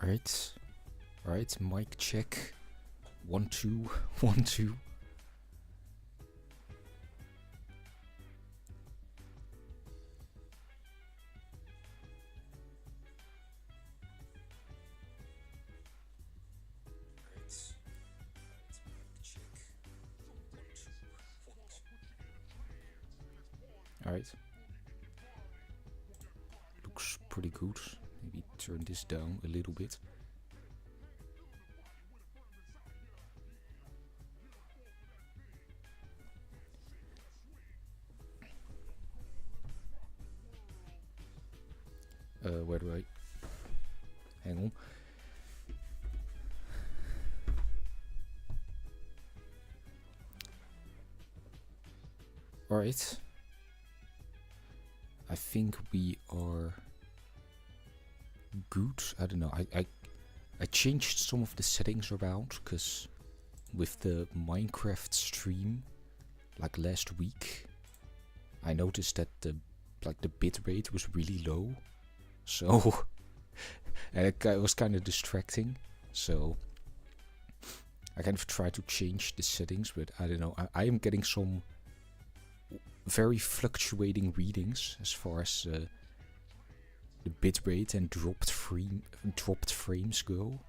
Alright. Alright, mic check. 1, 2, 1, 2. Alright. Looks pretty good. Maybe turn this down a little bit. Where do I... Hang on. Alright. I think we are good. I don't know. I changed some of the settings around because with the Minecraft stream like last week, I noticed that the bitrate was really low. So it was kind of distracting. So I kind of tried to change the settings, but I don't know. I am getting some very fluctuating readings as far as the bitrate and dropped frames go.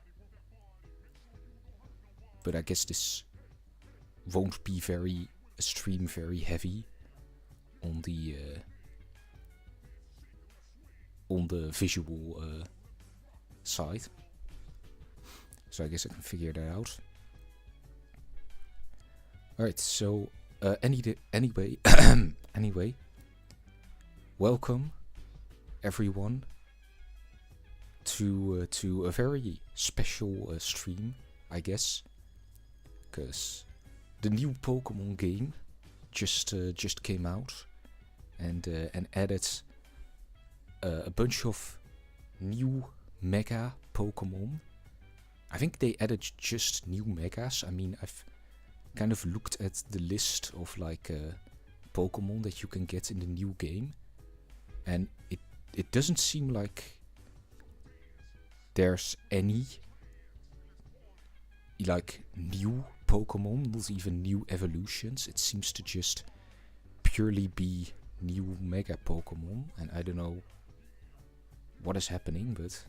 But I guess this won't be a stream very heavy on the visual side. So I guess I can figure that out. Alright, so anyway, anyway, welcome everyone to a very special stream, I guess, because the new Pokemon game just came out and added a bunch of new Mega Pokemon. I think they added just new Megas. I mean, I've kind of looked at the list of like Pokemon that you can get in the new game, and it doesn't seem like there's any like new Pokemon, not even new evolutions. It seems to just purely be new Mega Pokemon, and I don't know what is happening, but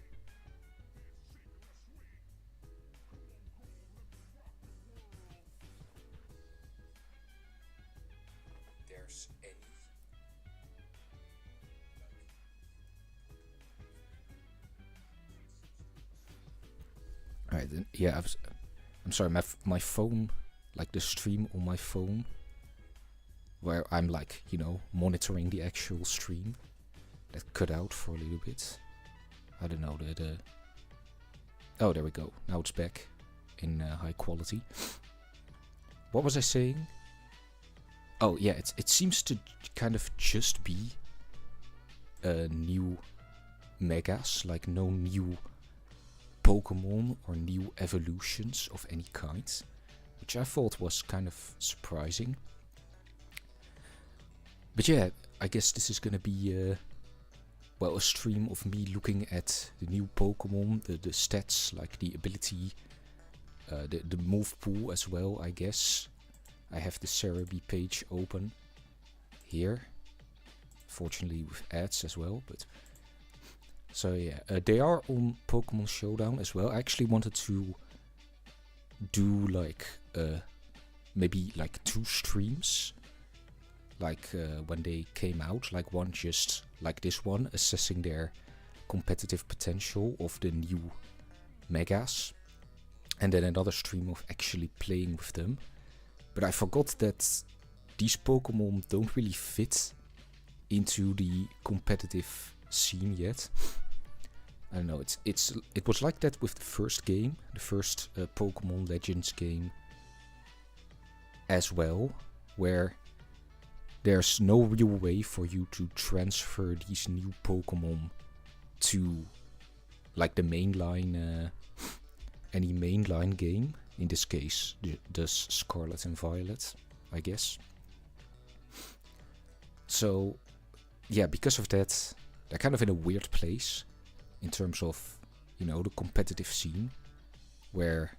there's any Alright, then, yeah, I'm sorry, my phone, like the stream on my phone, where I'm like, you know, monitoring the actual stream, that cut out for a little bit. I don't know, oh, there we go. Now it's back in high quality. What was I saying? Oh yeah, it seems to kind of just be new Megas, like no new Pokemon or new evolutions of any kind, which I thought was kind of surprising. But yeah, I guess this is gonna be well, a stream of me looking at the new Pokemon, the stats, like the ability, the move pool as well, I guess. I have the Cerebi page open here, fortunately with ads as well, but so yeah, they are on Pokemon Showdown as well. I actually wanted to do like maybe like 2 streams, like when they came out, like one just like this one, assessing their competitive potential of the new Megas, and then another stream of actually playing with them. But I forgot that these Pokemon don't really fit into the competitive scene yet. I don't know, it was like that with the first game, the first Pokemon Legends game as well, where there's no real way for you to transfer these new Pokemon to like the mainline, any mainline game. In this case, the Scarlet and Violet, I guess. So yeah, because of that, they're kind of in a weird place in terms of you know, the competitive scene, where,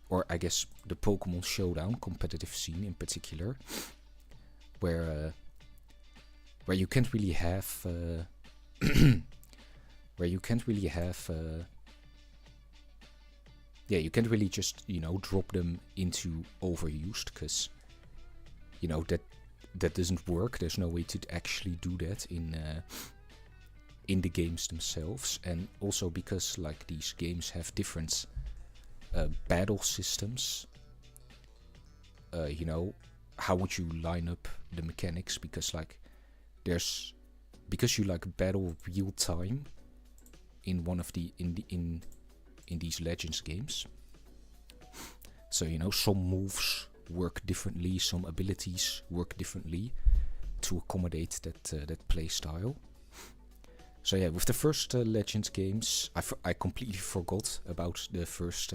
or I guess the Pokemon Showdown competitive scene in particular, where you can't really have, where you can't really have, yeah, you can't really just, you know, drop them into overused, because, you know, that doesn't work. There's no way to actually do that in the games themselves, and also because like these games have different battle systems. You know, how would you line up the mechanics? Because like because you like battle real time in one of the in these Legends games. So you know, some moves work differently, some abilities work differently to accommodate that play style. So yeah, with the first Legends games, I completely forgot about the first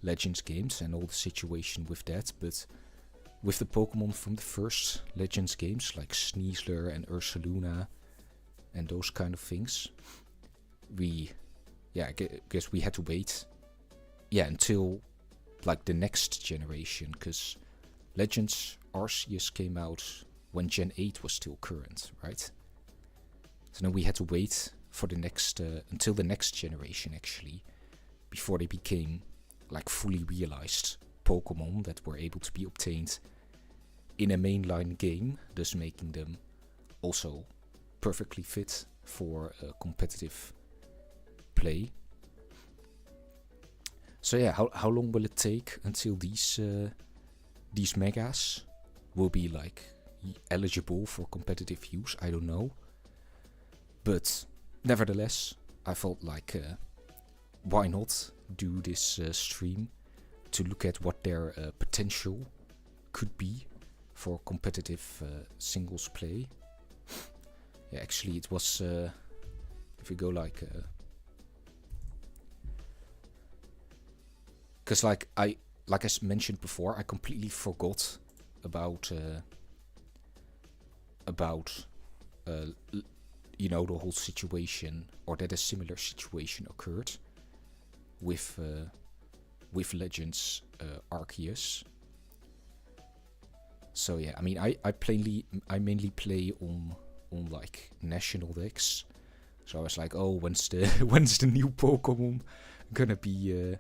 Legends games and all the situation with that, but with the Pokemon from the first Legends games, like Sneasler and Ursaluna and those kind of things, I guess we had to wait, until like the next generation, because Legends Arceus came out when Gen 8 was still current, right? So then we had to wait for the next, until the next generation actually, before they became like fully realized Pokemon that were able to be obtained in a mainline game, thus making them also perfectly fit for competitive play. So yeah, how long will it take until these megas will be like eligible for competitive use? I don't know. But nevertheless, I felt like why not do this stream to look at what their potential could be for competitive singles play. Yeah, actually it was, if we go like, because like I mentioned before, I completely forgot about you know, the whole situation, or that a similar situation occurred with Legends Arceus. So yeah, I mean, I mainly play on like national decks. So I was like, oh, when's the new Pokemon gonna be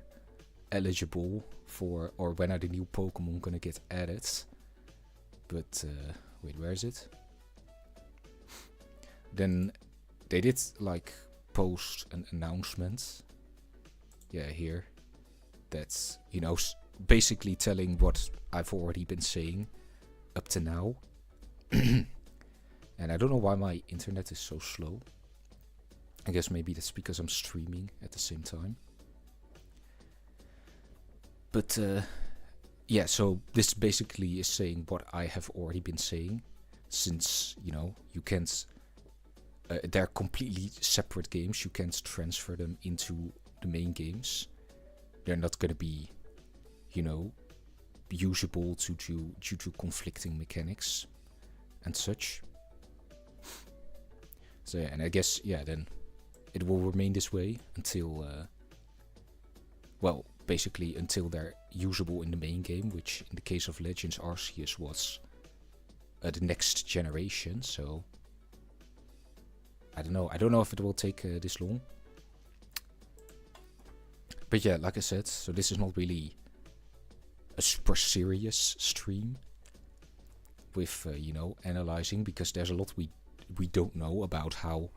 eligible for, or when are the new Pokemon gonna get added? But wait, where is it? Then they did like post an announcement. Yeah, here. That's, you know, basically telling what I've already been saying up to now. And I don't know why my internet is so slow. I guess maybe that's because I'm streaming at the same time. But yeah, so this basically is saying what I have already been saying, since, you know, you can't, they're completely separate games. You can't transfer them into the main games. They're not going to be, you know, usable due to conflicting mechanics and such. So yeah, and I guess, yeah, then it will remain this way until, well, basically until they're usable in the main game, which in the case of Legends Arceus was the next generation. So I don't know if it will take this long. But yeah, like I said, so this is not really a super serious stream with, you know, analyzing, because there's a lot we don't know about how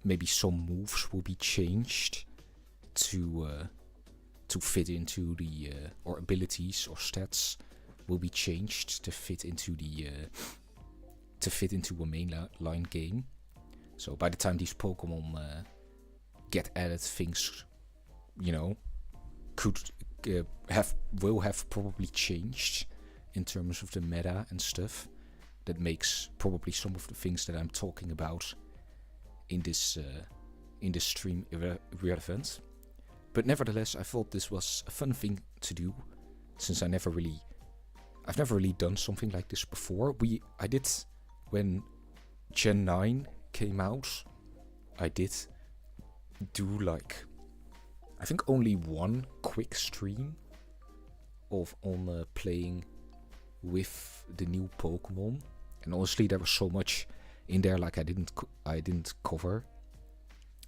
maybe some moves will be changed to fit into the, or abilities or stats will be changed to fit into the, a mainline game. So by the time these Pokemon get added, things, you know, will have probably changed in terms of the meta and stuff. That makes probably some of the things that I'm talking about in this stream irrelevant. But nevertheless, I thought this was a fun thing to do, since I've never really done something like this before. I did when Gen 9 came out. I did do like I think only one quick stream on playing with the new Pokemon, and honestly there was so much in there like I didn't cover.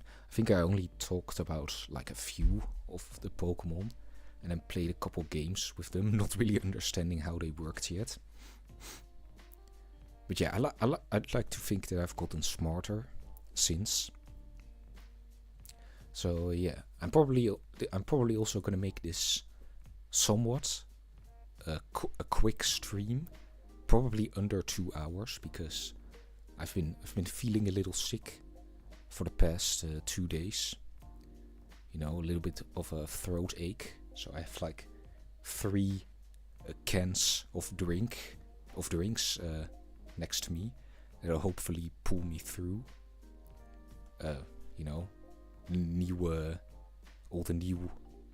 I think I only talked about like a few of the Pokemon and then played a couple games with them, not really understanding how they worked yet. But yeah, I'd like to think that I've gotten smarter since. So yeah, I'm probably also gonna make this somewhat a quick stream, probably under 2 hours, because I've been feeling a little sick for the past 2 days. You know, a little bit of a throat ache. So I have like 3 cans of drinks next to me that'll hopefully pull me through. You know, all the new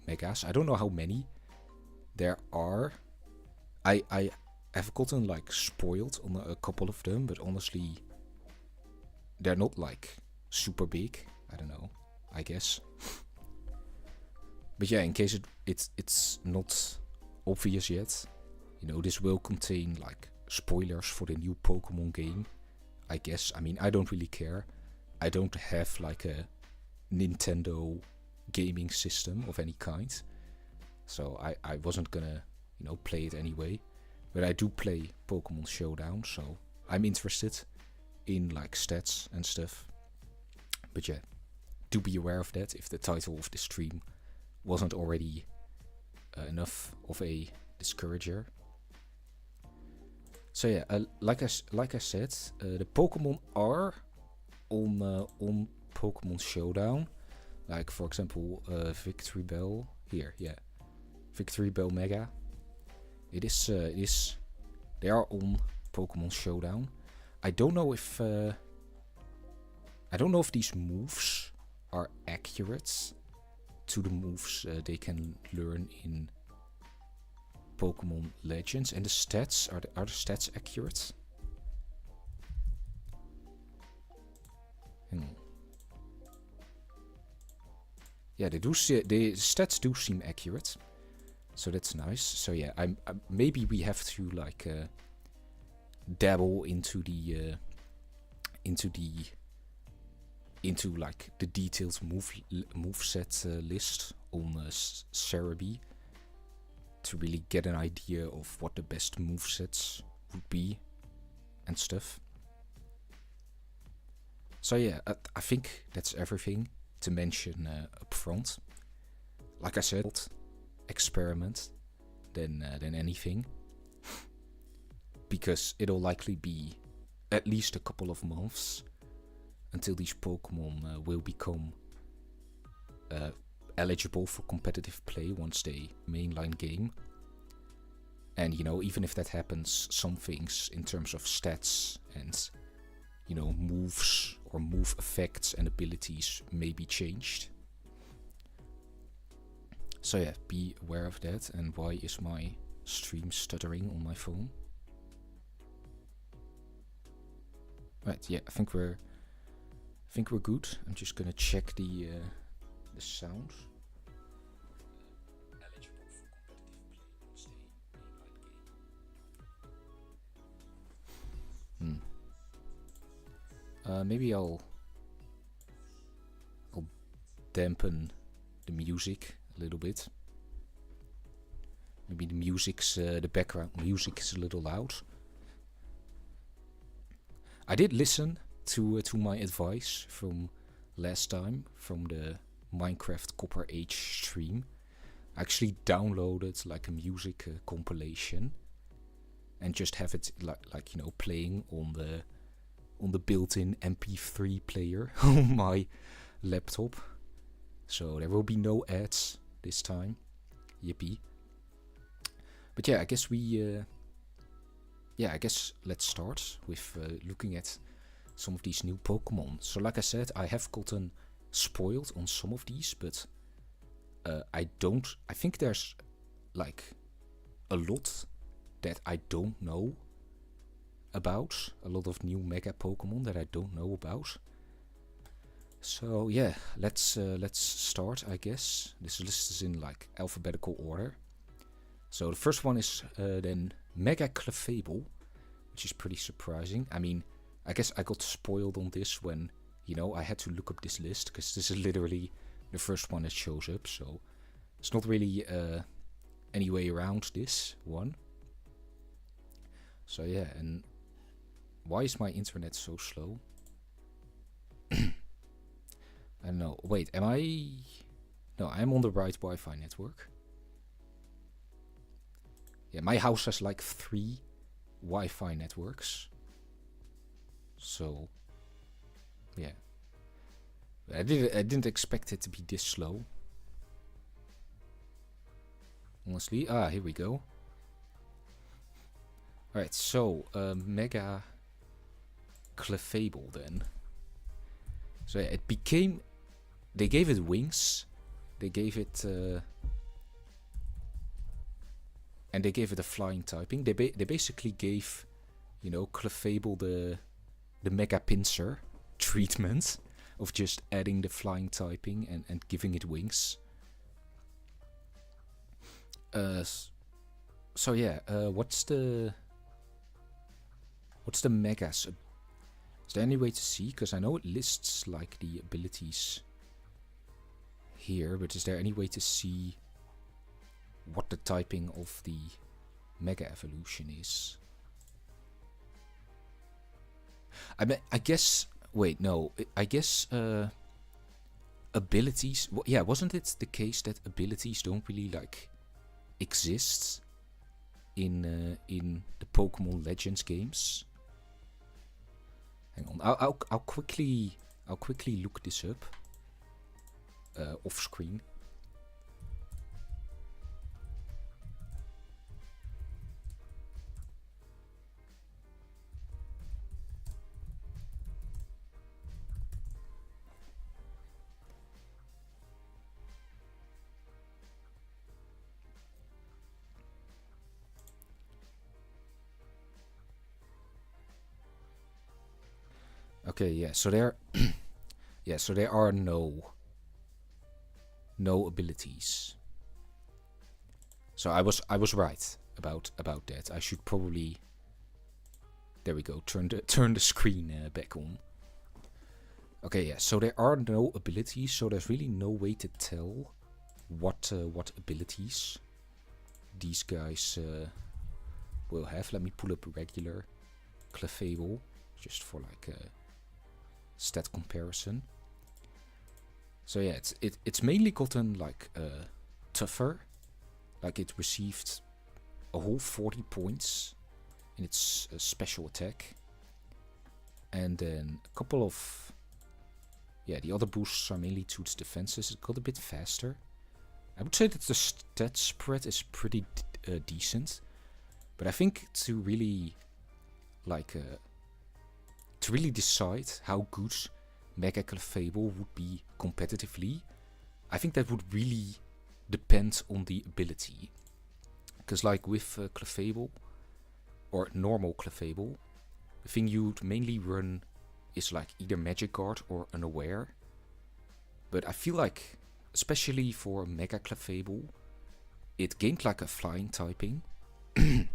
megas. I don't know how many there are. I have gotten like spoiled on a couple of them, but honestly, they're not like super big. I don't know, I guess. But yeah, in case it's not obvious yet, you know, this will contain like spoilers for the new Pokemon game, I guess. I mean, I don't really care. I don't have like a Nintendo gaming system of any kind, so I wasn't gonna, you know, play it anyway. But I do play Pokemon Showdown, so I'm interested in like stats and stuff. But yeah, do be aware of that if the title of the stream wasn't already enough of a discourager. So yeah, like I said, the Pokemon are on Pokemon Showdown. Like for example, Victreebel here, yeah, Victreebel Mega. It is they are on Pokemon Showdown. I don't know if these moves are accurate to the moves they can learn in Pokémon Legends, and the stats are the stats accurate? Yeah, the stats do seem accurate, so that's nice. So yeah, maybe we have to like dabble into like the detailed moveset list on Cerebi to really get an idea of what the best movesets would be and stuff. So yeah, I think that's everything to mention up front. Like I said, experiment than anything, because it'll likely be at least a couple of months until these Pokemon will become eligible for competitive play once they mainline game. And you know, even if that happens, some things in terms of stats and, you know, moves or move effects and abilities may be changed. So yeah, be aware of that. And why is my stream stuttering on my phone? Right, yeah, I think we're good. I'm just gonna check the sound. Eligible for competitive play once they mainline game. Maybe I'll dampen the music a little bit. Maybe the background music is a little loud. I did listen to my advice from last time, from the Minecraft Copper Age stream. I actually downloaded like a music compilation and just have it like you know, playing on the built-in MP3 player on my laptop. So there will be no ads this time. Yippee. But yeah, I guess let's start with looking at some of these new Pokemon. So like I said, I have gotten spoiled on some of these, but I think there's like a lot that I don't know about. A lot of new Mega Pokemon that I don't know about. So yeah, let's start, I guess. This list is in like alphabetical order. So the first one is then Mega-Clefable, which is pretty surprising. I mean, I guess I got spoiled on this when, you know, I had to look up this list, because this is literally the first one that shows up, so it's not really any way around this one. So yeah, and why is my internet so slow? I don't know. Wait, am I... No, I'm on the right Wi-Fi network. Yeah, my house has like 3 Wi-Fi networks. So, yeah. I didn't expect it to be this slow. Honestly. Ah, here we go. Alright, so, Mega-Clefable then. So yeah, it became... They gave it wings. They gave it... and they gave it a flying typing. They basically gave, you know, Clefable the Mega Pincer treatment of just adding the flying typing and giving it wings. So yeah, what's the Megas? Is there any way to see? Because I know it lists like the abilities here, but is there any way to see what the typing of the Mega Evolution is? I mean, I guess... Wait, no. I guess abilities... yeah, wasn't it the case that abilities don't really, like, exist in the Pokémon Legends games? Hang on, I'll quickly look this up off screen. Okay, yeah. So there, yeah. So there are no abilities. So I was right about that. I should probably... There we go. Turn the screen back on. Okay, yeah. So there are no abilities. So there's really no way to tell what abilities these guys will have. Let me pull up a regular Clefable just for like a stat comparison. So yeah, it's mainly gotten like tougher. Like it received a whole 40 points in its special attack, and then a couple of... Yeah, the other boosts are mainly to its defenses. It got a bit faster. I would say that the stat spread is pretty decent, but I think to really like to really decide how good Mega-Clefable would be competitively, I think that would really depend on the ability. Because like with Clefable, or normal Clefable, the thing you'd mainly run is like either Magic Guard or Unaware. But I feel like, especially for Mega-Clefable, it gained like a flying typing. And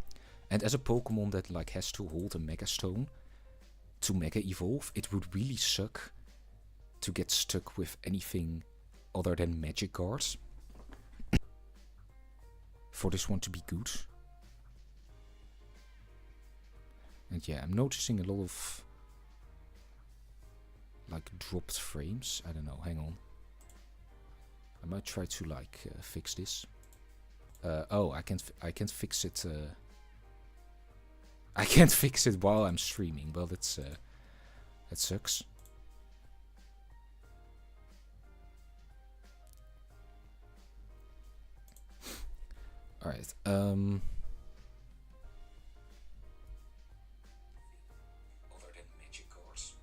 as a Pokemon that like has to hold a Mega Stone to Mega Evolve, it would really suck to get stuck with anything other than Magic Guards for this one to be good. And yeah, I'm noticing a lot of like dropped frames. I don't know, hang on. I might try to like fix this. Oh, I can't fix it. I can't fix it while I'm streaming. Well, that sucks. All right. Other than Magic Cards.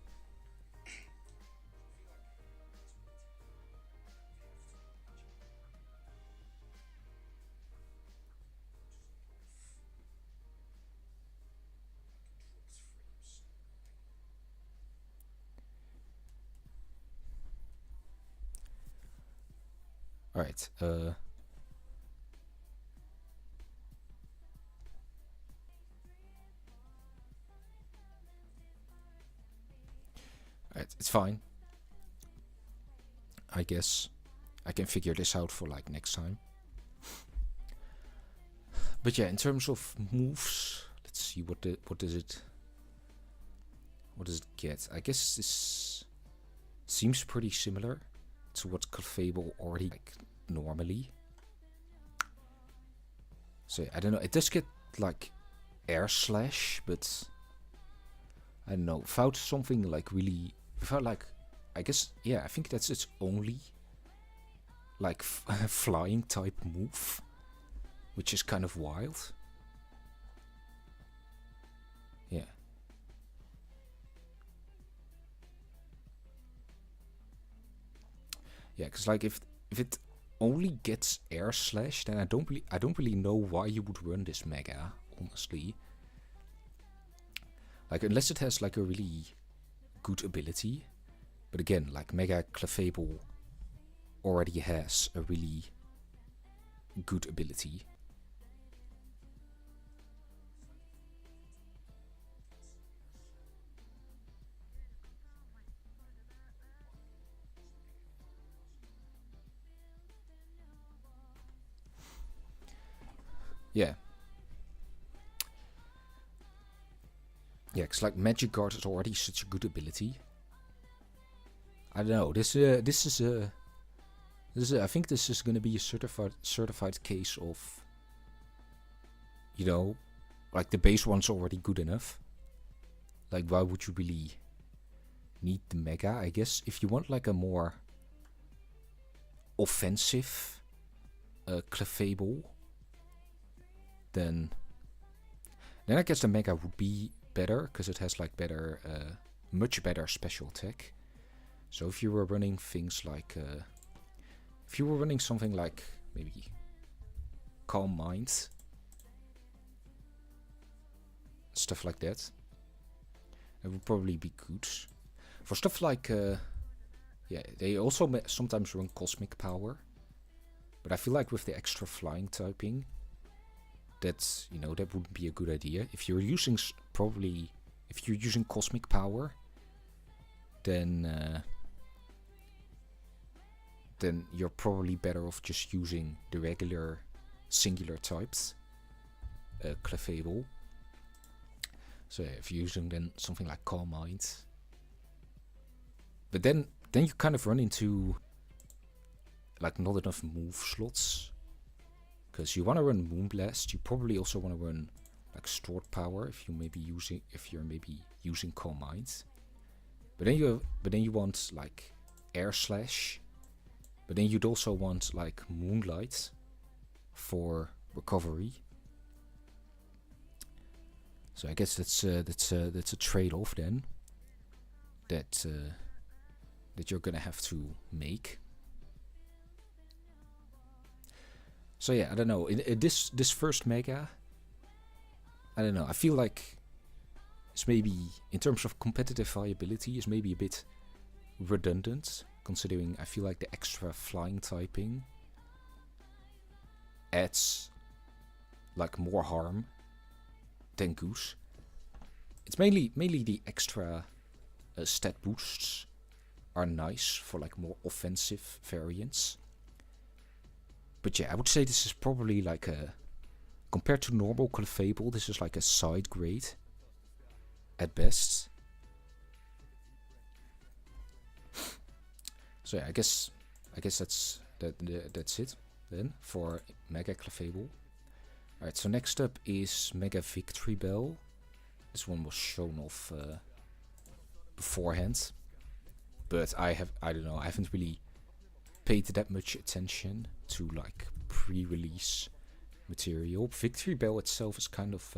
Alright, it's fine. I guess I can figure this out for like next time. But yeah, in terms of moves, let's see what does it get. I guess this seems pretty similar to what Clefable already like normally. So yeah, I don't know. It does get like air slash, but I don't know. Without something like really, without like, I guess yeah, I think that's its only like flying type move, which is kind of wild. Yeah. Yeah, because like if it only gets air slash, then I don't really know why you would run this mega, honestly. Like unless it has like a really good ability. But again, like Mega-Clefable already has a really good ability. Yeah. Yeah, because like Mega-Zygarde is already such a good ability. I don't know. This is I think this is gonna be a certified case of, you know, like the base one's already good enough. Like why would you really need the mega? I guess if you want like a more offensive Clefable, then I guess the mega would be better because it has like better, much better special attack. So if you were running things like, if you were running something like maybe Calm Mind, stuff like that, it would probably be good. For stuff like, yeah, they also sometimes run Cosmic Power, but I feel like with the extra flying typing, that, you know, that wouldn't be a good idea. If you're using if you're using Cosmic Power, then you're probably better off just using the regular singular types Clefable. So yeah, if you're using then something like Calm Mind, but then you kind of run into like not enough move slots. Because you want to run Moonblast, you probably also want to run like Stored Power if you're maybe using Calm Mind. But then you want like Air Slash. But then you'd also want like Moonlight for recovery. So I guess that's a trade-off then that you're gonna have to make. So yeah, I don't know. In this first mega, I don't know. I feel like it's maybe, in terms of competitive viability, is maybe a bit redundant, considering I feel like the extra flying typing adds like more harm than Goose. It's mainly the extra stat boosts are nice for like more offensive variants. But yeah, I would say this is probably like a, compared to normal Clefable, this is like a side grade at best. So yeah, I guess that's it then for Mega-Clefable. Alright, so next up is Mega-Victreebel. This one was shown off beforehand, but I don't know, I haven't really paid that much attention to like pre-release material. Victreebel itself is kind of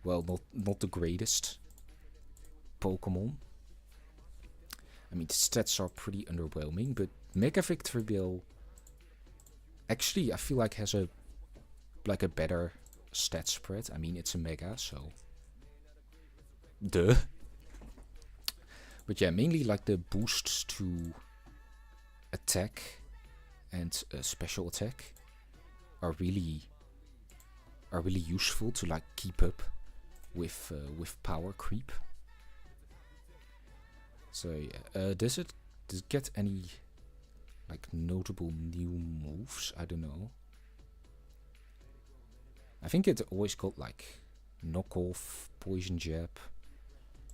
well, not the greatest Pokemon. I mean, the stats are pretty underwhelming, but Mega-Victreebel actually I feel like has a better stat spread. I mean, it's a mega, so duh. But yeah, mainly like the boosts to attack and special attack are really useful to like keep up with power creep. So yeah, does it get any like notable new moves? I don't know. I think it always got like knockoff, poison jab.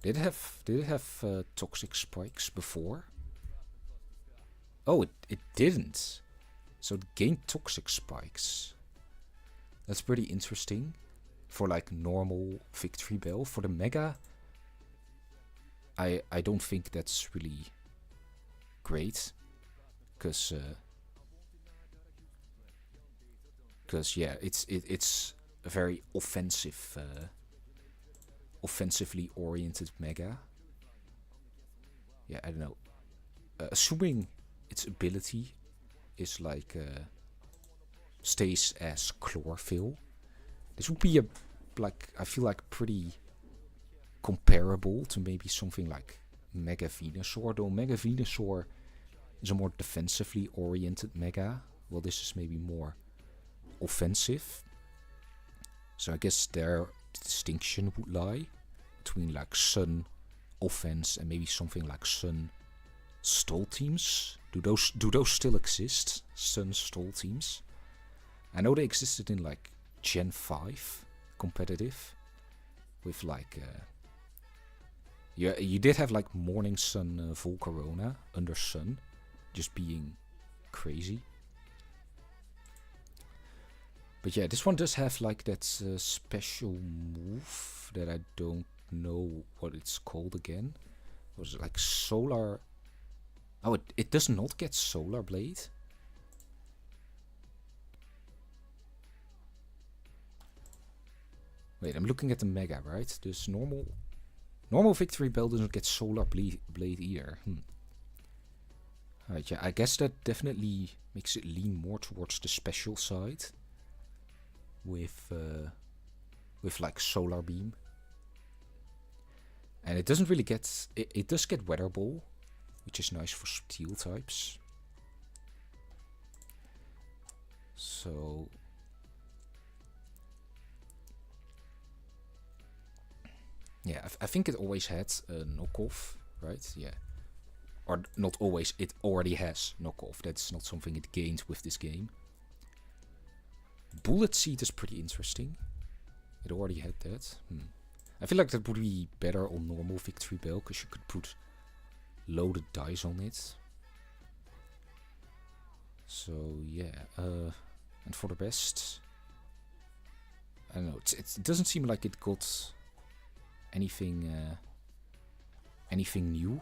Did it have toxic spikes before? Oh, it didn't. So it gained toxic spikes. That's pretty interesting for like normal Victreebel. For the Mega, I don't think that's really great, cause yeah, it's a very offensively oriented Mega. Yeah, I don't know. Assuming its ability is like stays as chlorophyll, this would be I feel like pretty comparable to maybe something like Mega-Venusaur, though Mega-Venusaur is a more defensively oriented Mega. Well, this is maybe more offensive. So I guess there the distinction would lie between like Sun offense and maybe something like Sun Stall teams. Do those still exist? Sun Stall teams? I know they existed in like Gen 5 competitive with like you did have like Morning Sun Volcarona under Sun just being crazy. But yeah, this one does have like that special move that I don't know what it's called again. Was it like Solar? Oh, it does not get Solar Blade. Wait, I'm looking at the Mega, right? This normal Victreebel doesn't get Solar Blade either. Alright, yeah, I guess that definitely makes it lean more towards the special side. With like Solar Beam. And it doesn't really get... It does get Weather Ball, which is nice for steel types. So... yeah, I think it always had a knockoff, right? Yeah. Or not always, it already has knockoff. That's not something it gained with this game. Bullet Seed is pretty interesting. It already had that. I feel like that would be better on normal Victreebel, because you could put loaded dice on it. So yeah, and for the best, I don't know. It doesn't seem like it got anything new.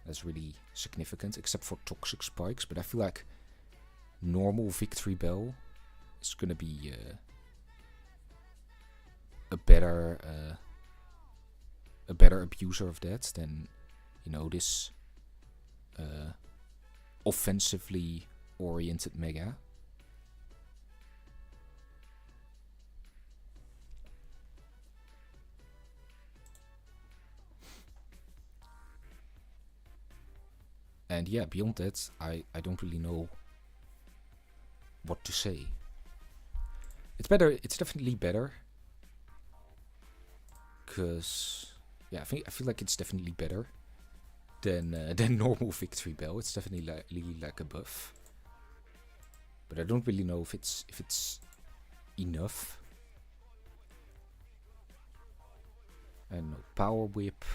That's really significant, except for toxic spikes. But I feel like normal Victreebel is gonna be a better abuser of that than, you know, this offensively oriented Mega. And yeah, beyond that, I don't really know what to say. It's better. It's definitely better. Cause yeah, I feel like it's definitely better than normal Victreebel. It's definitely like a buff. But I don't really know if it's enough. I don't know, Power Whip,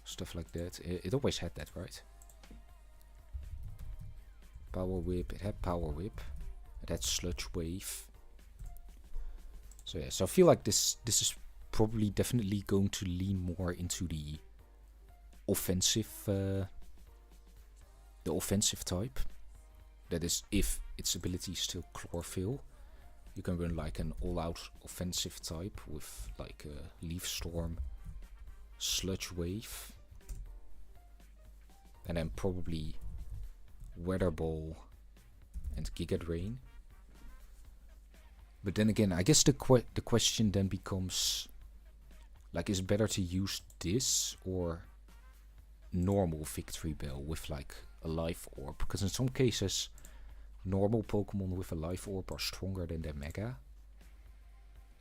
stuff like that. It always had that, right? Power Whip, it had Power Whip. It had Sludge Wave. So yeah, so I feel like this is probably definitely going to lean more into the offensive type. That is, if its ability is still Chlorophyll, you can run like an all-out offensive type with like a Leaf Storm, Sludge Wave, and then probably Weather Ball and Giga Drain. But then again, I guess the question then becomes, like, is it better to use this or normal Victreebel with like a life orb, because in some cases normal Pokemon with a life orb are stronger than their Mega.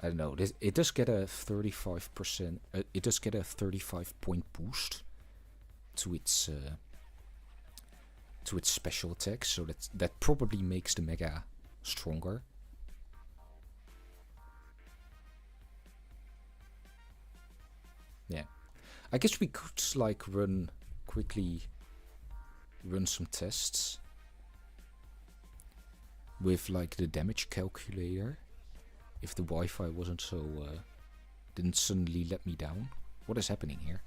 I don't know. It does get a 35%. It does get a 35-point boost to its special attack, so that probably makes the Mega stronger. Yeah, I guess we could like quickly run some tests with like the damage calculator, if the Wi-Fi wasn't so didn't suddenly let me down. What is happening here?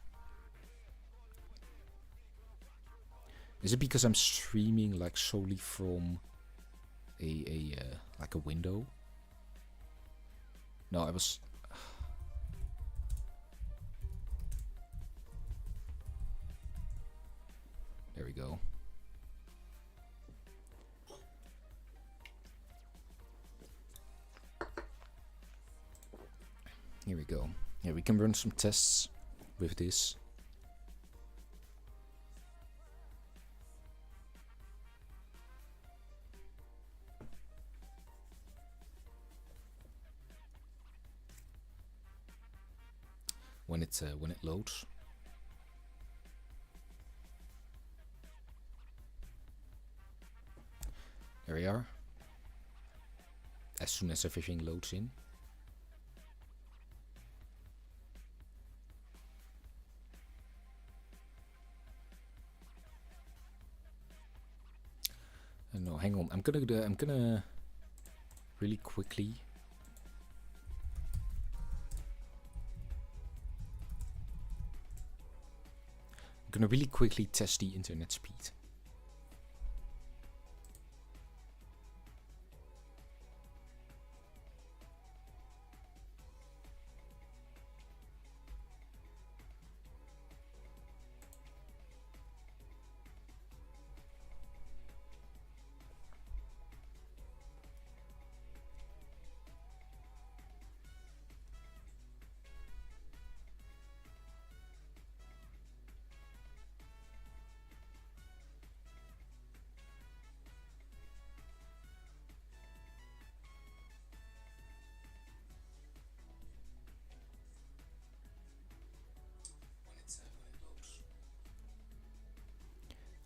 Is it because I'm streaming like solely from like a window? No, I was. There we go. Here we go. Yeah, we can run some tests with this. When it loads. There we are. As soon as everything loads in. No, hang on. I'm gonna really quickly. I'm gonna really quickly test the internet speed.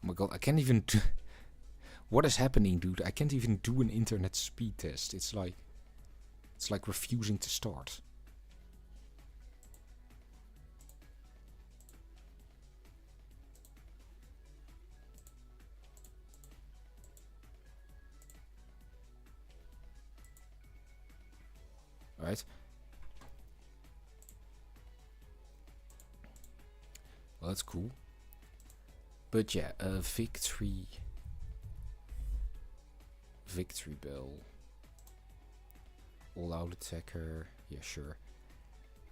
Oh my god, I can't even do. What is happening, dude? I can't even do an internet speed test. It's like refusing to start. Alright. Well, that's cool. But yeah, Victreebel. All out attacker. Yeah, sure.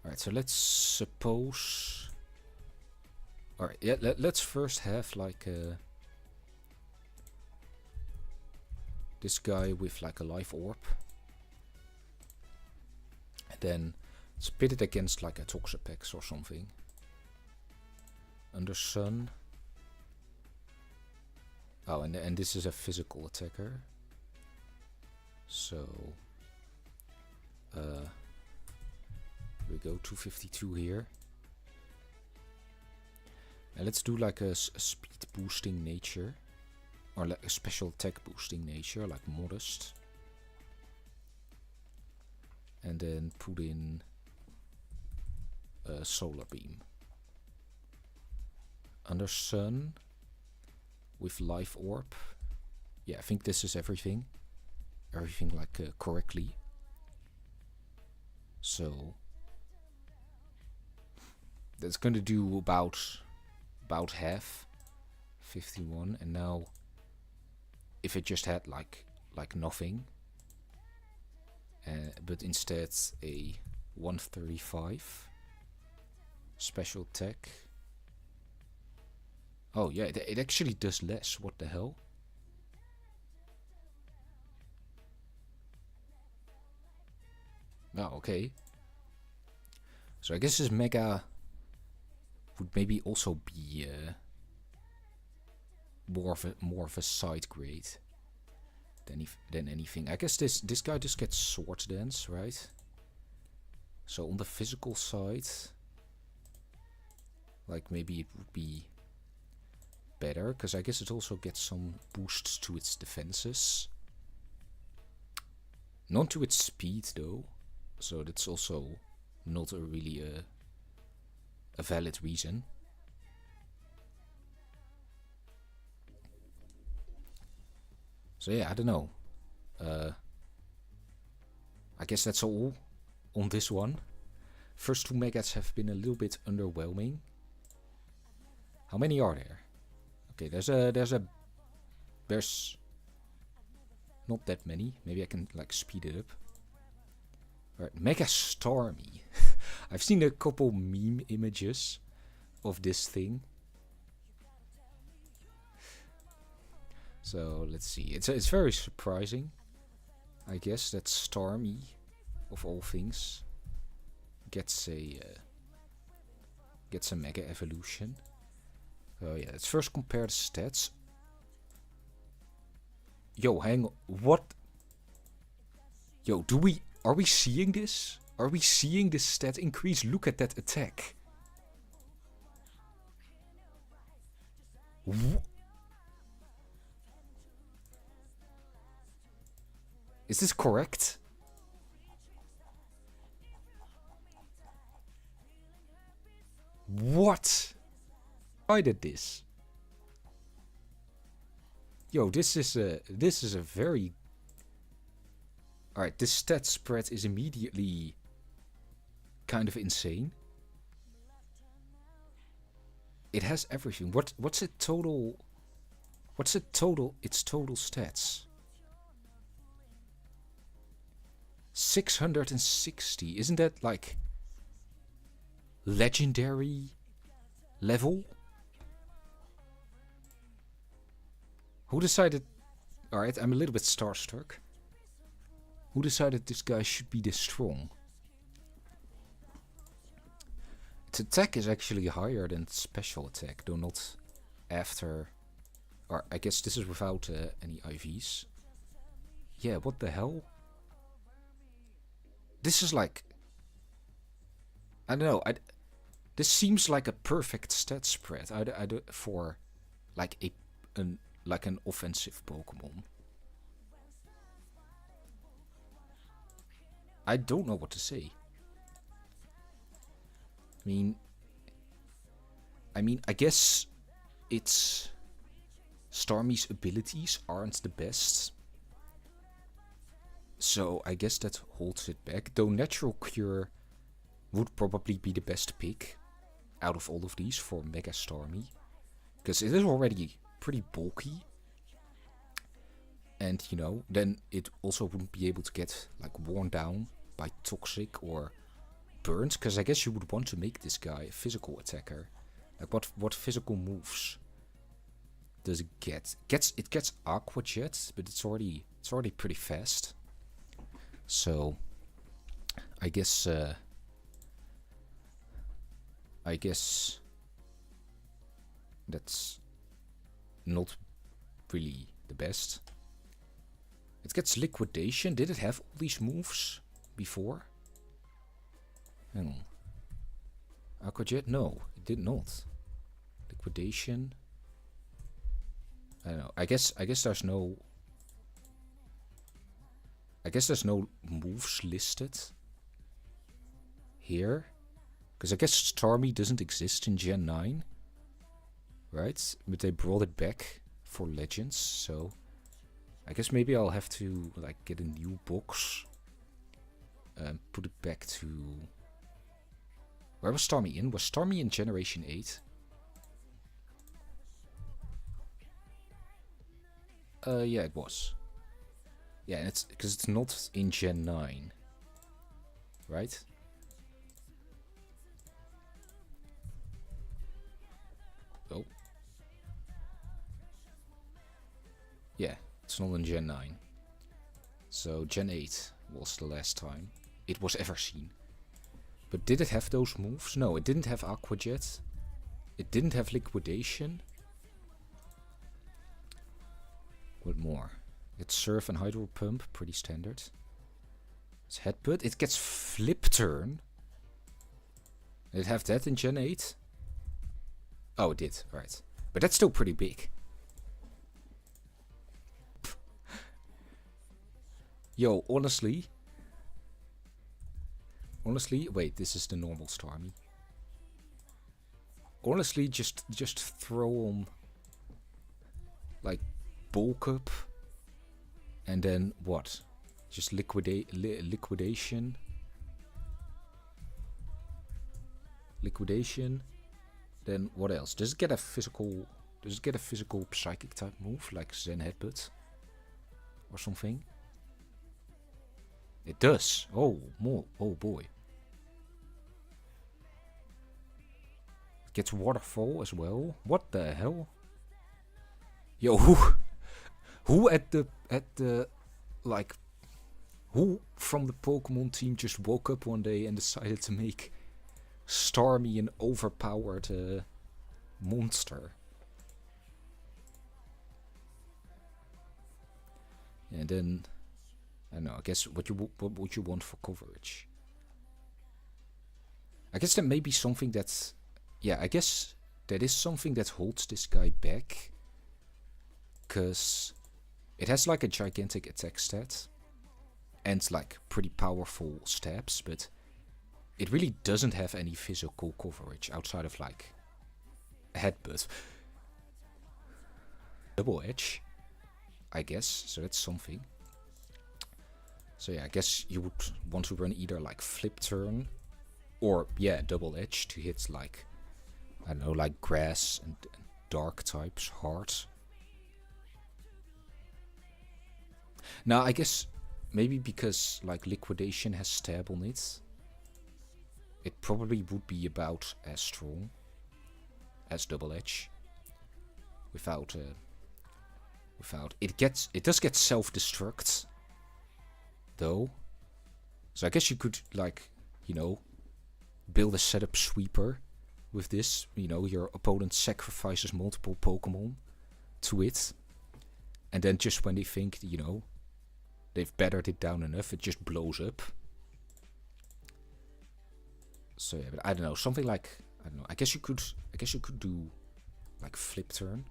Alright, so let's suppose. Alright, yeah, let's first have like this guy with like a life orb. And then let's pit it against like a Toxapex or something. Under Sun. Oh, and this is a physical attacker. So here we go, 252 here. And let's do like a speed boosting nature, or like a special attack boosting nature, like modest. And then put in a solar beam. Under Sun. With life orb. Yeah, I think this is everything. Everything like correctly. So that's gonna do about half. 51. And now if it just had like nothing, but instead a 135 special attack. Oh yeah, it actually does less. What the hell? Oh, okay. So I guess this Mega would maybe also be more of a side grade than anything. I guess this guy just gets Sword Dance, right? So on the physical side, like maybe it would be better, because I guess it also gets some boosts to its defenses. Not to its speed though, so that's also not really a valid reason. So yeah, I don't know. I guess that's all on this one. First two Megats have been a little bit underwhelming. How many are there? Okay, there's not that many. Maybe I can like speed it up. Alright, Mega-Starmie. I've seen a couple meme images of this thing. So let's see. It's very surprising, I guess, that Starmie, of all things, gets a Mega Evolution. Oh yeah, let's first compare the stats. Yo, hang on. What? Yo, are we seeing this? Are we seeing this stat increase? Look at that attack. Is this correct? What? I did this. Yo, this is a very... Alright, this stat spread is immediately kind of insane. It has everything. What's it total? What's it total? Its total stats. 660. Isn't that like legendary level? Who decided... Alright, I'm a little bit starstruck. Who decided this guy should be this strong? Its attack is actually higher than its special attack, though not after... Or I guess this is without any IVs. Yeah, what the hell? This is like... I don't know. This seems like a perfect stat spread for like an offensive Pokemon. I don't know what to say. I guess its Starmie's abilities aren't the best. So I guess that holds it back. Though Natural Cure would probably be the best pick out of all of these for Mega-Starmie. Because it is already pretty bulky. And, you know, then it also wouldn't be able to get like worn down by Toxic or Burnt. Because I guess you would want to make this guy a physical attacker. Like what physical moves does it get? It gets Aqua Jet, but it's already pretty fast. So I guess that's not really the best. It gets Liquidation. Did it have all these moves before? Hang on. Aqua Jet? No, it did not. Liquidation. I don't know. I guess there's no... I guess there's no moves listed here. Because I guess Starmie doesn't exist in Gen 9. Right? But they brought it back for Legends, so... I guess maybe I'll have to like get a new box. Put it back to... Where was Starmie in? Was Starmie in Generation 8? Yeah, it was. Yeah, and it's because it's not in Gen 9, right? Oh. Yeah, it's not in Gen 9. So Gen 8 was the last time it was ever seen. But did it have those moves? No, it didn't have Aqua Jet. It didn't have Liquidation. What more? It's Surf and Hydro Pump, pretty standard. It's Headbutt. It gets Flip Turn. Did it have that in Gen 8? Oh, it did. Right. But that's still pretty big. Yo, honestly, wait, this is the normal Starmie. Honestly, just throw on like bulk up, and then what? Just liquidation. Then what else? Does it get a physical? Does it get a physical psychic type move like Zen Headbutt or something? It does. Oh, more. Oh boy. It gets Waterfall as well. What the hell? Yo, who at the like, who from the Pokemon team just woke up one day and decided to make Starmie an overpowered monster? And then, I don't know, I guess what would you want for coverage? I guess that may be something that's, yeah, I guess that is something that holds this guy back. Because it has like a gigantic attack stat and like pretty powerful stabs, but it really doesn't have any physical coverage outside of like a headbutt. Double edge, I guess, so that's something. So yeah, I guess you would want to run either like Flip Turn or, yeah, Double Edge to hit like, I don't know, like Grass and Dark types hard. Now, I guess maybe because like Liquidation has Stab on it, it probably would be about as strong as Double Edge. Without it does get self-destruct though. So I guess you could, like, you know, build a setup sweeper with this. You know, your opponent sacrifices multiple Pokemon to it, and then just when they think, you know, they've battered it down enough, it just blows up. So yeah, but I don't know, something like, I don't know, I guess you could do like Flip Turn,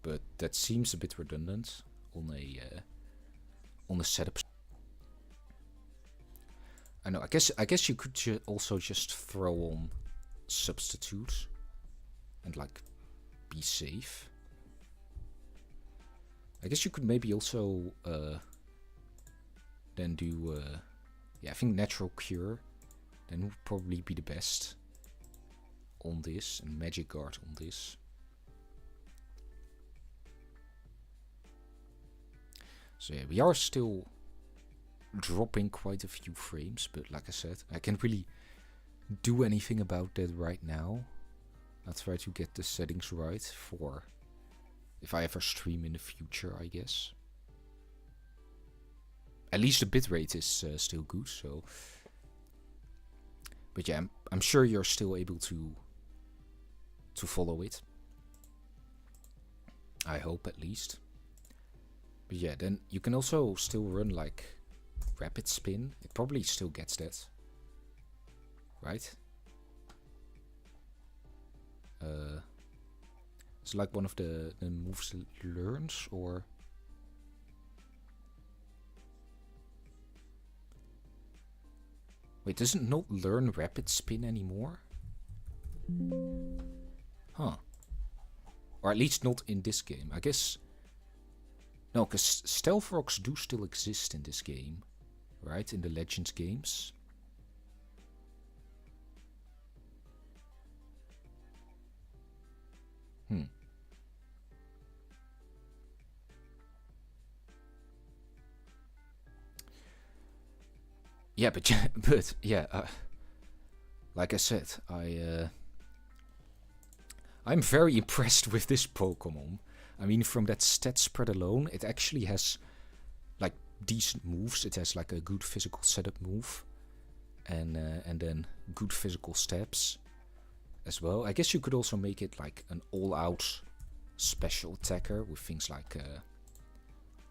but that seems a bit redundant on a setup. I know, I guess you could also just throw on Substitute and like be safe. I guess you could maybe also then do yeah, I think Natural Cure then would probably be the best on this, and Magic Guard on this. So yeah, we are still dropping quite a few frames, but like I said, I can't really do anything about that right now. I'll try to get the settings right for if I ever stream in the future, I guess. At least the bitrate is still good, so. But yeah, I'm sure you're still able to follow it. I hope, at least. But yeah, then you can also still run like Rapid Spin. It probably still gets that, right? It's like one of the moves it learns, or wait, does it not learn Rapid Spin anymore? Huh. Or at least not in this game. I guess no, because Stealth Rocks do still exist in this game, right? In the Legends games. Yeah, but yeah, like I said, I'm very impressed with this Pokemon. I mean, from that stat spread alone, it actually has like decent moves. It has like a good physical setup move, and then good physical stabs as well. I guess you could also make it like an all-out special attacker with things like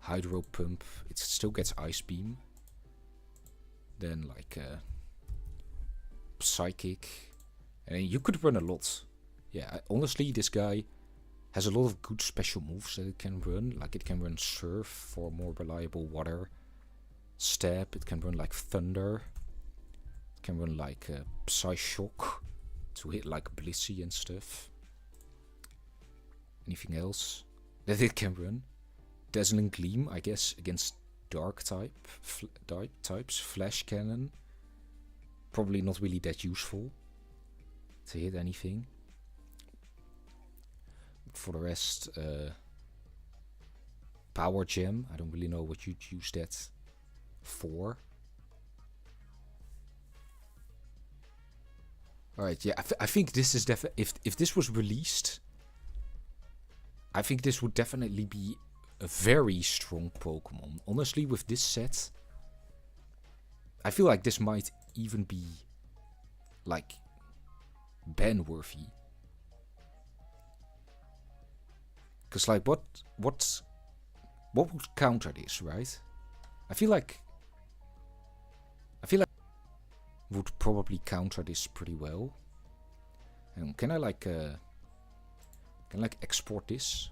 Hydro Pump. It still gets Ice Beam. Then like Psychic. And you could run a lot. Yeah, honestly, this guy has a lot of good special moves that it can run. Like it can run Surf for more reliable water. Stab, it can run like Thunder. It can run like Psy-Shock to hit like Blissey and stuff. Anything else that it can run? Dazzling Gleam, I guess, against Dark types. Flash Cannon. Probably not really that useful to hit anything. For the rest, Power Gem. I don't really know what you'd use that for. Alright, yeah, I think this is definitely... If this was released, I think this would definitely be a very strong Pokemon. Honestly, with this set, I feel like this might even be, like, ban-worthy. Because, like, what would counter this, right? I feel like would probably counter this pretty well. And can I export this?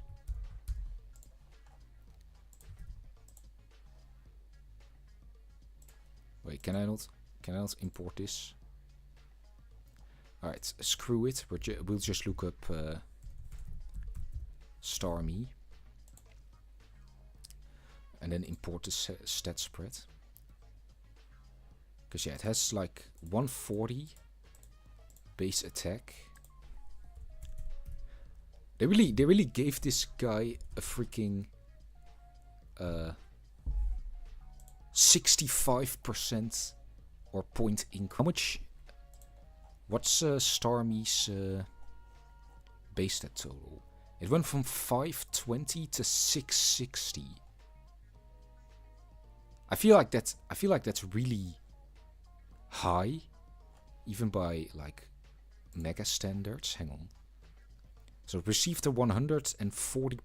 Wait, can I not import this? Alright, screw it. We'll just look up Starmie. And then import the stat spread. Because yeah, it has like 140 base attack. They really gave this guy a freaking 65% or point increase. How much? What's Starmie's base stat total? It went from 520 to 660. I feel like that's really high, even by like Mega standards. Hang on. So it received a 140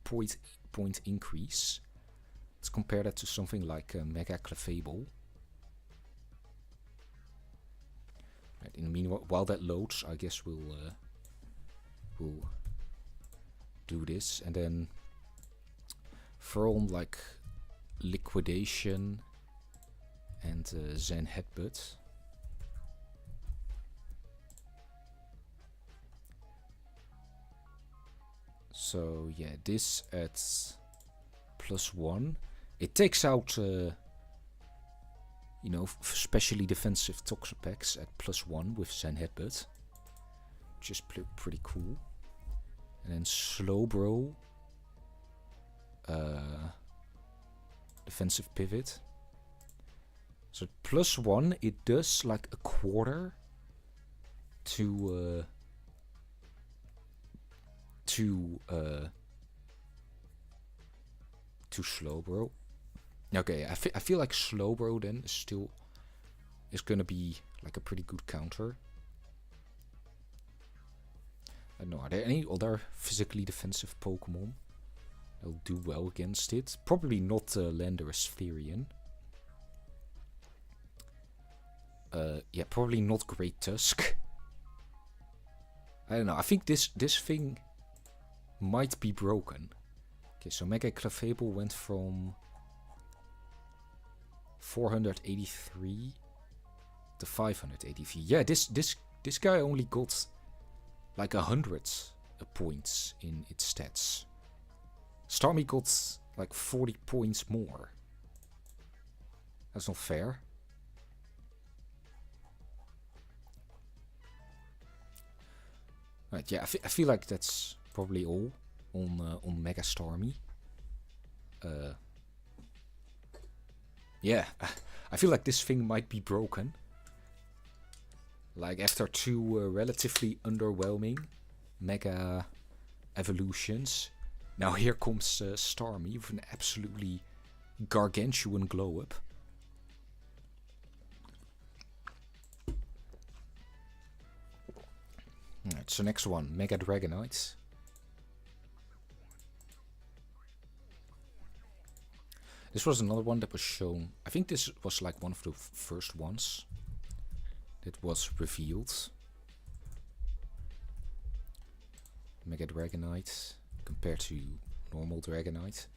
point increase. Let's compare that to something like Mega-Clefable. Right, in the meanwhile, while that loads, I guess we'll do this, and then throw on like Liquidation and Zen Headbutt. So yeah, this at +1. It takes out, you know, specially defensive Toxapex at +1 with Zen Headbutt, which is pretty cool. And then Slowbro, defensive pivot. So +1, it does like a quarter to Slowbro. Okay, I feel like Slowbro then is gonna be like a pretty good counter. I don't know, are there any other physically defensive Pokemon that'll do well against it? Probably not Landorus Therian. Yeah, probably not Great Tusk. I don't know, I think this thing might be broken. Okay, so Mega-Clefable went from 483 to 583. Yeah, this guy only got like 100 points in its stats. Starmie got like 40 points more. That's not fair. Right, yeah, I feel like that's probably all on Mega-Starmie. Yeah, I feel like this thing might be broken. Like after two relatively underwhelming Mega evolutions, now here comes Starmie with an absolutely gargantuan glow up. Alright, so next one, Mega-Dragonite. This was another one that was shown. I think this was like one of the first ones that was revealed. Mega-Dragonite compared to normal Dragonite.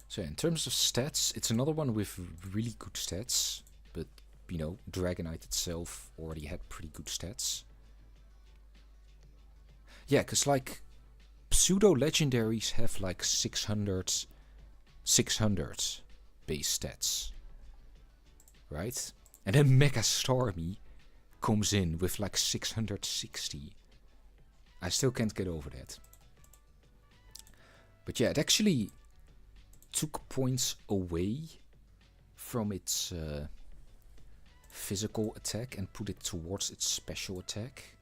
So in terms of stats, it's another one with really good stats, but you know, Dragonite itself already had pretty good stats. Yeah, because like pseudo legendaries have like 600 base stats, right? And then Mega-Starmie comes in with like 660. I still can't get over that. But yeah, it actually took points away from its physical attack and put it towards its special attack.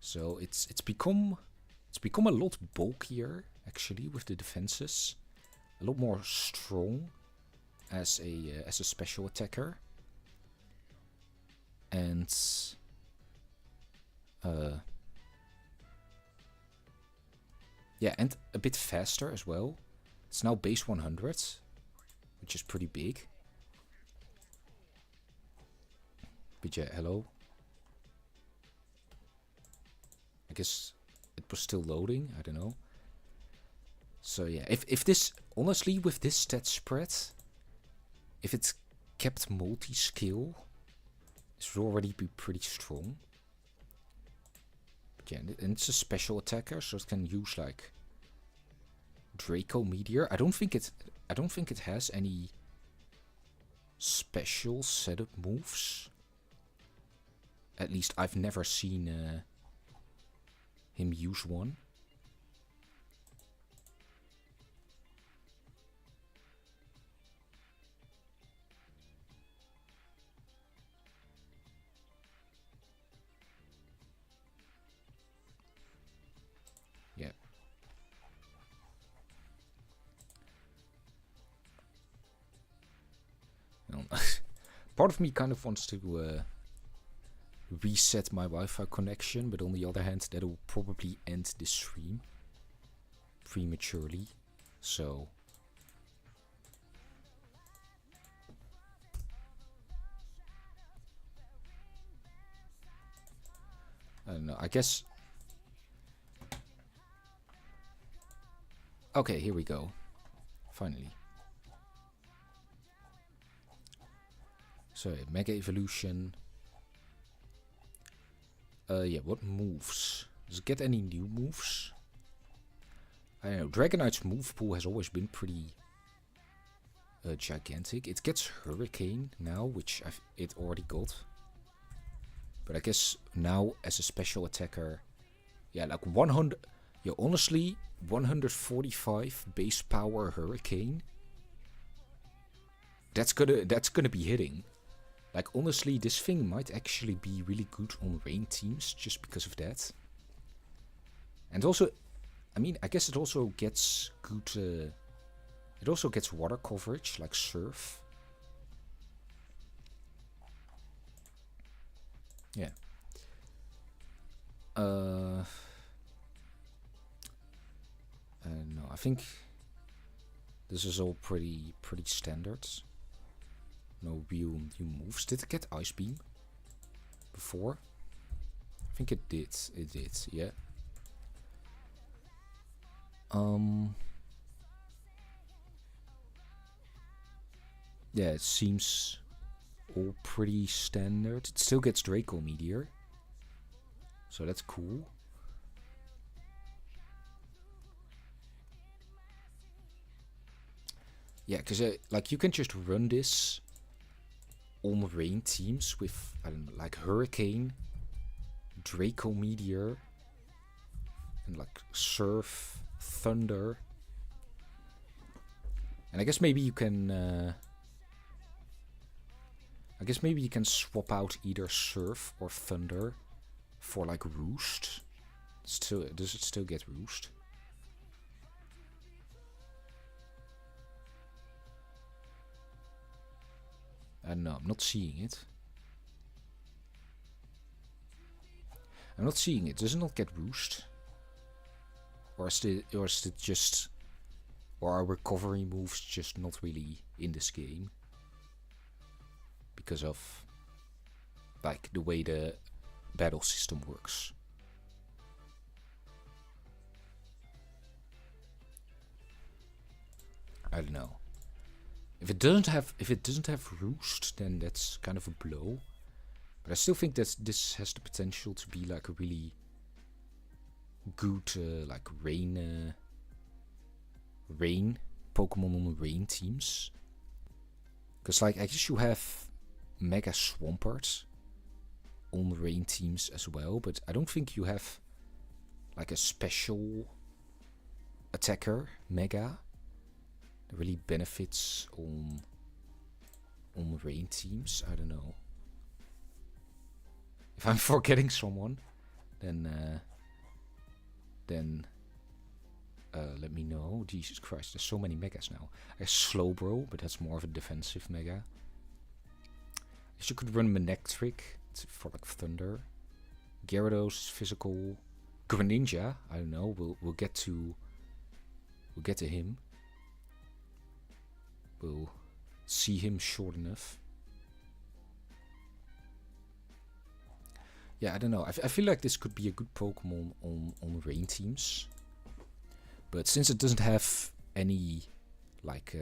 So it's become a lot bulkier actually with the defenses, a lot more strong as a special attacker, and yeah, and a bit faster as well. It's now base 100, which is pretty big. But yeah, hello. I guess it was still loading, I don't know. So yeah, if this, honestly, with this stat spread, if it's kept multi-skill, this would already be pretty strong. But yeah, and it's a special attacker, so it can use like Draco Meteor. I don't think it has any special setup moves. At least I've never seen him use one. Yeah. Part of me kind of wants to reset my Wi-Fi connection, but on the other hand, that will probably end this stream prematurely. So I don't know. I guess. Okay, here we go. Finally. So Mega Evolution. Yeah, what moves? Does it get any new moves? I don't know. Dragonite's move pool has always been pretty gigantic. It gets Hurricane now, which it already got. But I guess now as a special attacker, yeah, like 100. Yeah, honestly, 145 base power Hurricane. That's gonna be hitting. Like, honestly, this thing might actually be really good on rain teams just because of that. And also, I mean, I guess it also gets good... it also gets water coverage, like Surf. Yeah. No, I think this is all pretty standard. No real new moves. Did it get Ice Beam before? I think it did. It did, yeah. Yeah, it seems all pretty standard. It still gets Draco Meteor, so that's cool. Yeah, because like you can just run this on rain teams with, I don't know, like Hurricane, Draco Meteor, and like Surf, Thunder. And I guess maybe you can swap out either Surf or Thunder for like Roost. Still, does it still get Roost? No, I'm not seeing it. I'm not seeing it. Does it not get Roost? Or is it just Or are recovery moves just not really in this game? Because of like the way the battle system works. I don't know. If it doesn't have Roost, then that's kind of a blow. But I still think that this has the potential to be like a really good like rain Pokemon on the rain teams. Because like I guess you have Mega Swampert on the rain teams as well, but I don't think you have like a special attacker Mega that really benefits on rain teams. I don't know. If I'm forgetting someone, then let me know. Jesus Christ, there's so many Megas now. I have Slowbro, but that's more of a defensive Mega. I guess you could run Manectric for like Thunder. Gyarados, physical. Greninja, I don't know. We'll get to him. We'll see him short enough. Yeah, I don't know. I feel like this could be a good Pokemon on rain teams. But since it doesn't have any like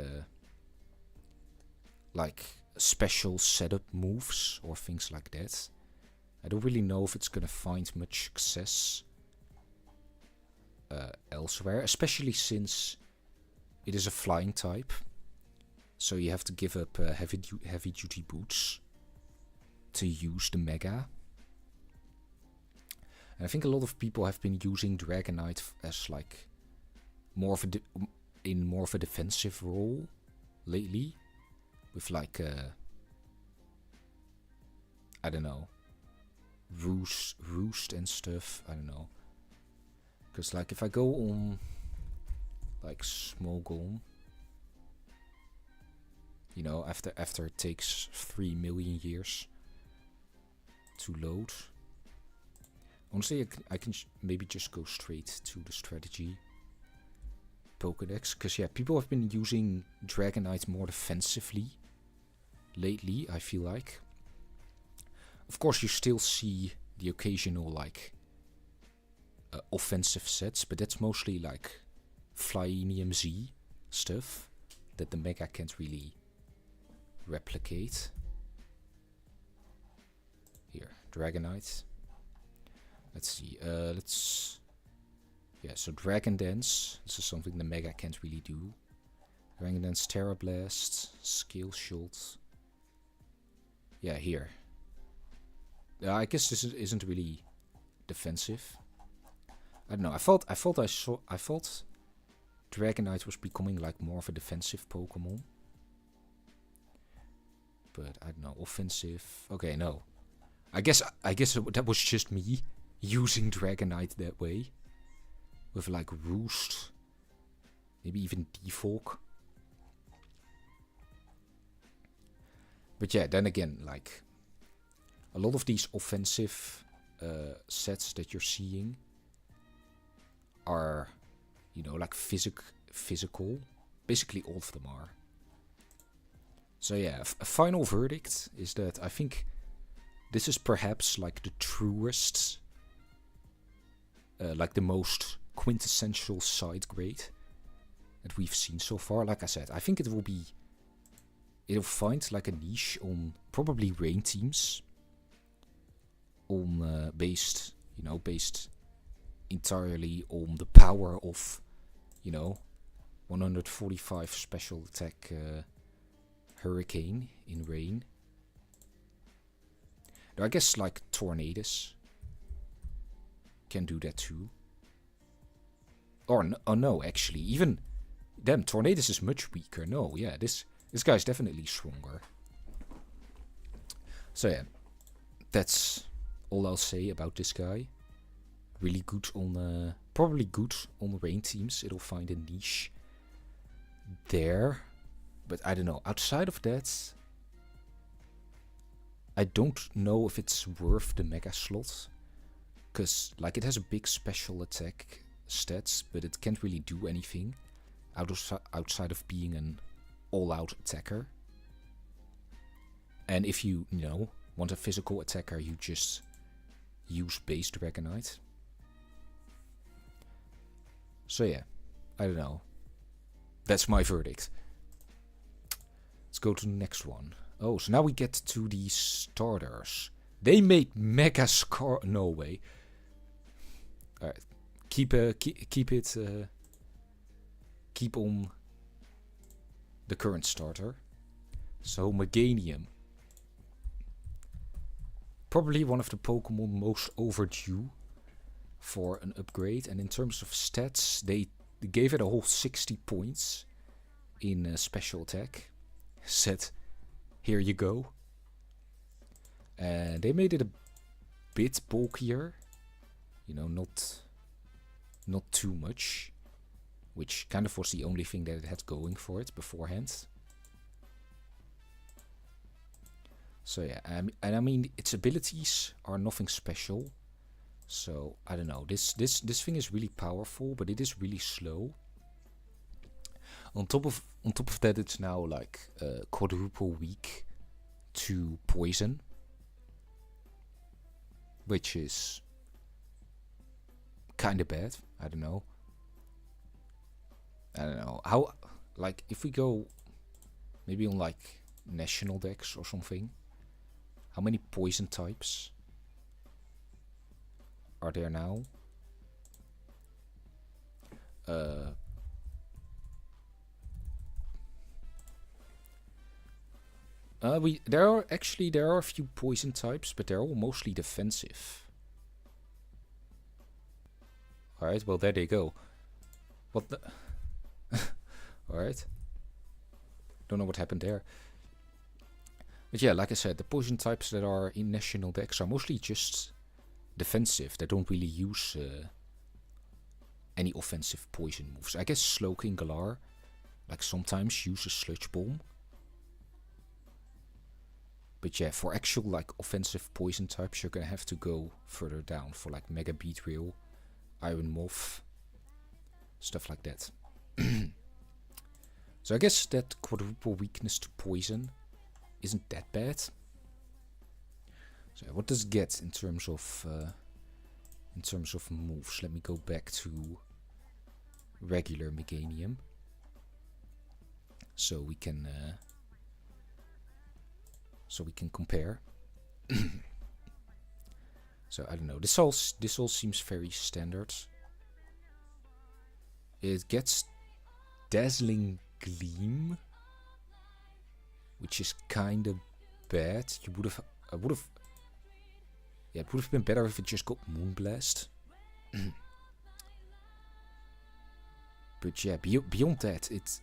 special setup moves or things like that, I don't really know if it's gonna find much success elsewhere, especially since it is a flying type. So you have to give up heavy duty boots to use the Mega. And I think a lot of people have been using Dragonite as like more of a defensive role lately, with like I don't know, roost and stuff. I don't know, because like if I go on like Smogon, you know, after it takes 3 million years to load. Honestly, I can maybe just go straight to the strategy Pokédex, because yeah, people have been using Dragonite more defensively lately, I feel like. Of course, you still see the occasional like offensive sets, but that's mostly like Flyinium Z stuff that the Mega can't really replicate. Here, Dragonite. Let's see. Yeah, so Dragon Dance. This is something the Mega can't really do. Dragon Dance, Terra Blast, Scale Shot. Yeah, here. I guess this isn't really defensive. I don't know. I thought Dragonite was becoming like more of a defensive Pokemon. But I don't know, offensive. Okay, no. I guess that was just me using Dragonite that way. With like Roost. Maybe even Default. But yeah, then again, like a lot of these offensive sets that you're seeing are, you know, like physical. Basically all of them are. So yeah, a final verdict is that I think this is perhaps like the truest, like the most quintessential side grade that we've seen so far. Like I said, I think it'll find like a niche on probably rain teams, on based entirely on the power of, 145 special attack Hurricane in rain. Now I guess like Tornadus can do that too. Or no, actually, even damn, Tornadus is much weaker. No, yeah, this guy's definitely stronger. So yeah, that's all I'll say about this guy. Really good on, probably good on rain teams. It'll find a niche there. But I don't know, outside of that, I don't know if it's worth the Mega slot. Because, like, it has a big special attack stats, but it can't really do anything. outside of being an all-out attacker. And if you know, want a physical attacker, you just use base Dragonite. So yeah, I don't know. That's my verdict. Let's go to the next one. Oh, so now we get to the starters. They made Mega-Scar... No way. Alright. Keep on the current starter. So, Meganium. Probably one of the Pokemon most overdue for an upgrade. And in terms of stats, they gave it a whole 60 points in special attack. Said, here you go. And they made it a bit bulkier. You know, not too much. Which kind of was the only thing that it had going for it beforehand. So yeah, and I mean, its abilities are nothing special. So, I don't know, this thing is really powerful, but it is really slow. On top of that, it's now like quadruple weak to poison, which is kind of bad. I don't know how, like, if we go maybe on like national decks or something, how many poison types are there now? There are a few poison types, but they're all mostly defensive. Alright, well there they go. What the... Alright. Don't know what happened there. But yeah, like I said, the poison types that are in national decks are mostly just defensive. They don't really use any offensive poison moves. I guess Slowking Galar, like, sometimes uses Sludge Bomb. But yeah, for actual like offensive poison types, you're gonna have to go further down for like Mega-Beedrill, Iron Moth, stuff like that. So I guess that quadruple weakness to poison isn't that bad. So what does it get in terms of moves? Let me go back to regular Meganium, so we can compare. So I don't know. This all seems very standard. It gets Dazzling Gleam, which is kind of bad. It would have been better if it just got Moonblast. But yeah, beyond that, it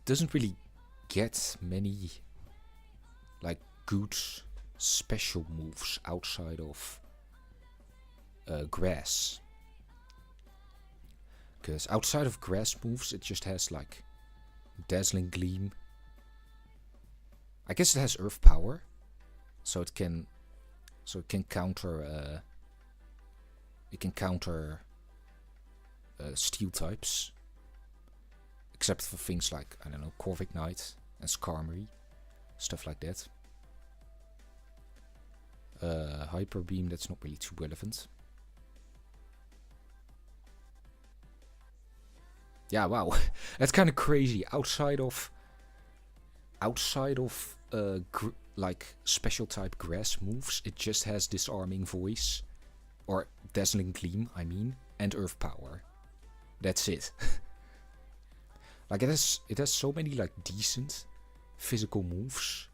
doesn't really get many like good special moves outside of grass. Because outside of grass moves, it just has like Dazzling Gleam. I guess it has Earth Power, so it can counter steel types, except for things like, I don't know, Corviknight and Skarmory, stuff like that. Hyper Beam, that's not really too relevant. Yeah, wow, that's kind of crazy. Outside of like special type grass moves, it just has Disarming Voice, or Dazzling Gleam, I mean, and Earth Power. That's it. Like it has so many like decent physical moves,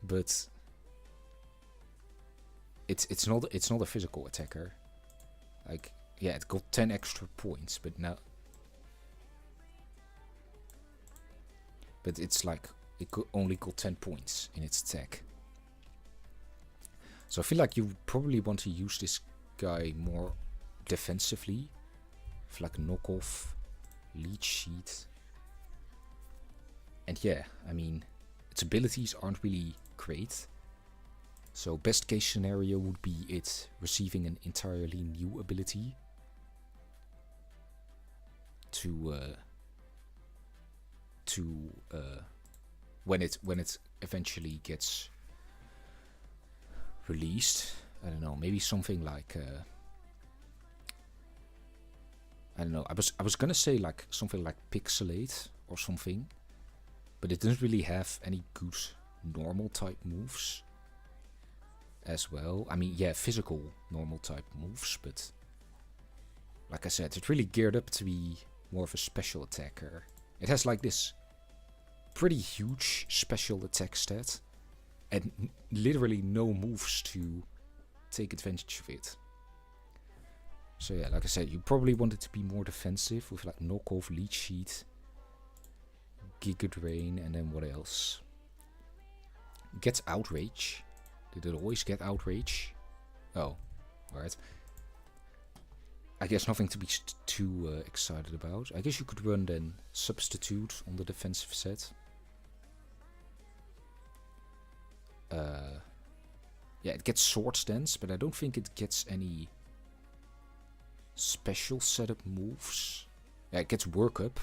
but it's not a physical attacker. Like, yeah, it got 10 extra points, but now. But it's like, it only got 10 points in its attack. So I feel like you probably want to use this guy more defensively. With like knockoff, leech sheet. And yeah, I mean, its abilities aren't really great. So best case scenario would be it receiving an entirely new ability when it eventually gets released. I don't know, maybe something like I don't know. I was gonna say like something like Pixelate or something, but it doesn't really have any good normal type moves as well. I mean, yeah, physical normal type moves, but like I said, it's really geared up to be more of a special attacker. It has like this pretty huge special attack stat and literally no moves to take advantage of it. So yeah, like I said, you probably want it to be more defensive with like knockoff, leech sheet, Giga Drain, and then what else? Gets outrage. Did it always get outrage? Oh, alright. I guess nothing to be too excited about. I guess you could run then substitute on the defensive set. Yeah, it gets sword stance, but I don't think it gets any special setup moves. Yeah, it gets workup.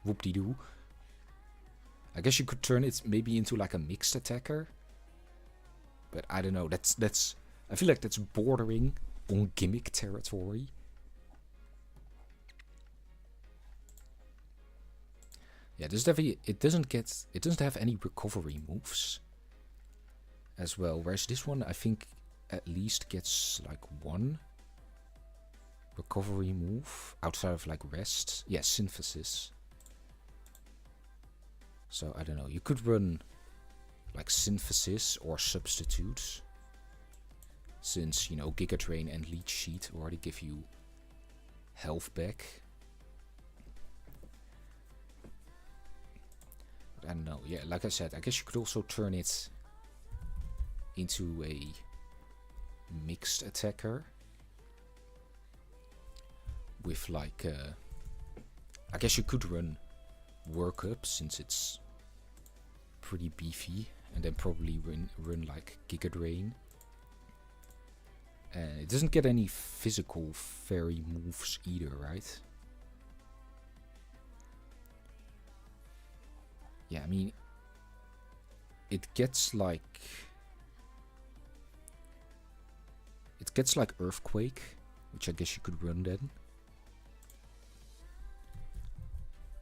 Whoop-de-doo. I guess you could turn it maybe into like a mixed attacker. But I don't know, that's I feel like that's bordering on gimmick territory. Yeah, this definitely it doesn't have any recovery moves as well. Whereas this one I think at least gets like one recovery move outside of like rest. Yeah, synthesis. So I don't know, you could run like synthesis or substitute, since you know Giga Drain and Leech Sheet already give you health back. But I don't know, yeah, like I said, I guess you could also turn it into a mixed attacker with like I guess you could run workup since it's pretty beefy, and then probably run like Giga Drain. And it doesn't get any physical fairy moves either, right? Yeah, I mean, it gets like Earthquake, which I guess you could run then.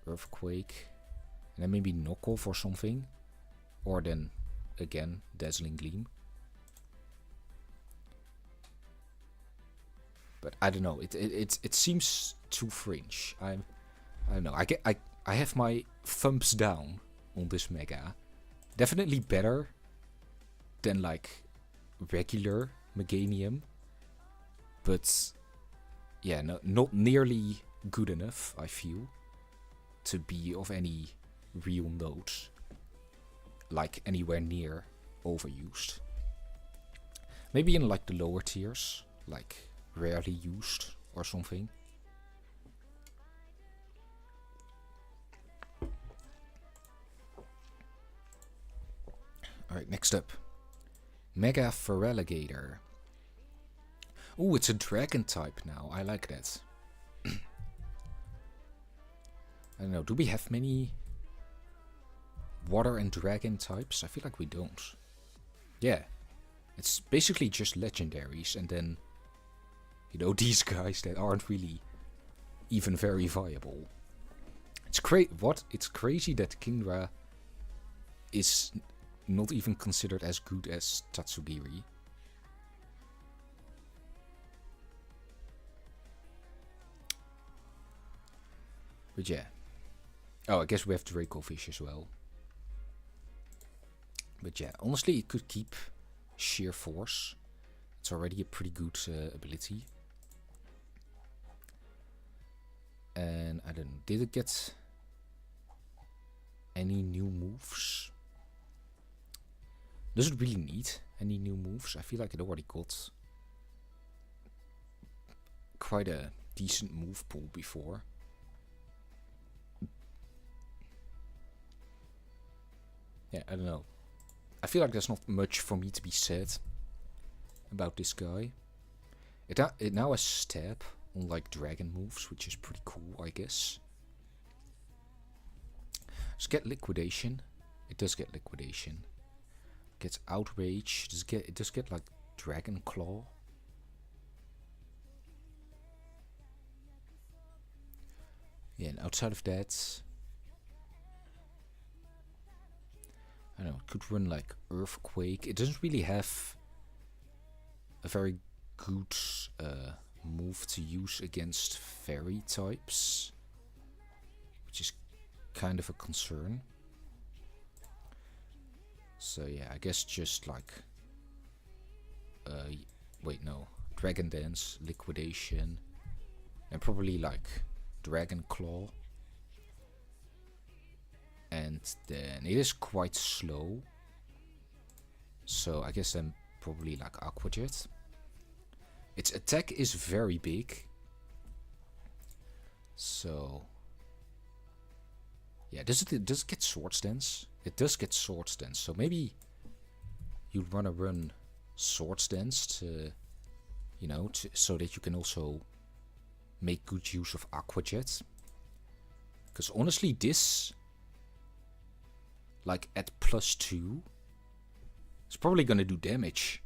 Earthquake, and then maybe knockoff or something, or then again Dazzling Gleam. But I don't know. It seems too fringe. I don't know. I have my thumbs down on this Mega. Definitely better than like regular Meganium, but yeah, no, not nearly good enough, I feel, to be of any real note, like anywhere near overused. Maybe in like the lower tiers, like rarely used or something. Alright, next up, Mega-Feraligatr. Oh, it's a dragon type now. I like that. I don't know, do we have many water and dragon types? I feel like we don't. Yeah, it's basically just legendaries, and then, you know, these guys that aren't really even very viable. It's It's crazy that Kingdra is not even considered as good as Tatsugiri. But yeah. Oh, I guess we have Dracofish as well. But yeah, honestly, it could keep Sheer Force. It's already a pretty good ability. And I don't know, did it get any new moves? Does it really need any new moves? I feel like it already got quite a decent move pool before. Yeah, I don't know. I feel like there's not much for me to be said about this guy. It now has Stab, unlike dragon moves, which is pretty cool, I guess. Let's get liquidation. It does get liquidation. Gets outrage. It does get like dragon claw. Yeah, and outside of that, I don't know, it could run like Earthquake. It doesn't really have a very good move to use against fairy types, which is kind of a concern. So yeah, I guess just like wait, no, Dragon Dance, Liquidation, and probably like Dragon Claw. And then it is quite slow, so I guess then probably like Aqua Jet. Its attack is very big, so yeah, does it get Swords Dance? It does get Swords Dance, so maybe you'd wanna run Swords Dance to, you know, so that you can also make good use of Aqua Jet. Because honestly, this, like at +2, it's probably gonna do damage.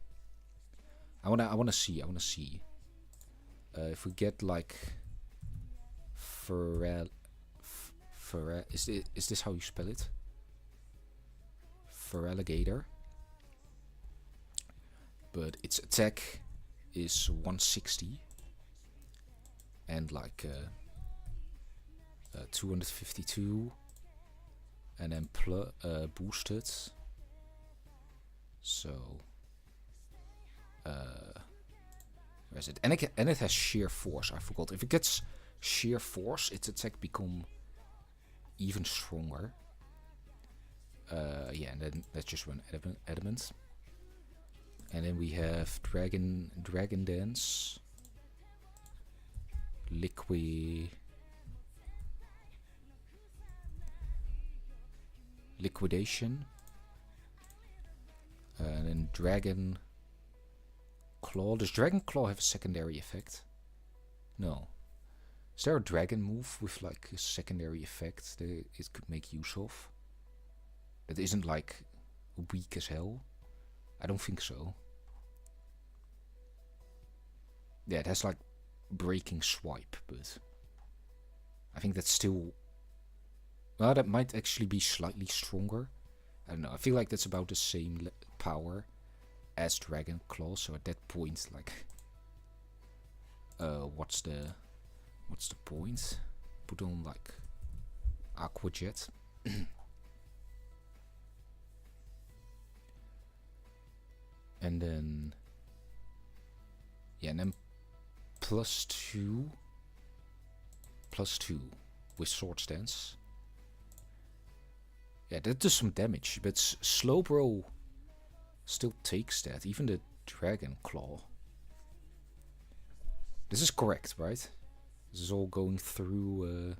I wanna see. If we get like is this how you spell it? Feraligatr. But its attack is 160 and like 252. And then boosted. So where is it? And it has sheer force. I forgot. If it gets sheer force, its attack become even stronger. Yeah, and then let's just run adamant. And then we have Dragon Dance, Liquidation, and then Dragon Claw. Does Dragon Claw have a secondary effect? No. Is there a dragon move with like a secondary effect that it could make use of? That isn't like weak as hell? I don't think so. Yeah, it has like Breaking Swipe, but I think that's still... Well, that might actually be slightly stronger. I don't know. I feel like that's about the same power as Dragon Claw. So at that point, like, what's the point? Put on like Aqua Jet. And then, yeah, and then +2 with Swords Dance. Yeah, that does some damage, but Slowbro still takes that, even the Dragon Claw. This is correct, right? This is all going through...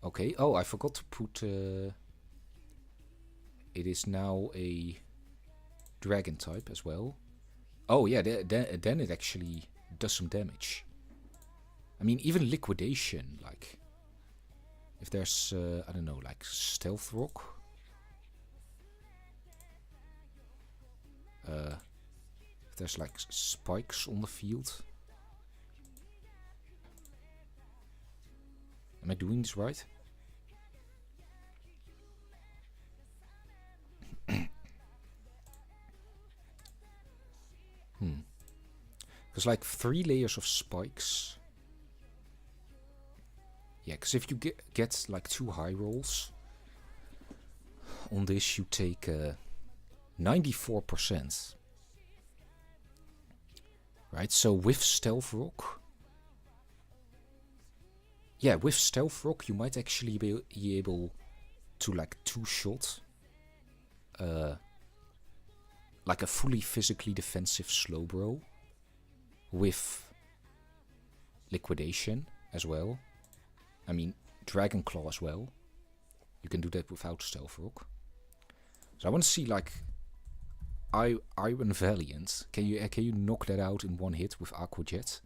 Okay, oh, I forgot to put... It is now a Dragon type as well. Oh yeah, then it actually does some damage. I mean, even Liquidation, like... If there's, I don't know, like Stealth Rock. If there's like spikes on the field. Am I doing this right? Because like 3 layers of spikes. Yeah, because if you get like 2 high rolls on this, you take 94%. Right, so with Stealth Rock... Yeah, with Stealth Rock you might actually be able to like 2-shot like a fully physically defensive Slowbro with Liquidation as well. I mean, Dragon Claw as well. You can do that without Stealth Rock. So I want to see like Iron Valiant. Can you knock that out in one hit with Aqua Jet?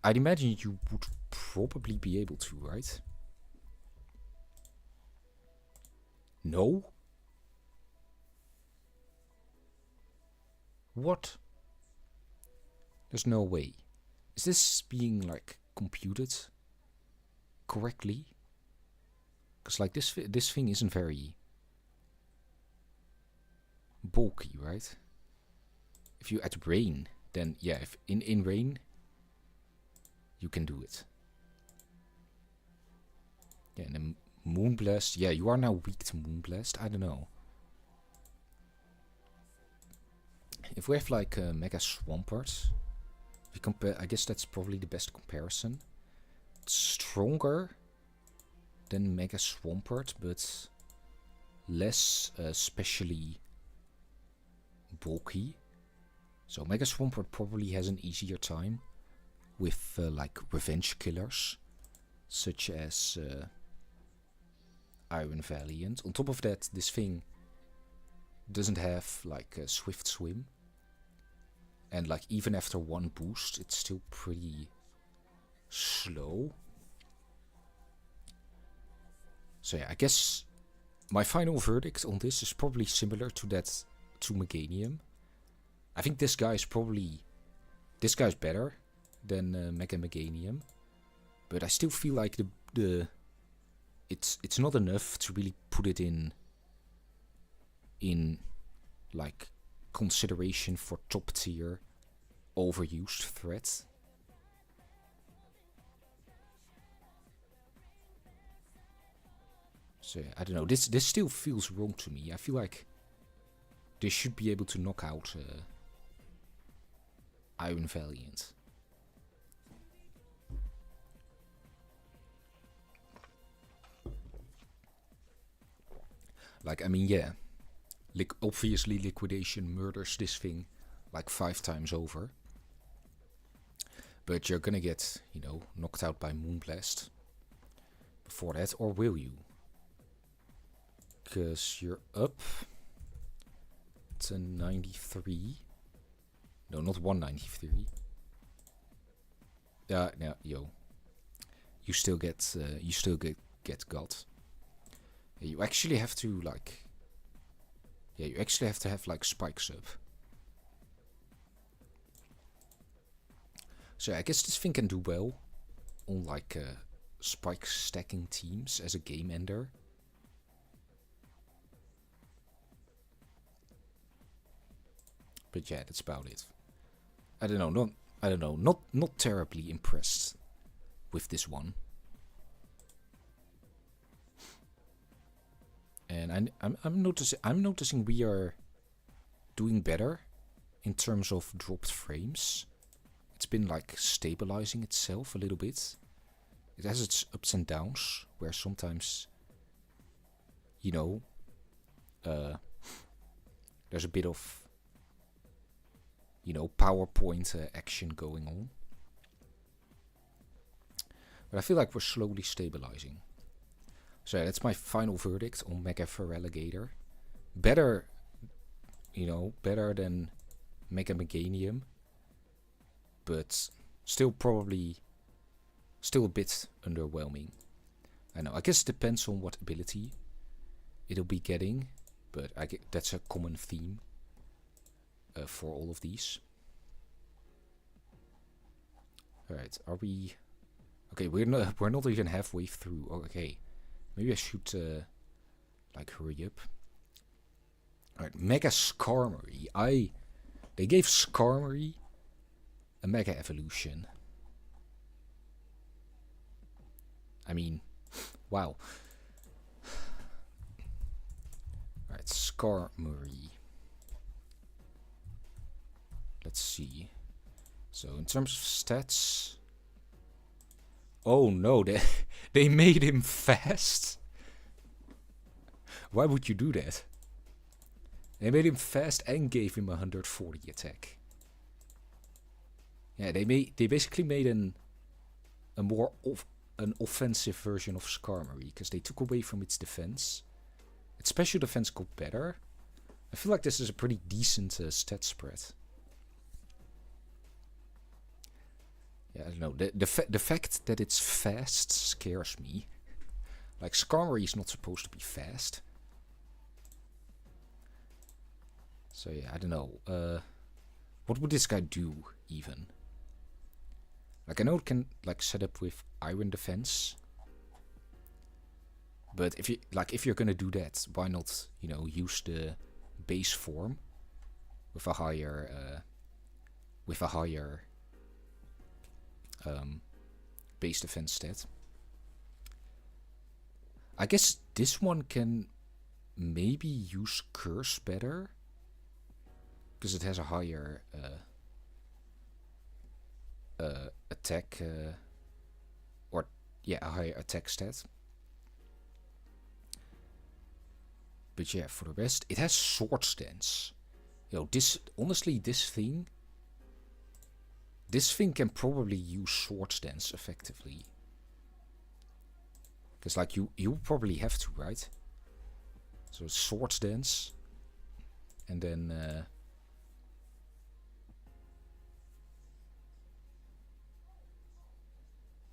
I'd imagine you would probably be able to, right? No? What? There's no way. Is this being like computed correctly? Because like this thing isn't very bulky, right? If you add rain, then yeah, if in rain you can do it. Yeah, and then Moonblast. Yeah, you are now weak to Moonblast. I don't know. If we have like a Mega Swampert, we compare. I guess that's probably the best comparison. It's stronger than Mega Swampert, but less specially bulky. So Mega Swampert probably has an easier time with like revenge killers, such as Iron Valiant. On top of that, this thing doesn't have like a swift swim, and like even after one boost, it's still pretty slow. So yeah, I guess my final verdict on this is probably similar to that to Meganium. I think this guy's better than Mega-Meganium, but I still feel like it's not enough to really put it in like consideration for top tier overused threat. So I don't know. This still feels wrong to me. I feel like this should be able to knock out Iron Valiant. Like, I mean, yeah. Obviously, Liquidation murders this thing like 5 times over. But you're gonna get, you know, knocked out by Moonblast before that, or will you? Because you're up to 93. No, not 193. No, yo. You still get got. You actually have to like. Yeah, you actually have to have like spikes up. So I guess this thing can do well on like spike stacking teams as a game ender. But yeah, that's about it. I don't know. Not terribly impressed with this one. And I'm noticing we are doing better in terms of dropped frames. It's been like stabilizing itself a little bit. It has its ups and downs where sometimes, you know, there's a bit of, you know, PowerPoint action going on. But I feel like we're slowly stabilizing. So yeah, that's my final verdict on Mega-Feraligatr. Better, you know, better than Mega-Meganium. But still probably, still a bit underwhelming. I know, I guess it depends on what ability it'll be getting. But I get, that's a common theme for all of these. Alright, are we... Okay, we're not even halfway through. Oh, okay. Maybe I should like hurry up. Alright, Mega-Skarmory. They gave Skarmory a Mega Evolution. I mean, wow. Alright, Skarmory. Let's see. So in terms of stats... Oh no, they made him fast? Why would you do that? They made him fast and gave him 140 attack. Yeah, they basically made an offensive version of Skarmory, because they took away from its defense. Its special defense got better. I feel like this is a pretty decent stat spread. Yeah, I don't know. The fact that it's fast scares me. Like, Skarmory is not supposed to be fast. So yeah, I don't know. What would this guy do, even? Like, I know it can, like, set up with Iron Defense. But if you're gonna do that, why not, you know, use the base form with a higher base defense stat. I guess this one can maybe use Curse better, because it has a higher attack, a higher attack stat. But yeah, for the rest, it has Sword Stance. You know, honestly, this thing can probably use Sword Stance effectively. Because, like, you probably have to, right? So, Sword Stance. And then...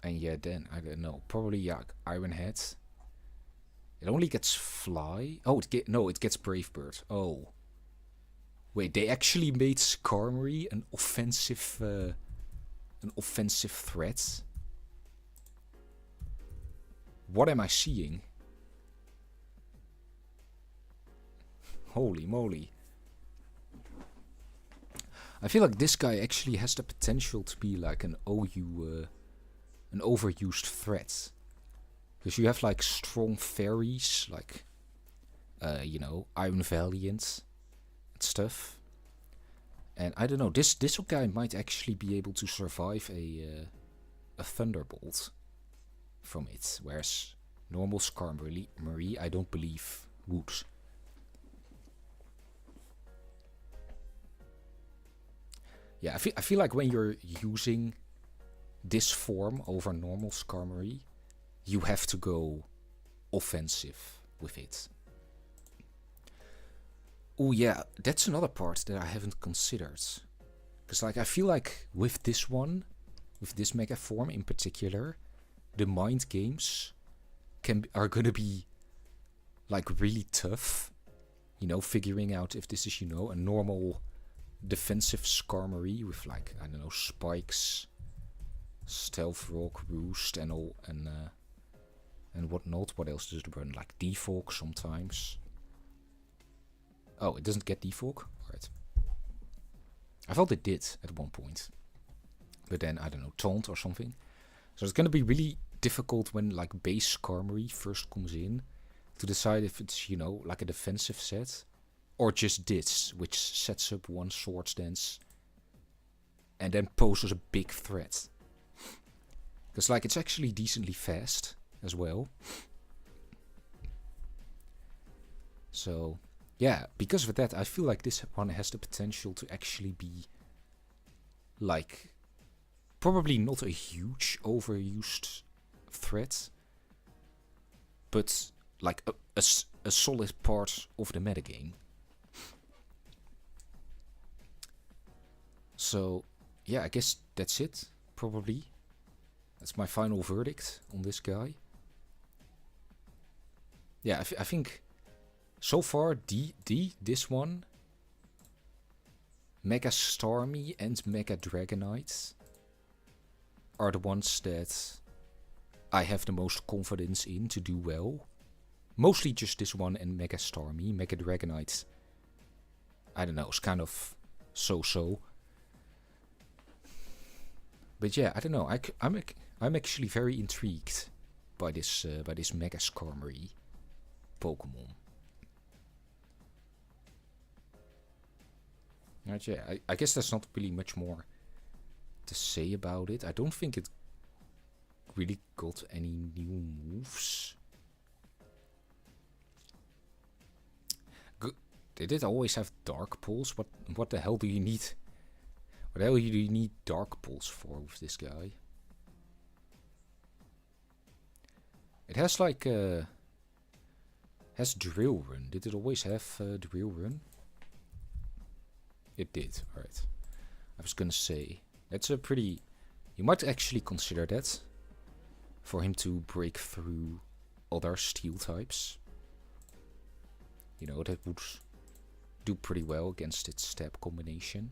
and yeah, then, I don't know. Probably, yeah, Iron Head. It only gets Fly. Oh, it gets Brave Bird. Oh. Wait, they actually made Skarmory an offensive threat. What am I seeing? Holy moly. I feel like this guy actually has the potential to be like an an overused threat. Because you have like strong fairies, like, you know, Iron Valiant and stuff. And I don't know, this guy might actually be able to survive a Thunderbolt from it. Whereas normal Skarmory, I don't believe would. Yeah, I feel like when you're using this form over normal Skarmory, you have to go offensive with it. Oh yeah, that's another part that I haven't considered. Because like I feel like with this one, with this Mega form in particular, the mind games are gonna be like really tough. You know, figuring out if this is, you know, a normal defensive Skarmory with like, I don't know, spikes, Stealth Rock, Roost and all, and whatnot. What else does it run? Like Delphox sometimes. Oh, it doesn't get Delphox? Alright. I thought it did at one point. But then, I don't know, Taunt or something. So it's gonna be really difficult when like base Skarmory first comes in to decide if it's, you know, like a defensive set or just this, which sets up one Sword Stance and then poses a big threat. Because like it's actually decently fast as well. So yeah, because of that, I feel like this one has the potential to actually be like probably not a huge overused threat, but like a solid part of the metagame. So yeah, I guess that's it, probably. That's my final verdict on this guy. Yeah, I think so far this one, Mega-Starmie and Mega-Dragonite are the ones that I have the most confidence in to do well. Mostly just this one and Mega-Starmie. Mega-Dragonite, I don't know, it's kind of so-so. But yeah, I don't know. I'm actually very intrigued by this Mega-Skarmory Pokemon. Right, yeah, I guess there's not really much more to say about it. I don't think it really got any new moves. Did it always have Dark Pulse? What the hell do you need? What the hell do you need Dark Pulse for with this guy? It has like has Drill Run. Did it always have Drill Run? It did. Alright. I was gonna say that's a pretty You might actually consider that for him to break through other steel types. You know, that would do pretty well against its stab combination.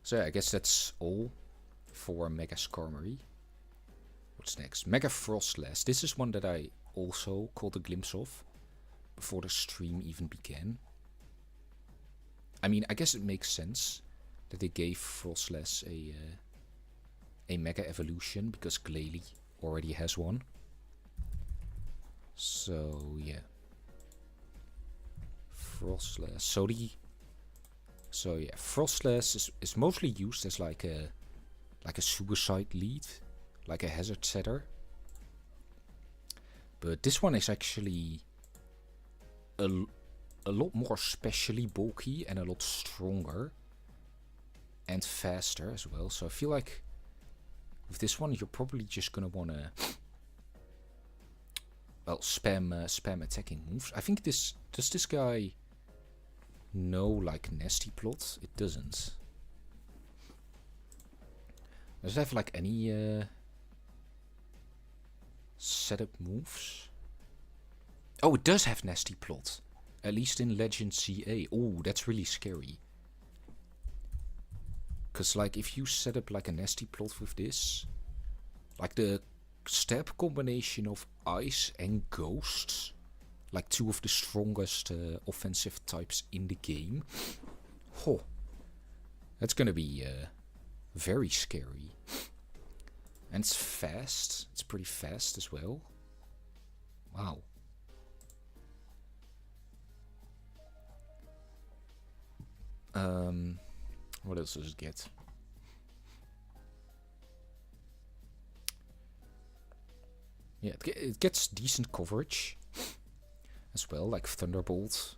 So yeah, I guess that's all for Mega-Skarmory. What's next? Mega-Froslass. This is one that I also caught a glimpse of before the stream even began. I mean, I guess it makes sense that they gave Froslass a Mega Evolution because Glalie already has one. So yeah, Froslass. So yeah, Froslass is mostly used as like a suicide lead, like a hazard setter. But this one is actually a lot more specially bulky and a lot stronger and faster as well. So I feel like with this one you're probably just gonna wanna spam attacking moves. I think does this guy know like Nasty Plot? It doesn't. Does it have like any setup moves? Oh, it does have Nasty Plot. At least in Legends CA. Oh, that's really scary. Cause like if you set up like a Nasty Plot with this, like the stab combination of Ice and Ghosts, like two of the strongest offensive types in the game. Oh, that's gonna be very scary. And it's fast. It's pretty fast as well. Wow. What else does it get? Yeah, it gets decent coverage as well, like Thunderbolt.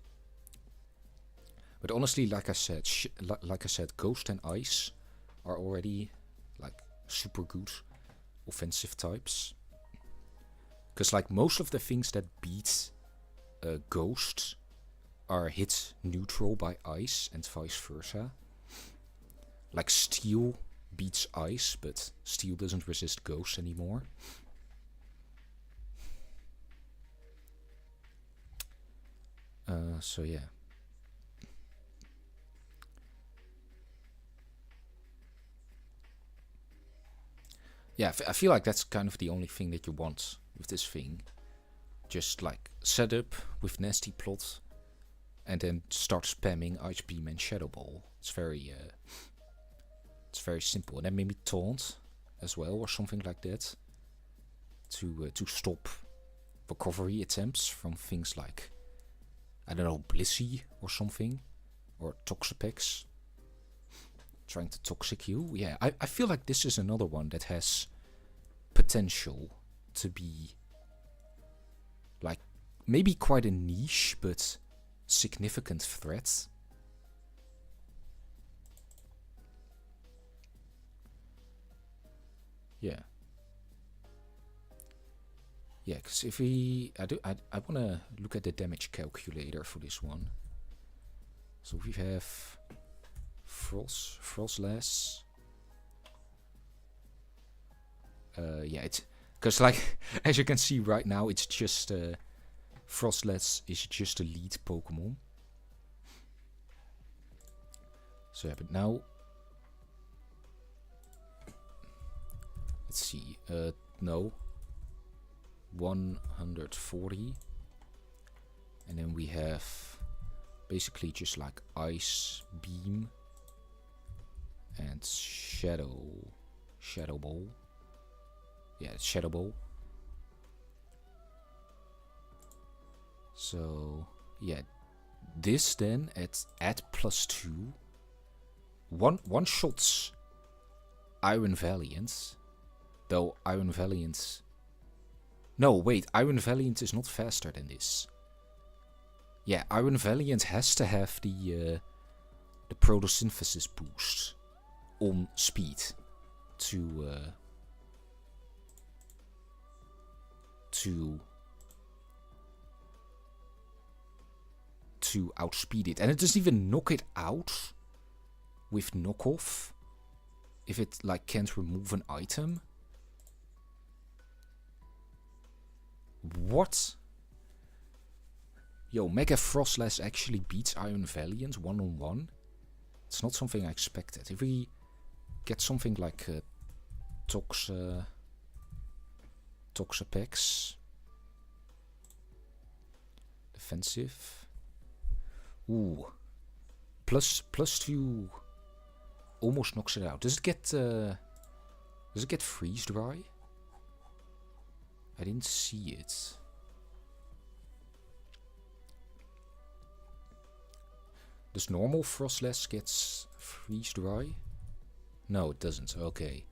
But honestly, like I said, Ghost and Ice are already like super good offensive types. Because like most of the things that beat Ghost are hit neutral by Ice and vice versa. Like Steel beats Ice, but Steel doesn't resist Ghost anymore. So yeah. Yeah, I feel like that's kind of the only thing that you want with this thing. Just like set up with Nasty Plot and then start spamming Ice Beam and Shadow Ball. It's very simple. And then maybe Taunt as well or something like that to stop recovery attempts from things like, I don't know, Blissey or something, or Toxapex trying to toxic you. Yeah, I feel like this is another one that has potential to be like maybe quite a niche but significant threat. Yeah. Yeah, because if I want to look at the damage calculator for this one. So we have Froslass. Yeah, it's because like as you can see right now, it's just Froslass is just a lead Pokemon. So yeah, but now let's see. No. 140, and then we have basically just like Ice Beam and Shadow Ball. Yeah, it's Shadow Ball. So yeah, this then at +2 one shots Iron Valiant, though Iron Valiant. No, wait, Iron Valiant is not faster than this. Yeah, Iron Valiant has to have the photosynthesis boost on speed to outspeed it. And it doesn't even knock it out. with knockoff, if it like can't remove an item. What? Yo, Mega-Froslass actually beats Iron Valiant 1-on-1. It's not something I expected. If we get something like Toxapex, defensive. Ooh, +2 almost knocks it out. Does it get freeze dry? I didn't see it. Does normal Froslass gets freeze dry? No, it doesn't. Okay.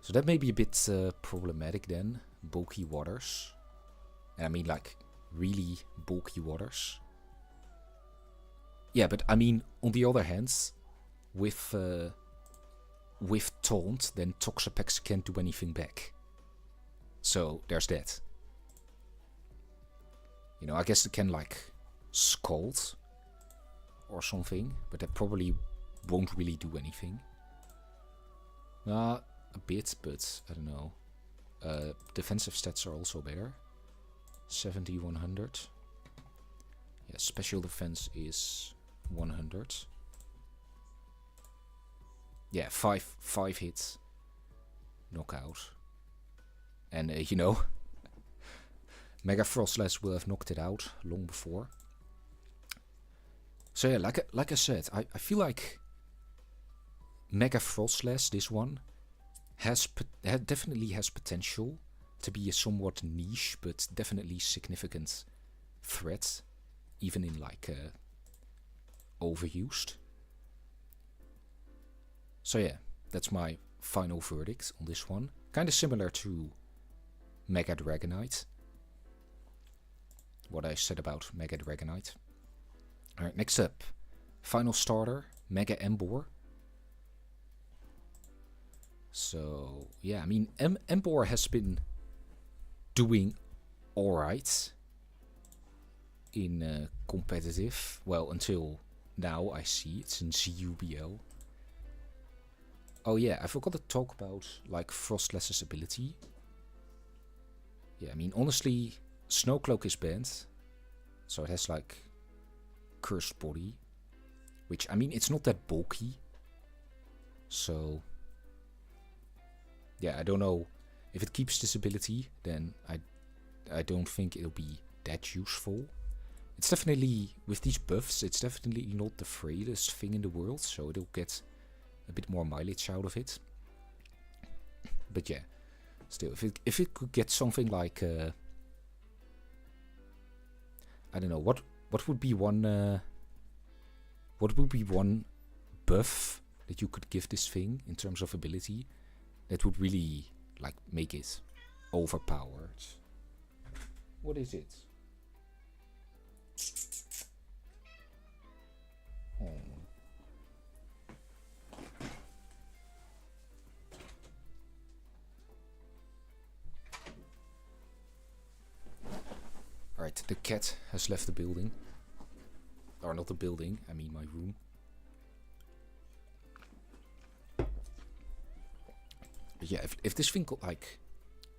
So that may be a bit problematic then. Bulky waters. And I mean like really bulky waters. Yeah, but I mean on the other hand, with Taunt, then Toxapex can't do anything back. So there's that. You know, I guess it can like Scald or something, but that probably won't really do anything. A bit, but I don't know. Defensive stats are also better. 70, 100. Yeah, special defense is 100. Yeah, 5 hits. Knockout. And you know, Mega-Froslass will have knocked it out long before. So yeah, like I said, I feel like Mega-Froslass, this one, definitely has potential to be a somewhat niche, but definitely significant threat, even in like overused. So yeah, that's my final verdict on this one. Kind of similar to Mega-Dragonite. What I said about Mega-Dragonite. Alright, next up. Final starter, Mega-Emboar. So, yeah, I mean, Emboar has been doing alright in competitive. Well, until now I see it's in ZUBL. Oh yeah, I forgot to talk about like Frostlass's ability. Yeah, I mean, honestly, Snowcloak is banned. So it has like Cursed Body. Which, I mean, it's not that bulky. So, yeah, I don't know. If it keeps this ability, then I don't think it'll be that useful. It's definitely, with these buffs, it's definitely not the frailest thing in the world. So it'll get a bit more mileage out of it. But yeah, still, if it could get something like I don't know, what would be one buff that you could give this thing in terms of ability that would really like make it overpowered? What is it? Alright, the cat has left the building. Or not the building, I mean my room. But yeah, if this thing got like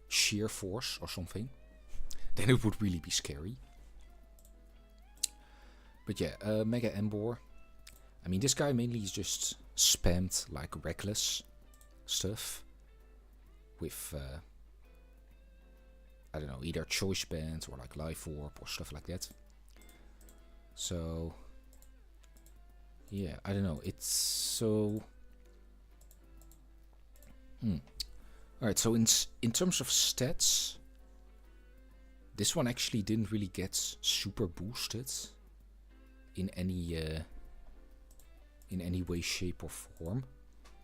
sheer force or something, then it would really be scary. But yeah, Mega-Emboar. I mean, this guy mainly is just spammed like reckless stuff with I don't know, either choice band or like life orb or stuff like that. So yeah, I don't know, it's so Alright, so in terms of stats, this one actually didn't really get super boosted in any way, shape or form.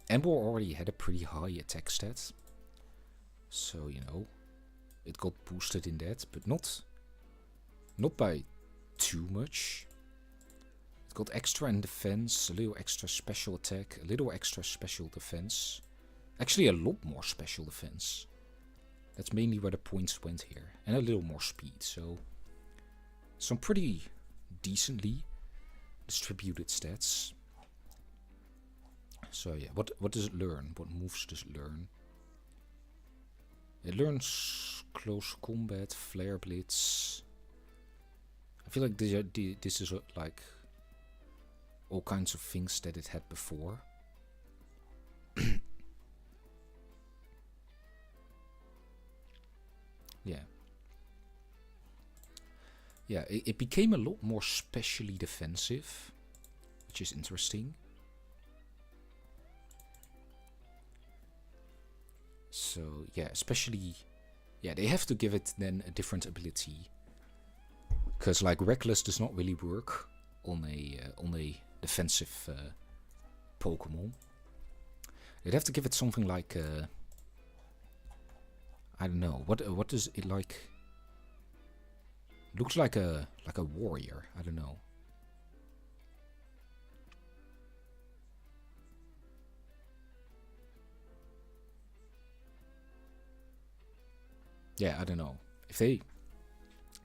Emboar already had a pretty high attack stat, so you know, it got boosted in that, but not by too much. It got extra in defense, a little extra special attack, a little extra special defense. Actually a lot more special defense. That's mainly where the points went here. And a little more speed, so some pretty decently distributed stats. So yeah, what does it learn? What moves does it learn? It learns close combat, flare blitz. I feel like this is like all kinds of things that it had before. Yeah. Yeah, it became a lot more specially defensive, which is interesting. So yeah, especially, yeah, they have to give it then a different ability, because like Reckless does not really work on a defensive Pokemon. They'd have to give it something like I don't know, what does it like? Looks like a warrior. I don't know. Yeah, I don't know. If they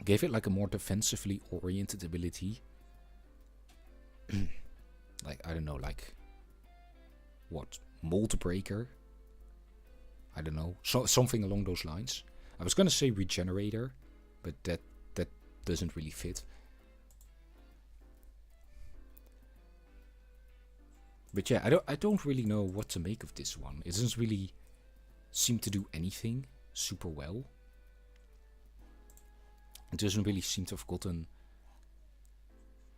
gave it like a more defensively oriented ability, like I don't know, like what, Mold Breaker? I don't know, something along those lines. I was gonna say Regenerator, but that doesn't really fit. But yeah, I don't really know what to make of this one. It doesn't really seem to do anything super well. It doesn't really seem to have gotten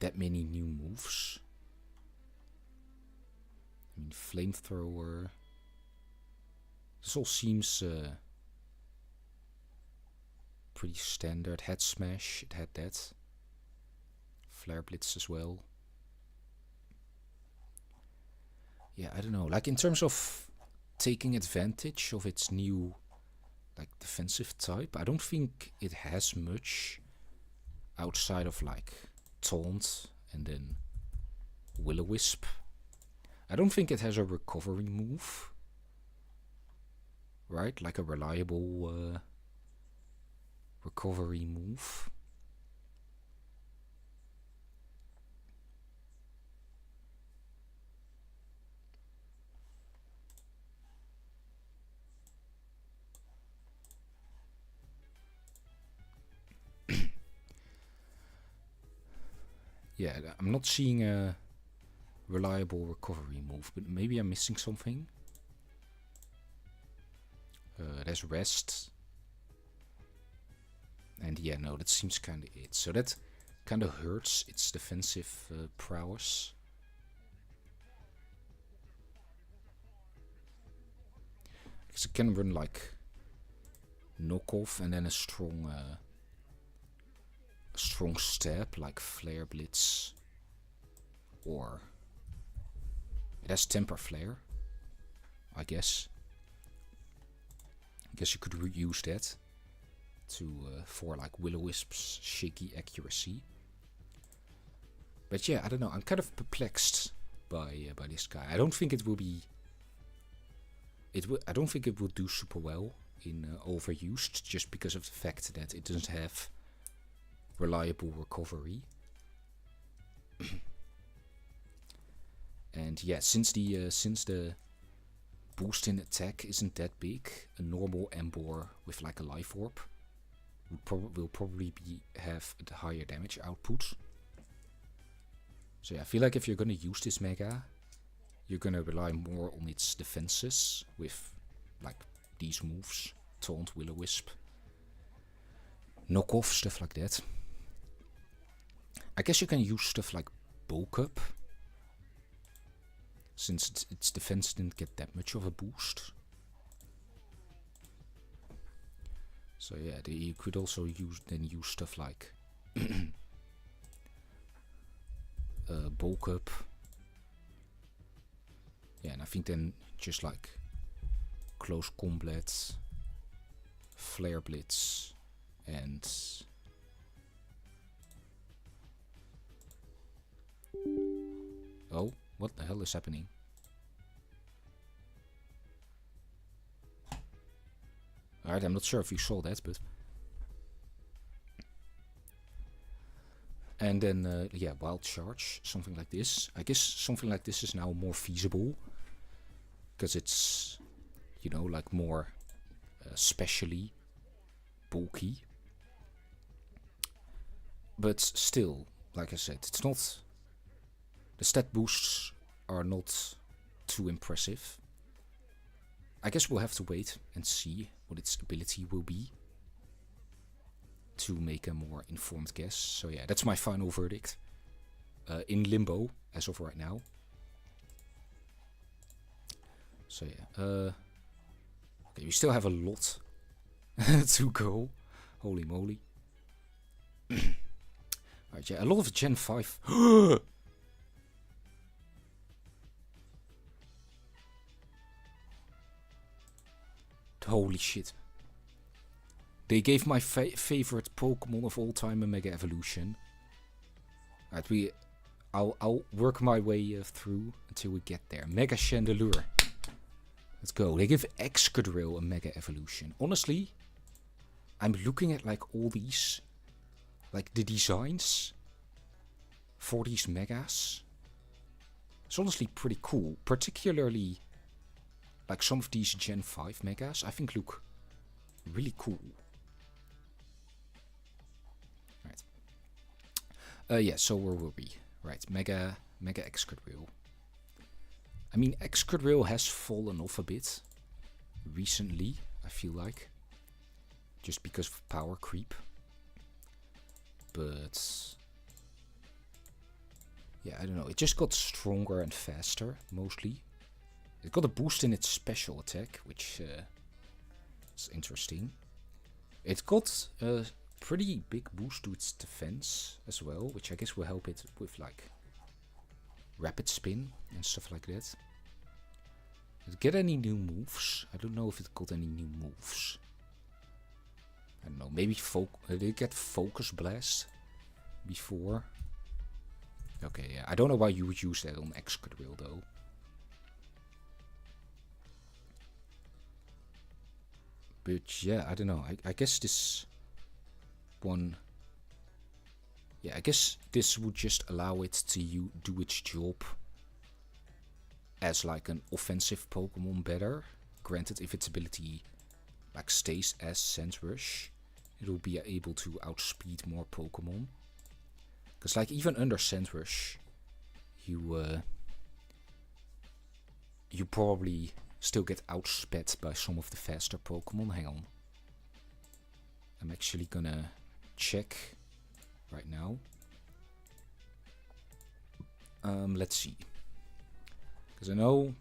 that many new moves. I mean, Flamethrower. This all seems pretty standard. Head Smash, it had that. Flare Blitz as well. Yeah, I don't know. Like in terms of taking advantage of its new like defensive type, I don't think it has much outside of like Taunt and then Will-O-Wisp. I don't think it has a recovery move, right? Like a reliable recovery move. Yeah, I'm not seeing a reliable recovery move, but maybe I'm missing something. There's Rest. And yeah, no, that seems kind of it. So that kind of hurts its defensive prowess. Because it can run like knockoff and then a strong stab like Flare Blitz, or it has Temper Flare, I guess. I guess you could reuse that to for like Will-O-Wisp's shaky accuracy. But yeah, I don't know. I'm kind of perplexed by this guy. I don't think it will be. I don't think it will do super well in overused, just because of the fact that it doesn't have reliable recovery. And yeah, since the boost in attack isn't that big, a normal Emboar with like a Life Orb will probably have a higher damage output. So yeah, I feel like if you're gonna use this Mega, you're gonna rely more on its defenses with like these moves, Taunt, Will-O-Wisp, Knockoff, stuff like that. I guess you can use stuff like Bulk Up, since its defense didn't get that much of a boost. So yeah, you could also use stuff like Bulk Up. Yeah, and I think then just like Close Combat, Flare Blitz, and oh, what the hell is happening? Alright, I'm not sure if you saw that, but and then yeah, Wild Charge, something like this. I guess something like this is now more feasible, because it's, you know, like more specially bulky. But still, like I said, it's not, the stat boosts are not too impressive. I guess we'll have to wait and see what its ability will be to make a more informed guess. So yeah, that's my final verdict. In limbo as of right now. So yeah, okay, we still have a lot to go. Holy moly. Right, yeah, a lot of Gen 5. Holy shit. They gave my favorite Pokemon of all time a Mega Evolution. Right, I'll work my way through until we get there. Mega-Chandelure. Let's go. They give Excadrill a Mega Evolution. Honestly, I'm looking at like all these, like the designs for these Megas. It's honestly pretty cool. Particularly like some of these Gen 5 Megas, I think look really cool. Right. Yeah, so where were we? Right, Mega-Excadrill. I mean, Excadrill has fallen off a bit recently, I feel like. Just because of power creep. But yeah, I don't know. It just got stronger and faster, mostly. It got a boost in its special attack, which is interesting. It got a pretty big boost to its defense as well, which I guess will help it with like rapid spin and stuff like that. Did it get any new moves? I don't know if it got any new moves. I don't know, maybe did it get Focus Blast before? Okay, yeah, I don't know why you would use that on Excadrill though. But yeah, I don't know, I guess this one... Yeah, I guess this would just allow it to do its job as like an offensive Pokemon better. Granted, if its ability like stays as Scent Rush, it will be able to outspeed more Pokemon. Because like even under Scent Rush, you probably still get outsped by some of the faster Pokemon. Hang on. I'm actually gonna check right now. Let's see. Because I know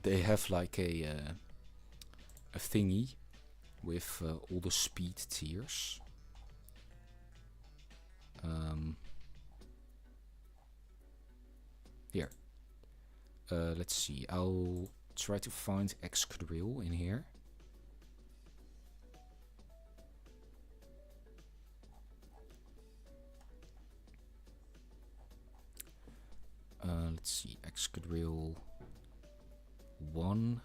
they have like a thingy with all the speed tiers. Here. Let's see. I'll try to find Excadrill in here. Let's see. Excadrill 1.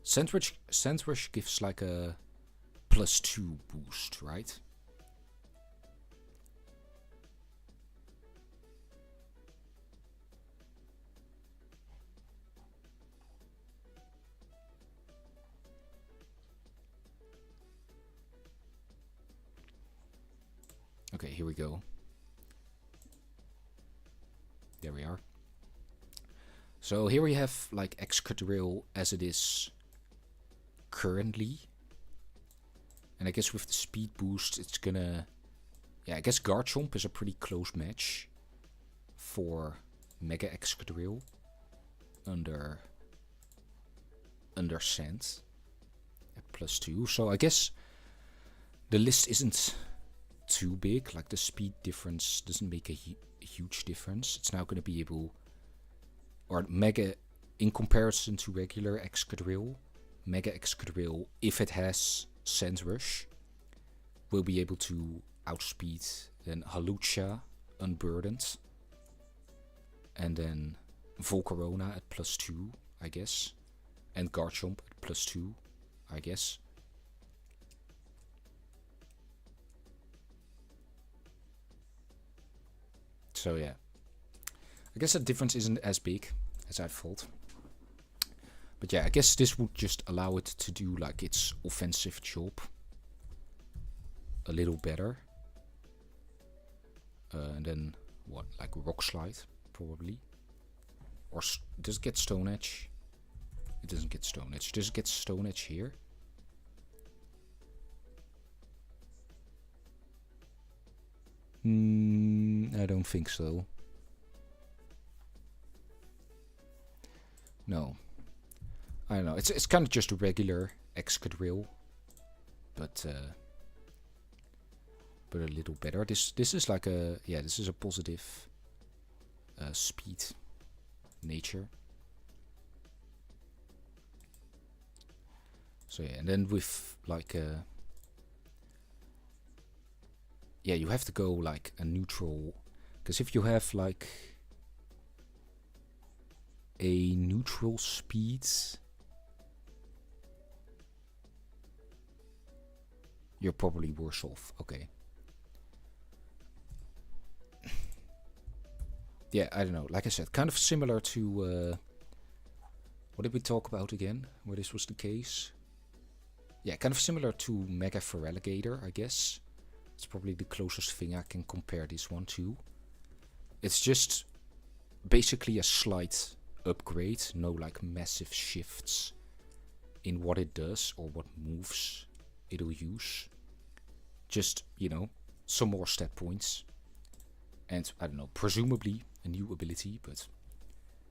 Scent Rush gives like a +2 boost, right? Okay, here we go. There we are. So here we have like Excadrill as it is currently. And I guess with the speed boost it's gonna... Yeah, I guess Garchomp is a pretty close match for Mega-Excadrill under Scent at +2. So I guess the list isn't too big. Like the speed difference doesn't make a huge difference. It's now going to be able, or Mega, in comparison to regular Excadrill, Mega-Excadrill, if it has Scent Rush, will be able to outspeed then Hawlucha Unburdened, and then Volcarona at +2, I guess, and Garchomp at +2, I guess. So yeah, I guess the difference isn't as big as I thought. But yeah, I guess this would just allow it to do like its offensive job a little better. And then what, like Rock Slide probably, or does it get Stone Edge? It doesn't get Stone Edge. Does it get Stone Edge here? I don't think so. No. I don't know. It's kind of just a regular Excadrill, but a little better. This is like a, yeah, this is a positive speed nature. So yeah, and then with like yeah, you have to go like a neutral, because if you have like a neutral speed, you're probably worse off. Okay. Yeah, I don't know. Like I said, kind of similar to what did we talk about again? Where this was the case? Yeah, kind of similar to Mega-Feraligatr, I guess. It's probably the closest thing I can compare this one to. It's just basically a slight upgrade, no like massive shifts in what it does or what moves it'll use. Just, you know, some more stat points. And, I don't know, presumably a new ability, but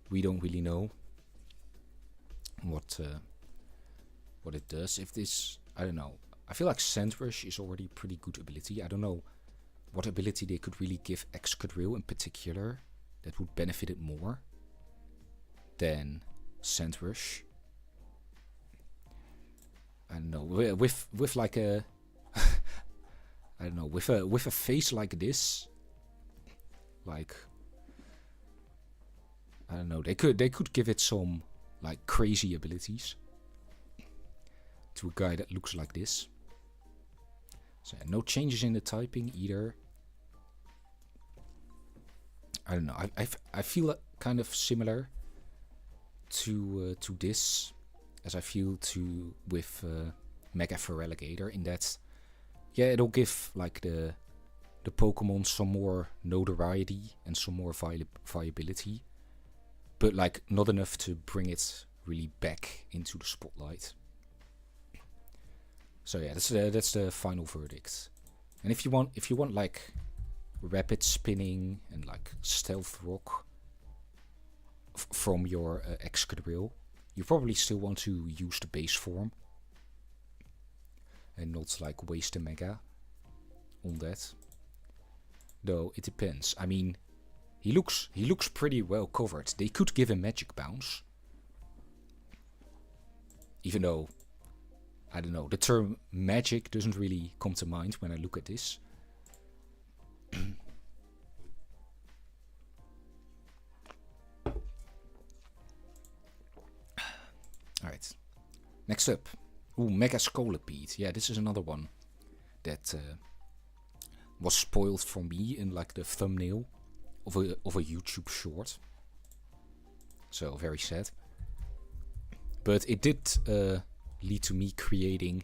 we don't really know what it does. If this, I don't know. I feel like Sandrush is already a pretty good ability. I don't know what ability they could really give Excadrill in particular that would benefit it more than Sandrush. I don't know, with like a I don't know, with a face like this, like, I don't know, they could give it some like crazy abilities to a guy that looks like this. So no changes in the typing either. I don't know. I feel kind of similar to this as I feel to with Mega-Feraligatr, in that, yeah, it'll give like the Pokemon some more notoriety and some more viability, but like not enough to bring it really back into the spotlight. So yeah, that's the final verdict. And if you want like rapid spinning and like stealth rock from your Excadrill, you probably still want to use the base form and not like waste a mega on that. Though it depends. I mean, he looks pretty well covered. They could give him Magic Bounce, even though, I don't know, the term magic doesn't really come to mind when I look at this. Alright. Next up. Ooh, Mega-Scolipede. Yeah, this is another one that was spoiled for me in like the thumbnail of a YouTube short. So, very sad. But it did lead to me creating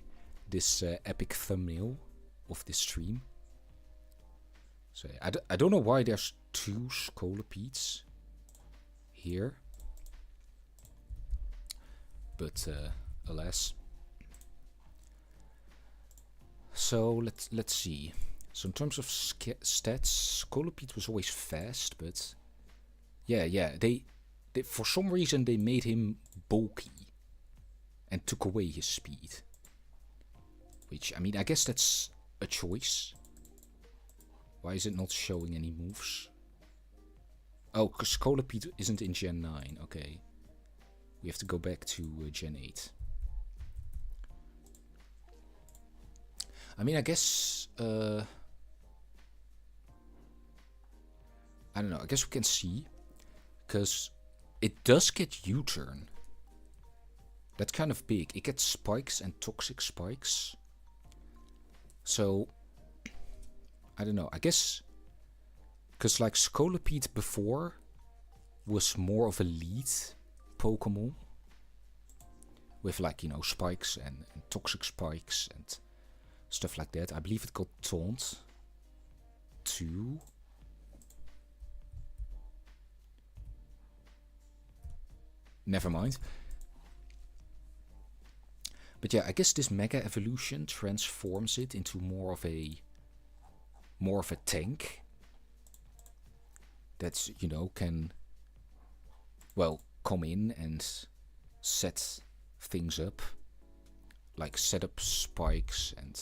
this epic thumbnail of this stream. So I don't know why there's two Scolipedes here, but alas. So let's see. So in terms of stats, Scolipede was always fast, but yeah, they for some reason they made him bulky and took away his speed. Which, I mean, I guess that's a choice. Why is it not showing any moves? Oh, because Scolipede isn't in Gen 9. Okay. We have to go back to Gen 8. I mean, I guess... I don't know. I guess we can see. Because it does get U-turn. That's kind of big. It gets spikes and toxic spikes. So, I don't know. I guess, because like Scolipede before was more of a lead Pokemon. With like, you know, spikes and toxic spikes and stuff like that. I believe it got taunt too. Never mind. But yeah, I guess this Mega Evolution transforms it into more of a tank. That's, you know, can, well, come in and set things up. Like set up spikes and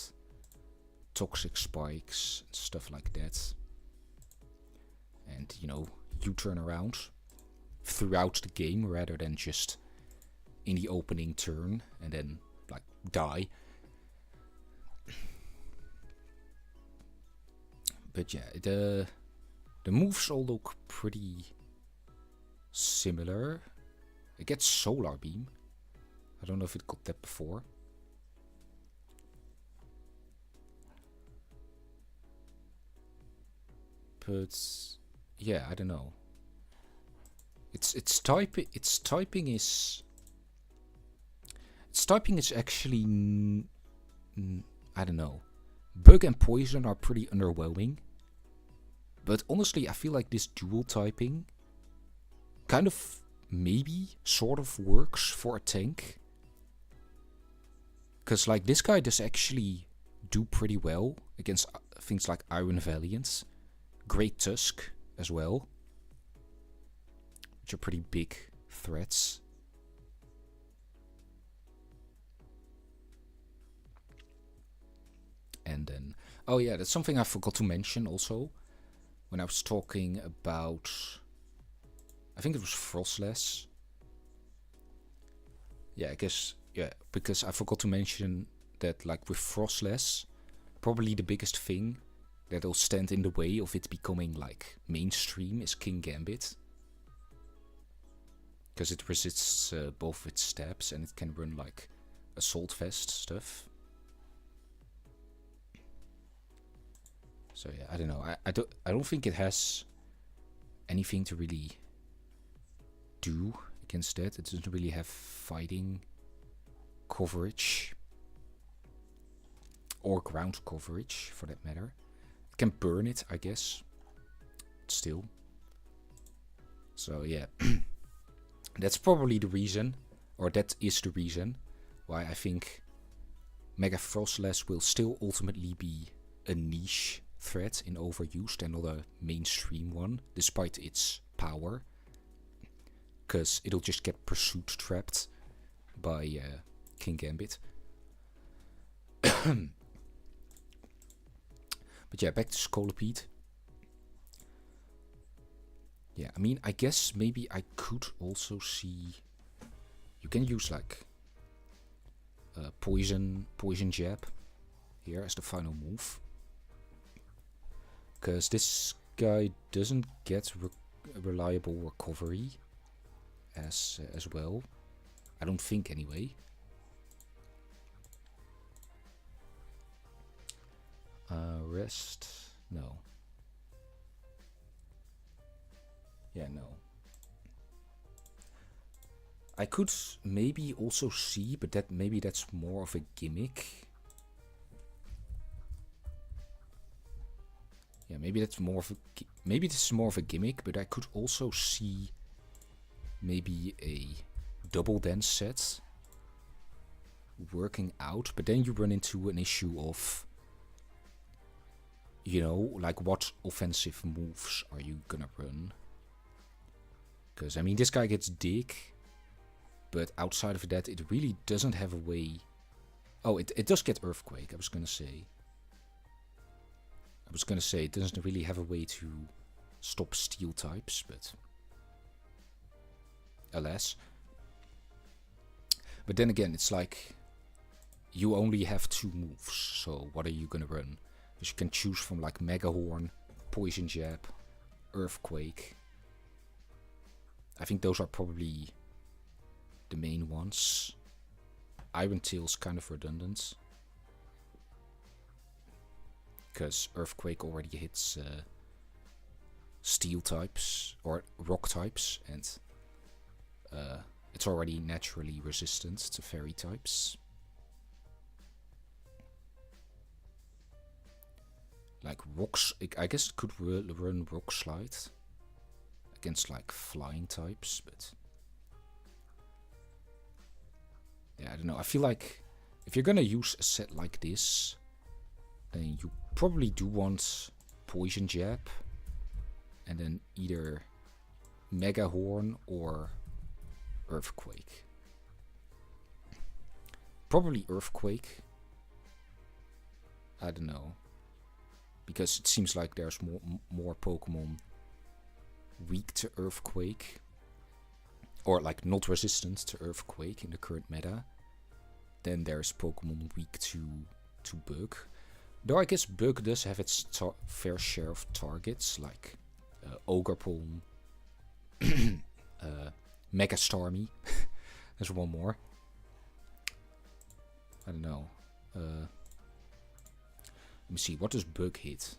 toxic spikes, and stuff like that. And, you know, you turn around throughout the game rather than just in the opening turn and then like die. But yeah, the moves all look pretty similar. It gets Solar Beam. I don't know if it got that before. But yeah, I don't know. Its typing is actually I don't know. Bug and Poison are pretty underwhelming. But honestly, I feel like this dual typing kind of maybe sort of works for a tank. Because like this guy does actually do pretty well against things like Iron Valiant, Great Tusk as well, which are pretty big threats. And then, oh yeah, that's something I forgot to mention also when I was talking about, I think it was Froslass. Yeah, I guess, yeah, because I forgot to mention that like with Froslass, probably the biggest thing that'll stand in the way of it becoming like mainstream is King Gambit. Because it resists both its stabs and it can run like Assault Vest stuff. So yeah, I don't know. I don't think it has anything to really do against that. It doesn't really have fighting coverage or ground coverage for that matter. It can burn it, I guess. Still. So yeah. That's probably the reason, or that is the reason why I think Mega-Froslass will still ultimately be a niche threat in overused and not a mainstream one, despite its power. Because it'll just get pursuit trapped by King Gambit. But yeah, back to Scolipede. Yeah, I mean, I guess maybe I could also see you can use like poison jab here as the final move. Because this guy doesn't get reliable recovery as well. I don't think anyway. Rest? No. Yeah, no. I could maybe also see, but that maybe that's more of a gimmick. Yeah, maybe that's more of a maybe this is more of a gimmick, but I could also see maybe a double dance set working out, but then you run into an issue of, you know, like what offensive moves are you gonna run? Because, I mean, this guy gets Dig, but outside of that, it really doesn't have a way. Oh, it does get Earthquake, I was gonna say. It doesn't really have a way to stop Steel types, but alas. But then again, it's like you only have 2 moves, so what are you gonna run? Because you can choose from like Mega Horn, Poison Jab, Earthquake. I think those are probably the main ones. Iron Tail's kind of redundant. Because Earthquake already hits steel types or rock types, and it's already naturally resistant to fairy types. Like rocks, I guess it could run Rock Slide against like flying types, but yeah, I don't know. I feel like if you're gonna use a set like this, then you probably do want Poison Jab, and then either Mega Horn or Earthquake. Probably Earthquake. I don't know, because it seems like there's more Pokemon weak to Earthquake, or like not resistant to Earthquake in the current meta. Then there's Pokemon weak to Bug. Though I guess Bug does have its fair share of targets, like Ogerpon, Mega-Starmie. There's one more. I don't know. Let me see, what does Bug hit?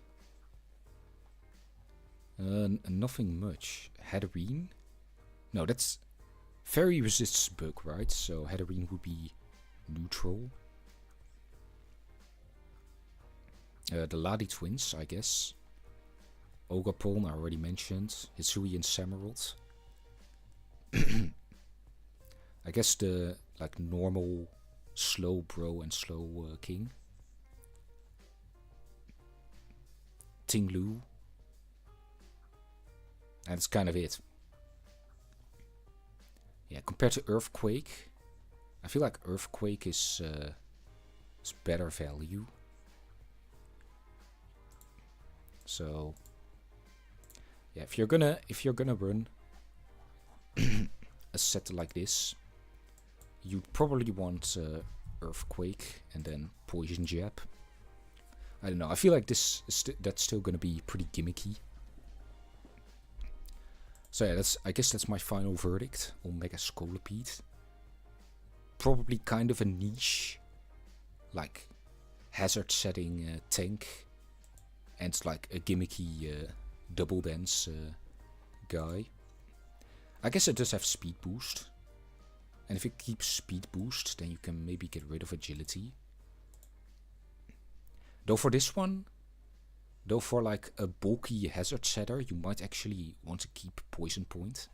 Nothing much. Hatterene? No, that's... Fairy resists Bug, right? So Hatterene would be neutral. The Ladi twins, I guess. Ogerpon, I already mentioned. Hisui and Samurott. I guess the like normal slow bro and slow king. Tinglu. And that's kind of it. Yeah, compared to Earthquake, I feel like Earthquake is better value. So yeah, if you're gonna run a set like this, you'd probably want Earthquake and then Poison Jab. I don't know. I feel like this is that's still gonna be pretty gimmicky. So yeah, I guess that's my final verdict on Mega-Scolipede. Probably kind of a niche, like hazard setting tank, and like a gimmicky double dance guy. I guess it does have speed boost, and if it keeps speed boost, then you can maybe get rid of agility. Though for this one, though for like a bulky hazard setter, you might actually want to keep Poison Point.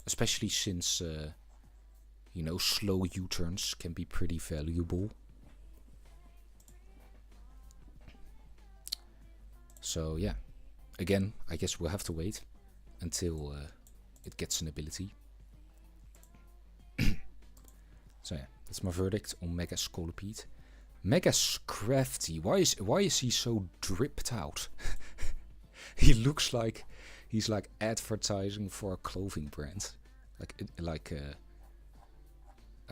Especially since, you know, slow U-turns can be pretty valuable. So yeah, again, I guess we'll have to wait until it gets an ability. So yeah, that's my verdict on Mega-Scolipede. Mega-Scrafty, why is he so dripped out? He looks like he's like advertising for a clothing brand. I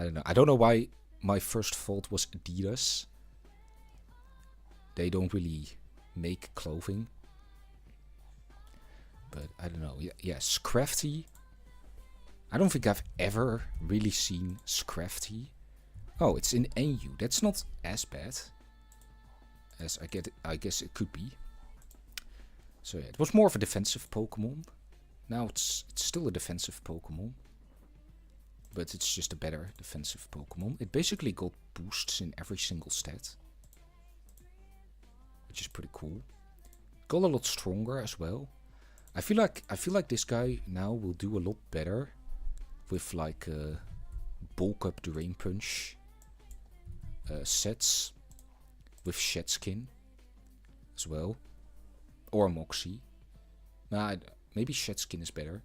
don't know. I don't know why my first thought was Adidas. They don't really make clothing. But I don't know. Yeah, Scrafty. I don't think I've ever really seen Scrafty. Oh, it's in NU. That's not as bad as I guess it could be. So yeah, it was more of a defensive Pokemon. Now it's still a defensive Pokemon, but it's just a better defensive Pokemon. It basically got boosts in every single stat, which is pretty cool. Got a lot stronger as well. I feel like this guy now will do a lot better with like bulk up Drain Punch sets with Shed Skin as well, or Moxie. Nah, maybe Shed Skin is better,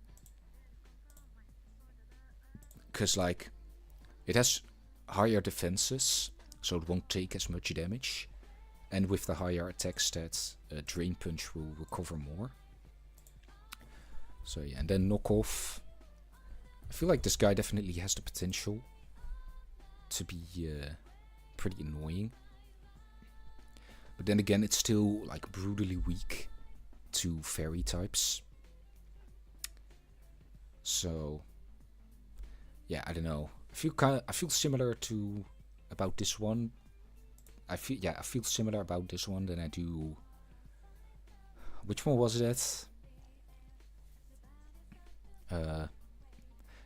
because like it has higher defenses, so it won't take as much damage, and with the higher attack stats, Drain Punch will recover more. So yeah, and then Knockoff. I feel like this guy definitely has the potential to be pretty annoying. But then again, it's still like brutally weak to fairy types. So yeah, I don't know. I feel similar to about this one. I feel similar about this one than I do. Which one was that?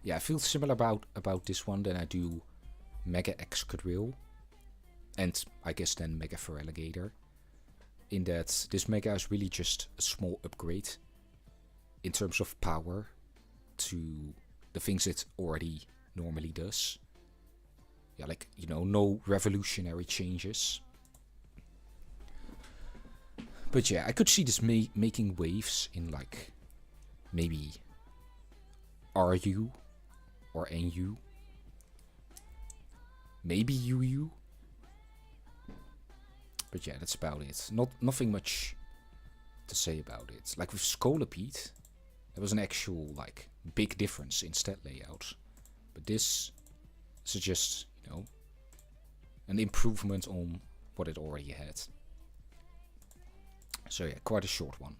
Yeah, I feel similar about this one than I do Mega-Excadrill, and I guess then Mega-Feraligatr. In that this Mega is really just a small upgrade in terms of power to the things it already normally does. Yeah, like, you know, no revolutionary changes. But yeah, I could see this making waves in like maybe RU or NU. Maybe UU. But yeah, that's about it. Nothing much to say about it. Like with Scolipede, there was an actual like big difference in stat layout. But this is just, you know, an improvement on what it already had. So yeah, quite a short one.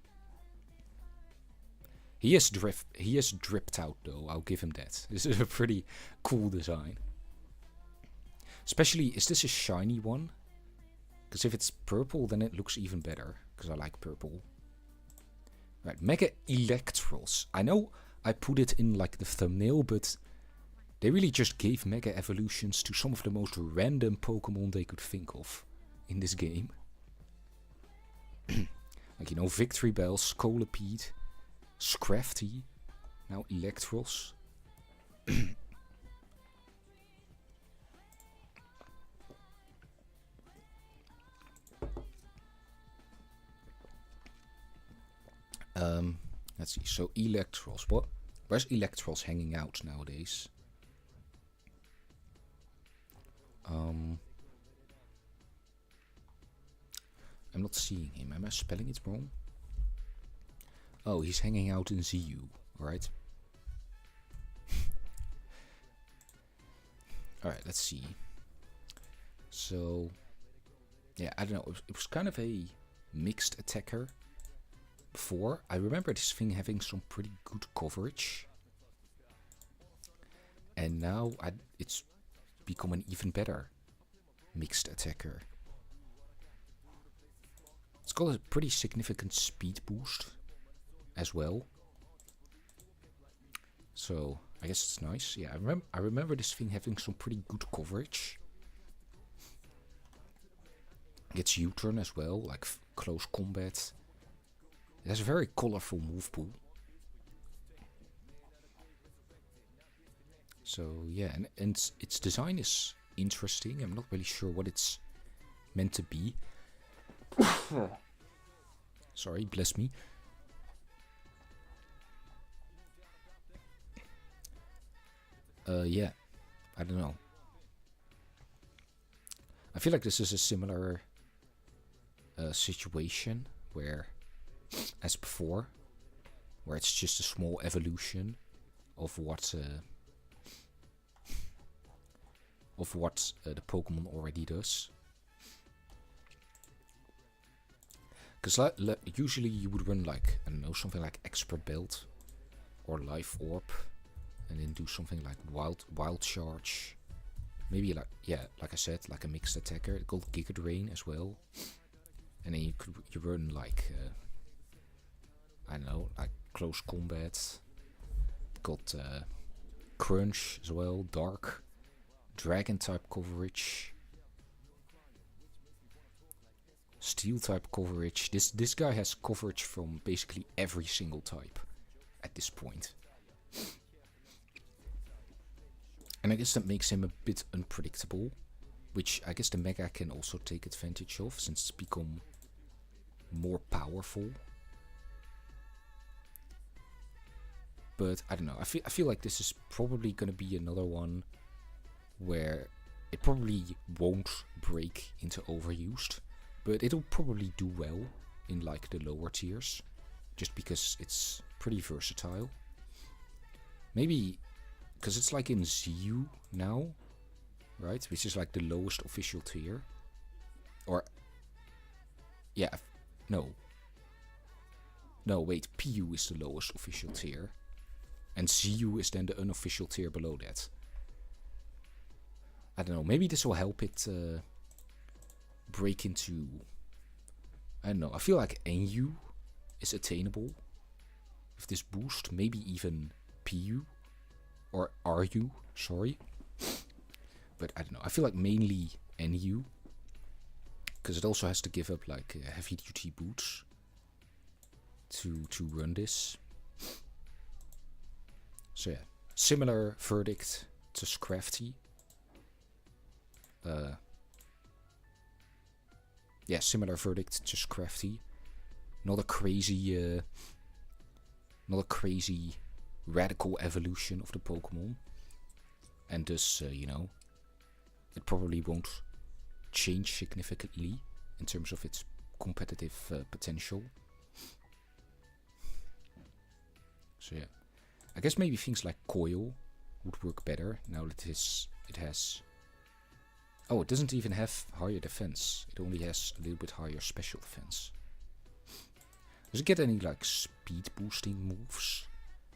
He is dripped out though, I'll give him that. This is a pretty cool design. Especially, is this a shiny one? Because if it's purple, then it looks even better. Because I like purple. Right, Mega-Eelektross. I know I put it in like the thumbnail, but they really just gave Mega Evolutions to some of the most random Pokemon they could think of in this game. Like, you know, Victreebel, Scolipede, Scrafty, now Eelektross. Let's see. So Eelektross. Where's Eelektross hanging out nowadays? I'm not seeing him. Am I spelling it wrong? Oh, he's hanging out in ZU. Alright. Alright, let's see. So, yeah, I don't know. It was kind of a mixed attacker before. I remember this thing having some pretty good coverage. And now it's become an even better mixed attacker. It's got a pretty significant speed boost as well. So I guess it's nice. Yeah, I remember this thing having some pretty good coverage. Gets U-turn as well, like close combat. It has a very colorful move pool. So yeah, and its design is interesting. I'm not really sure what it's meant to be. Sorry, bless me. Yeah, I don't know. I feel like this is a similar situation where, as before, where it's just a small evolution of what the Pokemon already does. Because usually you would run like, I don't know, something like Expert Belt or Life Orb, and then do something like Wild Charge. Maybe like, yeah, like I said, like a mixed attacker called Giga Drain as well. And then you run like, I don't know, like Close Combat. Got Crunch as well, Dark, Dragon type coverage, Steel type coverage. This guy has coverage from basically every single type at this point. And I guess that makes him a bit unpredictable, which I guess the Mega can also take advantage of since it's become more powerful. But I don't know, I feel like this is probably gonna be another one where it probably won't break into overused, but it'll probably do well in like the lower tiers, just because it's pretty versatile. Maybe because it's like in ZU now, right? Which is like the lowest official tier. Or, yeah, no, wait, PU is the lowest official tier. And ZU is then the unofficial tier below that. I don't know, maybe this will help it break into, I don't know, I feel like NU is attainable with this boost, maybe even PU or RU, sorry. But I don't know, I feel like mainly NU, because it also has to give up like heavy duty boots to run this. So yeah, similar verdict to Scrafty. Yeah, similar verdict to Scrafty. Not a crazy radical evolution of the Pokemon, and thus you know, it probably won't change significantly in terms of its competitive potential. So yeah, I guess maybe things like Coil would work better now that it has. Oh, it doesn't even have higher defense. It only has a little bit higher special defense. Does it get any like speed boosting moves?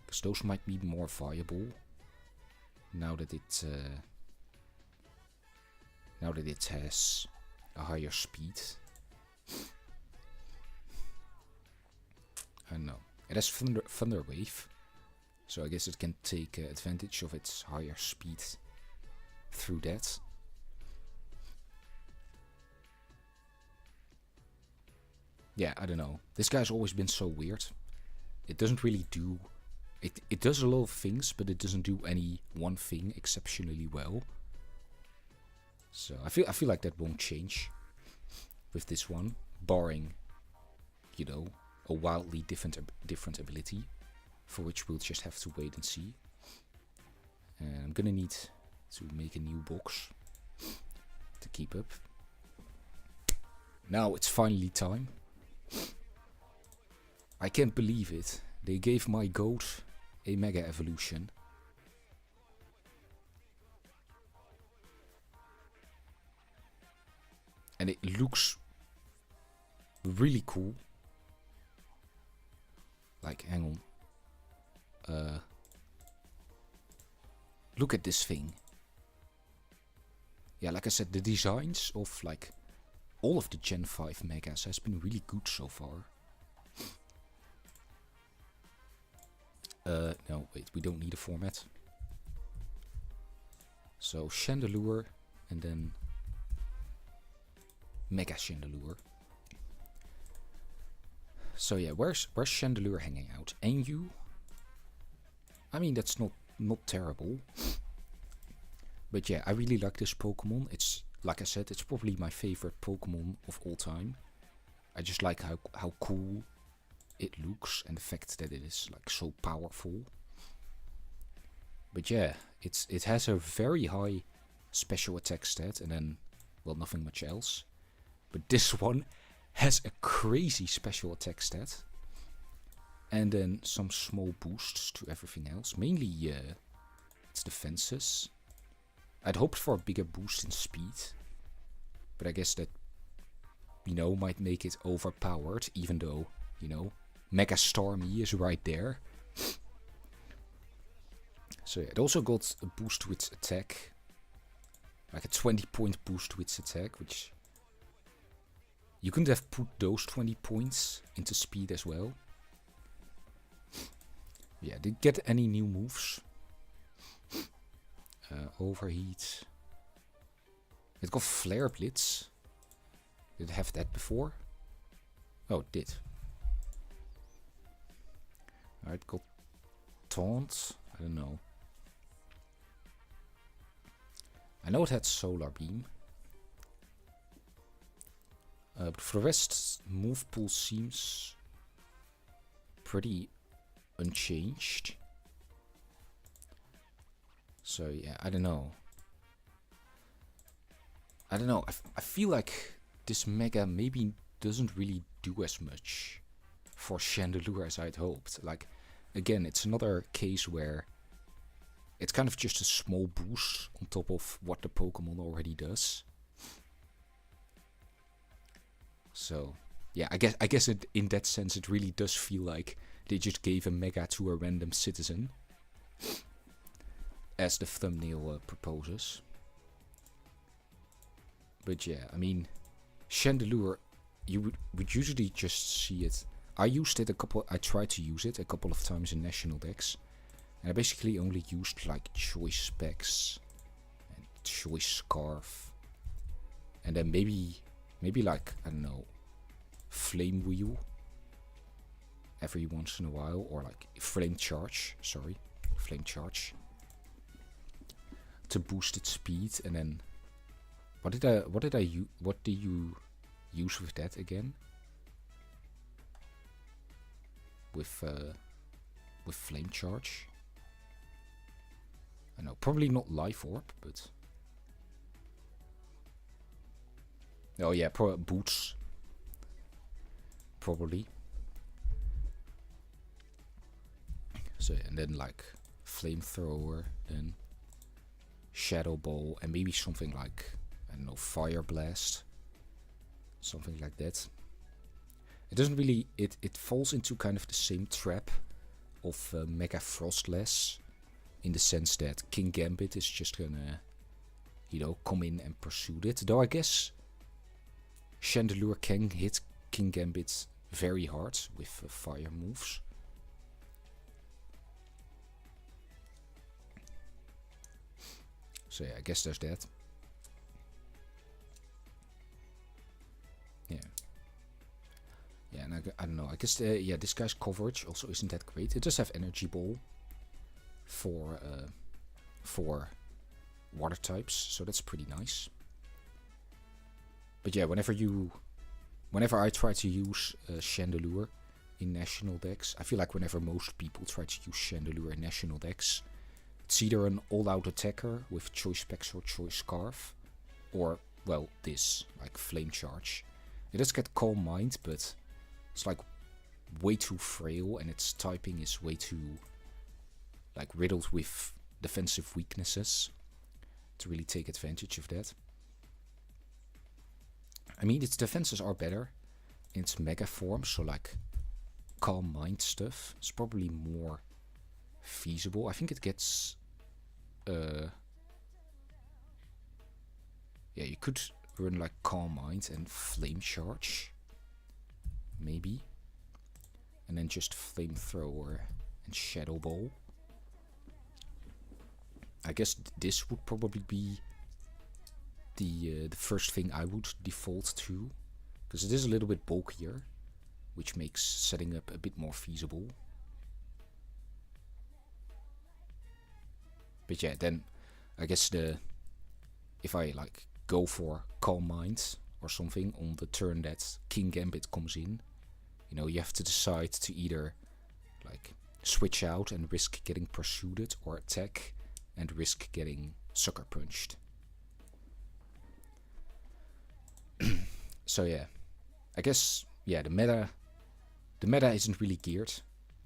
Because those might be more viable now that it has a higher speed. I don't know. It has Thunder Wave, so I guess it can take advantage of its higher speed through that. Yeah, I don't know. This guy's always been so weird. It doesn't really do... It does a lot of things, but it doesn't do any one thing exceptionally well. So I feel like that won't change with this one, barring, you know, a wildly different ability, for which we'll just have to wait and see. And I'm gonna need to make a new box to keep up. Now it's finally time. I can't believe it. They gave my goat a Mega Evolution. And it looks really cool. Like, hang on. Look at this thing. Yeah, like I said, the designs of like all of the Gen 5 Megas has been really good so far. No, wait, we don't need a format. So Chandelure and then Mega-Chandelure. So yeah, where's Chandelure hanging out? NU? I mean, that's not terrible. But yeah, I really like this Pokemon. It's, like I said, it's probably my favorite Pokemon of all time. I just like how cool it looks and the fact that it is like so powerful. But yeah, it has a very high special attack stat and then, well, nothing much else. But this one has a crazy special attack stat. And then some small boosts to everything else. Mainly its defenses. I'd hoped for a bigger boost in speed. But I guess that, you know, might make it overpowered. Even though, you know, Mega-Starmie is right there. So yeah, it also got a boost to its attack. Like a 20-point boost to its attack, which... You couldn't have put those 20 points into speed as well. Yeah, did it get any new moves? Overheat. It got Flare Blitz. Did it have that before? Oh, it did. Alright, got Taunt. I don't know. I know it had Solar Beam. But for the rest, move pool seems pretty unchanged. So yeah, I don't know. I feel like this Mega maybe doesn't really do as much for Chandelure as I'd hoped. Like, again, it's another case where it's kind of just a small boost on top of what the Pokemon already does. So yeah, I guess in that sense it really does feel like they just gave a Mega to a random citizen, as the thumbnail proposes. But yeah, I mean, Chandelure, you would usually just see it. I tried to use it a couple of times in national decks, and I basically only used like choice specs and choice scarf, and then maybe like, I don't know, flame wheel every once in a while, or like flame charge to boost its speed. And then what do you use with that again? With flame charge? I know, probably not life orb, but oh yeah, boots. Probably. So, and then like flamethrower, then shadow ball, and maybe something like, I don't know, fire blast, something like that. It doesn't really, it falls into kind of the same trap of Mega-Froslass, in the sense that King Gambit is just gonna, you know, come in and pursue it. Though I guess Chandelure can hit King Gambit very hard with fire moves. So yeah, I guess there's that. Yeah. Yeah, and I don't know. I guess yeah, this guy's coverage also isn't that great. It does have Energy Ball for water types, so that's pretty nice. But yeah, whenever I try to use Chandelure in national decks, I feel like whenever most people try to use Chandelure in national decks, it's either an all-out attacker with choice specs or choice scarf, or, well, this, like flame charge. It does get Calm Mind, but it's like way too frail, and its typing is way too like riddled with defensive weaknesses to really take advantage of that. I mean, its defenses are better in its mega form, so like Calm Mind stuff is probably more feasible. I think it gets yeah, you could run like Calm Mind and Flame Charge, maybe, and then just Flamethrower and Shadow Ball. I guess this would probably be the first thing I would default to, because it is a little bit bulkier, which makes setting up a bit more feasible. But yeah, then I guess if I like go for Calm Mind or something on the turn that King Gambit comes in, you know, you have to decide to either like switch out and risk getting pursued, or attack and risk getting sucker punched. So yeah, I guess yeah, the meta isn't really geared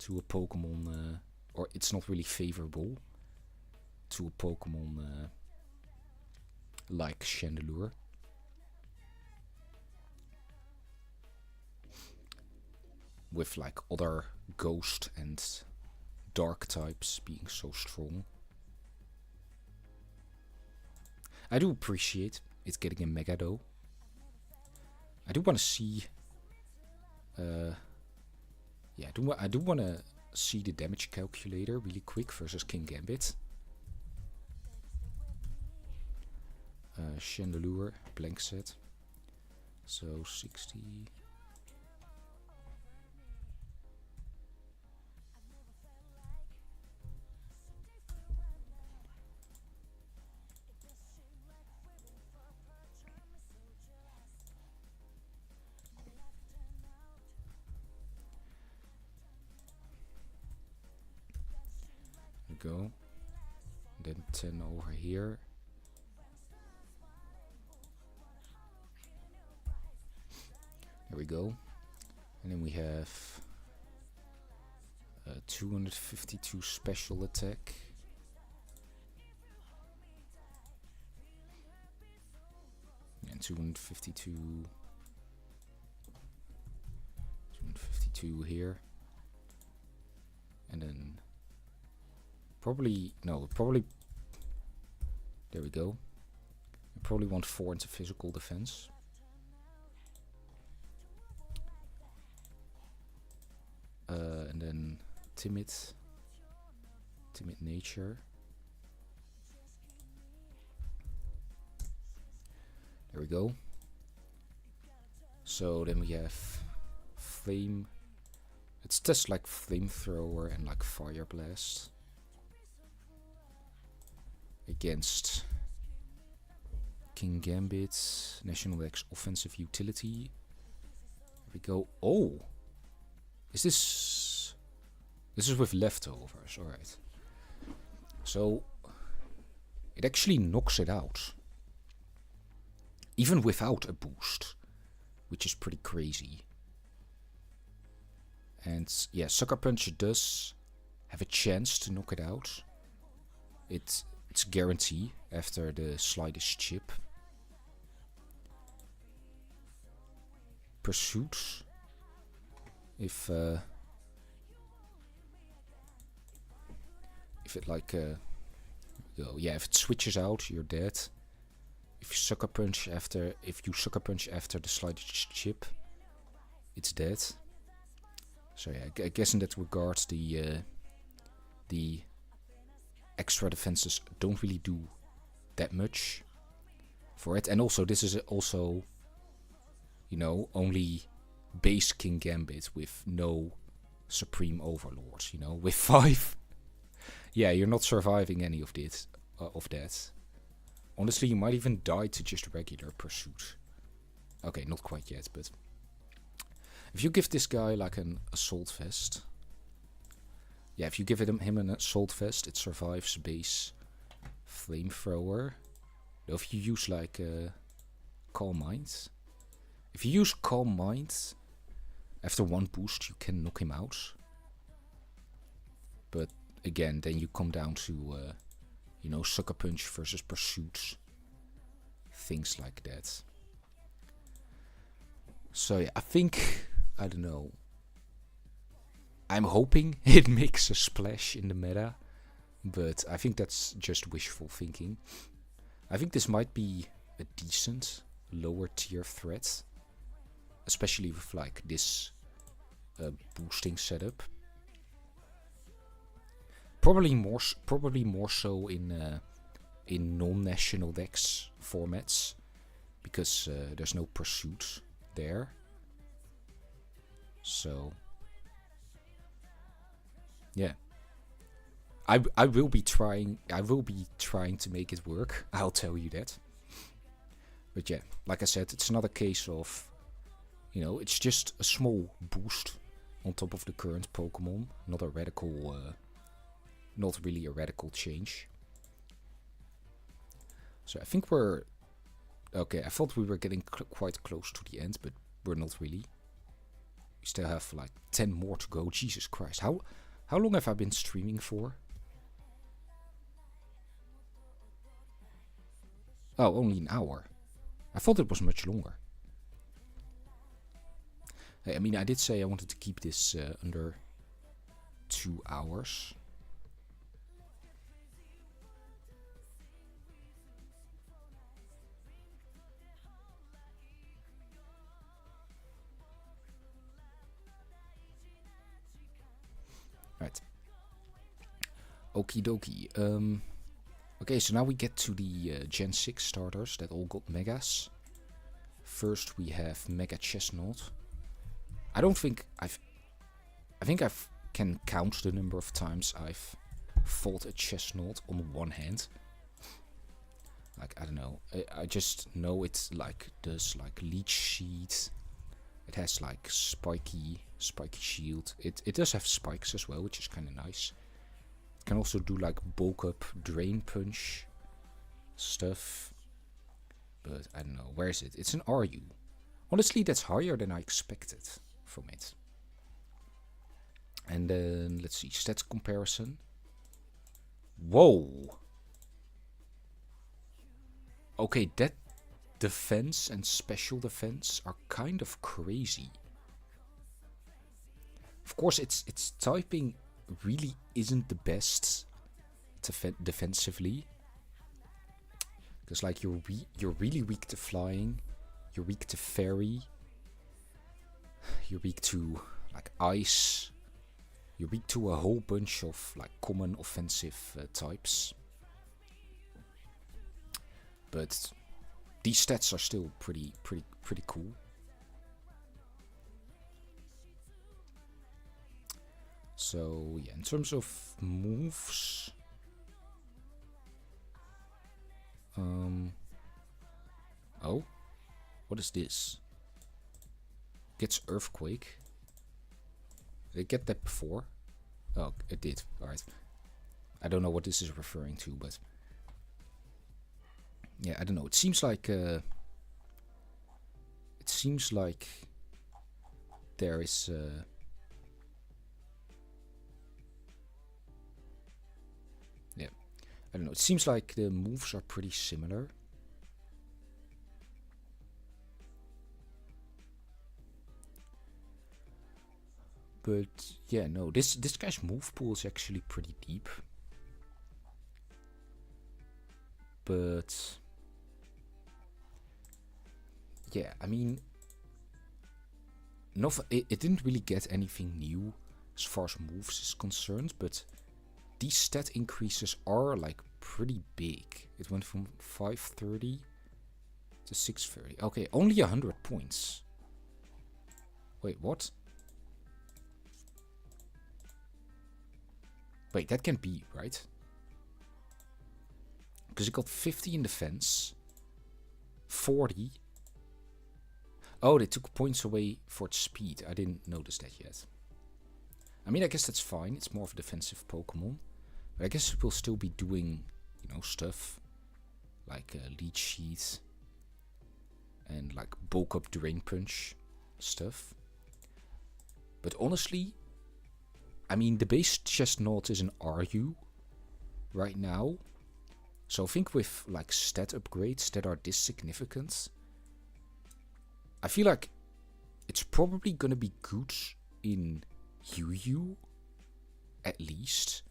to a Pokemon, or it's not really favorable to a Pokemon like Chandelure. With like other ghost and dark types being so strong. I do appreciate it getting a Mega though. I do want to see yeah, I do want to see the damage calculator really quick versus King Gambit. Chandelure, blank set. So 60. Go. Then 10 over here. There we go. And then we have 252 special attack. And 252 here. And then probably there we go. I probably want 4 into physical defense. timid nature. There we go. So then we have flame. It's just like flamethrower and like fire blast against King Gambit, National Dex offensive utility. There we go. Oh, this is with leftovers. All right. So it actually knocks it out, even without a boost, which is pretty crazy. And yeah, Sucker Punch does have a chance to knock it out. It's guarantee after the slightest chip. Pursuit. If it like yeah, if it switches out, you're dead. If you sucker punch after the slightest chip, it's dead. So yeah, I guess in that regard, the extra defenses don't really do that much for it. And also, this is also, you know, only base King Gambit with no Supreme Overlord. You know, with 5, yeah, you're not surviving any of this, of that. Honestly, you might even die to just regular Pursuit. Okay, not quite yet, but if you give this guy like an Assault Vest, yeah, if you give him an Assault Vest, it survives base Flamethrower. Though if you use like Calm Mind, if you use Calm Mind, after 1 boost you can knock him out. But again, then you come down to you know, Sucker Punch versus Pursuit, things like that. So yeah, I think, I don't know, I'm hoping it makes a splash in the meta, but I think that's just wishful thinking. I think this might be a decent lower tier threat, especially with like this boosting setup. Probably more so in non-national Dex formats, because there's no Pursuit there. So yeah, I will be trying to make it work. I'll tell you that. But yeah, like I said, it's another case of, you know, it's just a small boost on top of the current Pokemon, not a radical. Not really a radical change. So I think we're okay. I thought we were getting quite close to the end, but we're not really. We still have like 10 more to go. Jesus Christ. How long have I been streaming for? Oh, only an hour. I thought it was much longer. I mean, I did say I wanted to keep this under 2 hours. Right. Okie dokie. Okay, so now we get to the Gen 6 starters that all got Megas. First we have Mega-Chestnaught. I think I can count the number of times I've fought a Chestnaught on one hand. Like, I don't know. I just know it like does like Leech Seed. It has like spiky shield. It does have spikes as well, which is kind of nice. It can also do like bulk up, drain punch stuff. But I don't know, where is it? It's an RU. Honestly, that's higher than I expected from it. And then let's see, stats comparison. Whoa. Okay, that defense and special defense are kind of crazy. Of course, its typing really isn't the best defensively, because like you're really weak to flying, you're weak to fairy, you're weak to like ice, You're weak to a whole bunch of like common offensive types. But these stats are still pretty cool. So yeah, in terms of moves, oh, what is this? Gets Earthquake. Did it get that before? Oh, it did. Alright. I don't know what this is referring to, but yeah, I don't know. It seems like there is yeah, I don't know. It seems like the moves are pretty similar. But yeah, no, this guy's move pool is actually pretty deep. But yeah, I mean, it didn't really get anything new as far as moves is concerned, but these stat increases are like pretty big. It went from 530 to 630. Okay, only 100 points. Wait, what? Wait, that can't be, right? Because it got 50 in defense, 40. Oh, they took points away for its speed. I didn't notice that yet. I mean, I guess that's fine. It's more of a defensive Pokemon. But I guess it will still be doing, you know, stuff like Leech Sheet and like Bulk Up Drain Punch stuff. But honestly, I mean, the base Chestnaught is an RU right now. So I think with like stat upgrades that are this significant, I feel like it's probably gonna be good in UU, at least.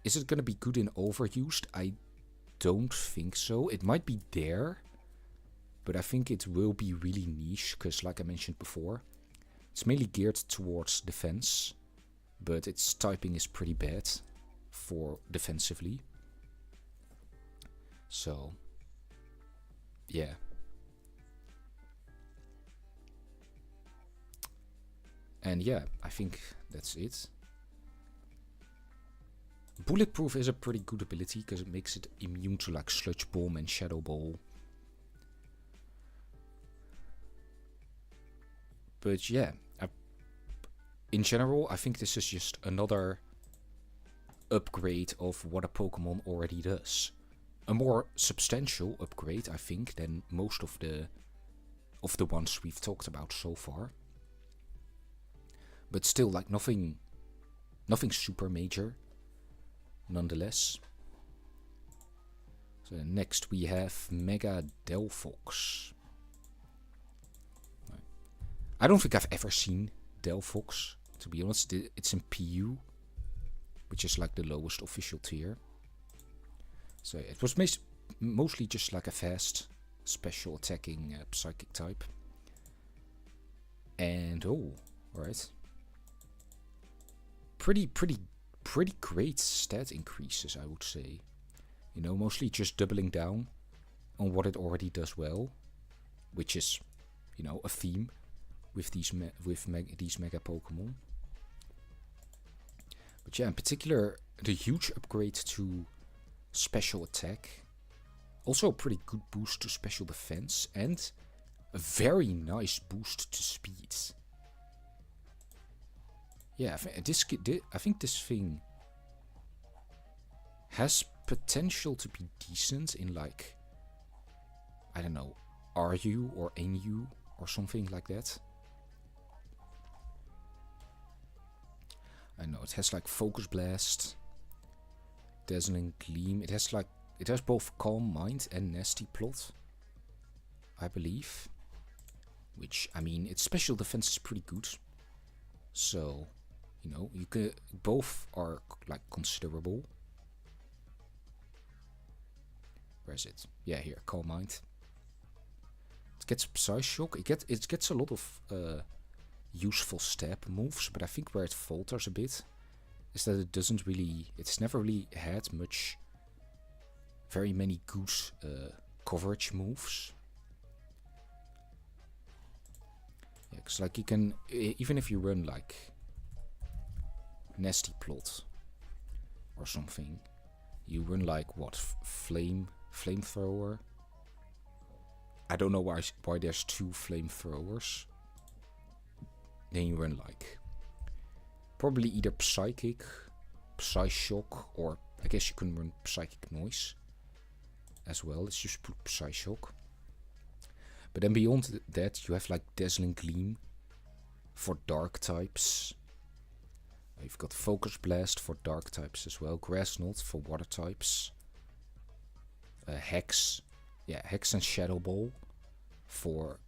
Is it gonna be good in Overused? I don't think so. It might be there, but I think it will be really niche, because like I mentioned before, it's mainly geared towards defense, but its typing is pretty bad for defensively. So, yeah. And yeah, I think that's it. Bulletproof is a pretty good ability because it makes it immune to like Sludge Bomb and Shadow Ball. But yeah, in general, I think this is just another upgrade of what a Pokemon already does. A more substantial upgrade, I think, than most of the ones we've talked about so far. But still, like nothing super major, nonetheless. So next we have Mega-Delphox. I don't think I've ever seen Delphox, to be honest. It's in PU, which is like the lowest official tier. So it was mostly just like a fast, special attacking psychic type. And oh, alright. Pretty great stat increases, I would say. You know, mostly just doubling down on what it already does well, which is, you know, a theme with these Mega Pokemon. But yeah, in particular, the huge upgrade to special attack, also a pretty good boost to special defense, and a very nice boost to speed. Yeah, I think this thing has potential to be decent in like, I don't know, RU or NU or something like that. I know it has like Focus Blast, Dazzling Gleam. It has both Calm Mind and Nasty Plot, I believe. Which, I mean, its special defense is pretty good. So, you know, both are like considerable. Where is it? Yeah, here, Calm Mind. It gets Psyshock. It gets a lot of useful step moves, but I think where it falters a bit is that it's never really had very many good coverage moves. Yeah, cause like you can, even if you run like Nasty Plot or something, you run like what, flamethrower. I don't know why there's 2 flamethrowers. Then you run like probably either Psychic, Psyshock, or I guess you can run Psychic Noise as well. Let's just put Psyshock. But then beyond that, you have like Dazzling Gleam for dark types. You've got Focus Blast for dark types as well. Grass Knot for water types. Hex. Yeah, Hex and Shadow Ball for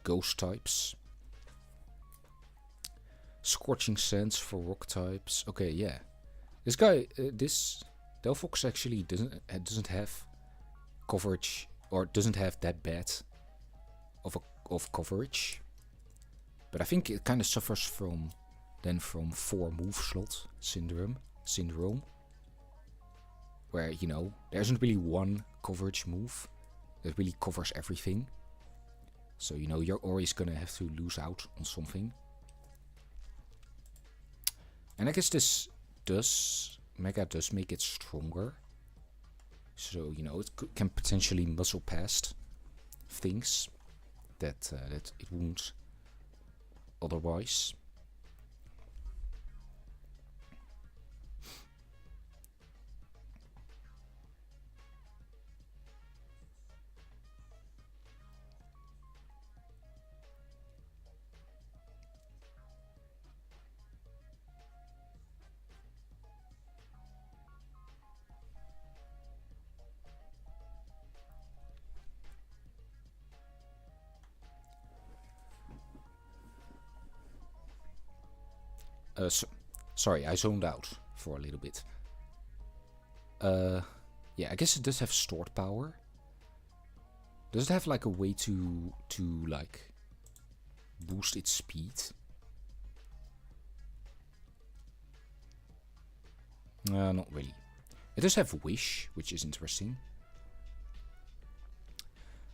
ghost types. Scorching Sands for rock types. Okay, yeah. This guy, this Delphox actually doesn't have coverage, or doesn't have that bad of coverage. But I think it kind of suffers from 4 move slot syndrome, where, you know, there isn't really one coverage move that really covers everything. So, you know, you're always gonna have to lose out on something. And I guess this Mega does make it stronger. So, you know, it can potentially muzzle past things that it won't otherwise. Sorry, I zoned out for a little bit. Yeah, I guess it does have stored power. Does it have like a way to like boost its speed? Not really. It does have Wish, which is interesting.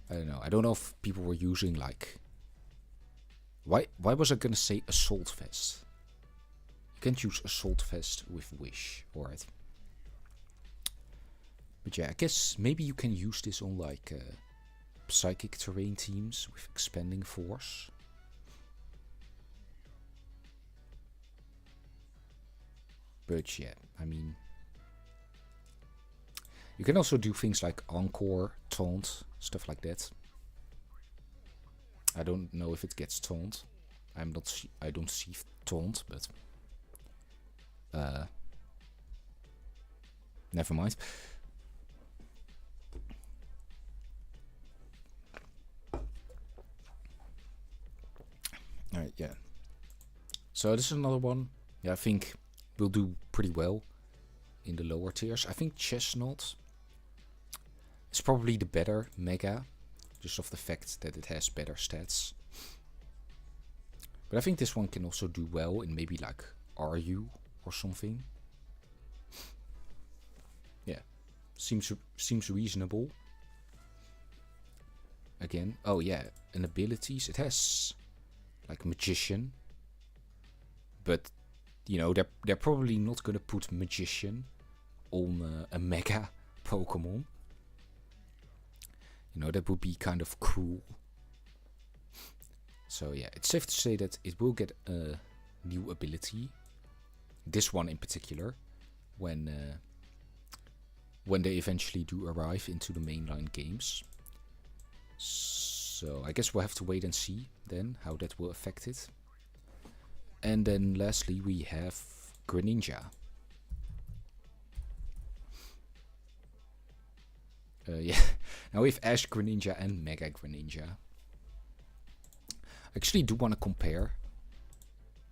I don't know. I don't know if people were using like... Why was I gonna say Assault Vest? You can't use Assault Vest with Wish, alright. But yeah, I guess maybe you can use this on like Psychic terrain teams with Expanding Force. But yeah, I mean... You can also do things like Encore, Taunt, stuff like that. I don't know if it gets Taunt. I don't see Taunt, but... never mind. Alright, yeah. So this is another one. Yeah, I think we'll do pretty well in the lower tiers. I think Chestnaught is probably the better Mega, just of the fact that it has better stats. But I think this one can also do well in maybe like RU or something. Yeah, seems reasonable. Again, oh yeah, and abilities. It has like Magician, but you know they're probably not gonna put Magician on a Mega Pokemon. You know, that would be kind of cruel. So yeah, it's safe to say that it will get a new ability. This one in particular, when they eventually do arrive into the mainline games. So I guess we'll have to wait and see then how that will affect it. And then lastly we have Greninja. Yeah, now we have Ash-Greninja and Mega-Greninja. I actually do want to compare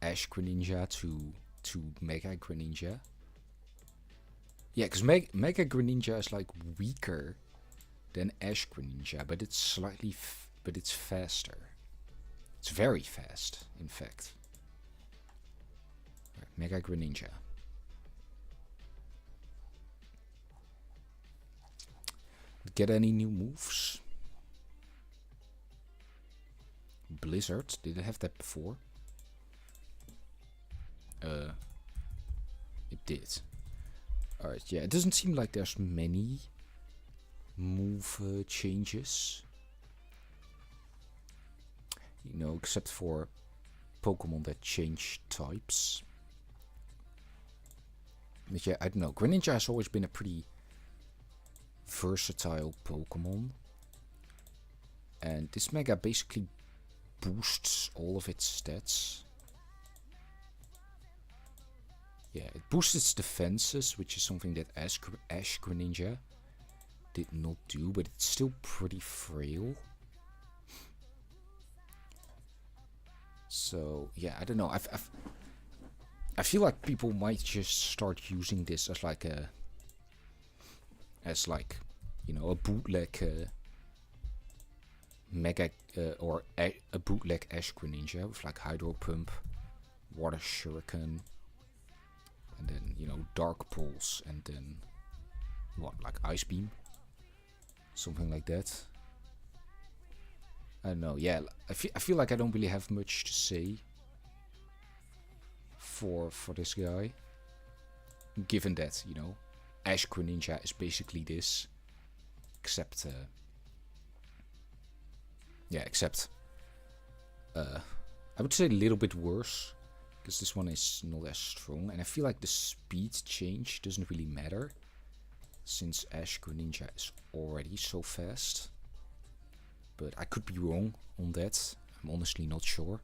Ash-Greninja to Mega-Greninja. Yeah, because Mega-Greninja is like weaker than Ash-Greninja, but it's slightly but it's faster. It's very fast, in fact. Right, Mega-Greninja. Get any new moves? Blizzard, did I have that before? It did. Alright, yeah, it doesn't seem like there's many move changes. You know, except for Pokemon that change types. But yeah, I don't know. Greninja has always been a pretty versatile Pokemon. And this Mega basically boosts all of its stats. Yeah, it boosts its defenses, which is something that Ash-Greninja did not do, but it's still pretty frail. So yeah, I don't know. I feel like people might just start using this as like a, you know, a bootleg Mega or a bootleg Ash-Greninja with like Hydro Pump, Water Shuriken, and then, you know, Dark Pulse, and then what, like Ice Beam, something like that. I don't know. Yeah, I feel like I don't really have much to say for this guy, given that, you know, Ash-Greninja is basically this, except yeah, except I would say a little bit worse, because this one is not as strong, and I feel like the speed change doesn't really matter, since Ash-Greninja is already so fast. But I could be wrong on that. I'm honestly not sure.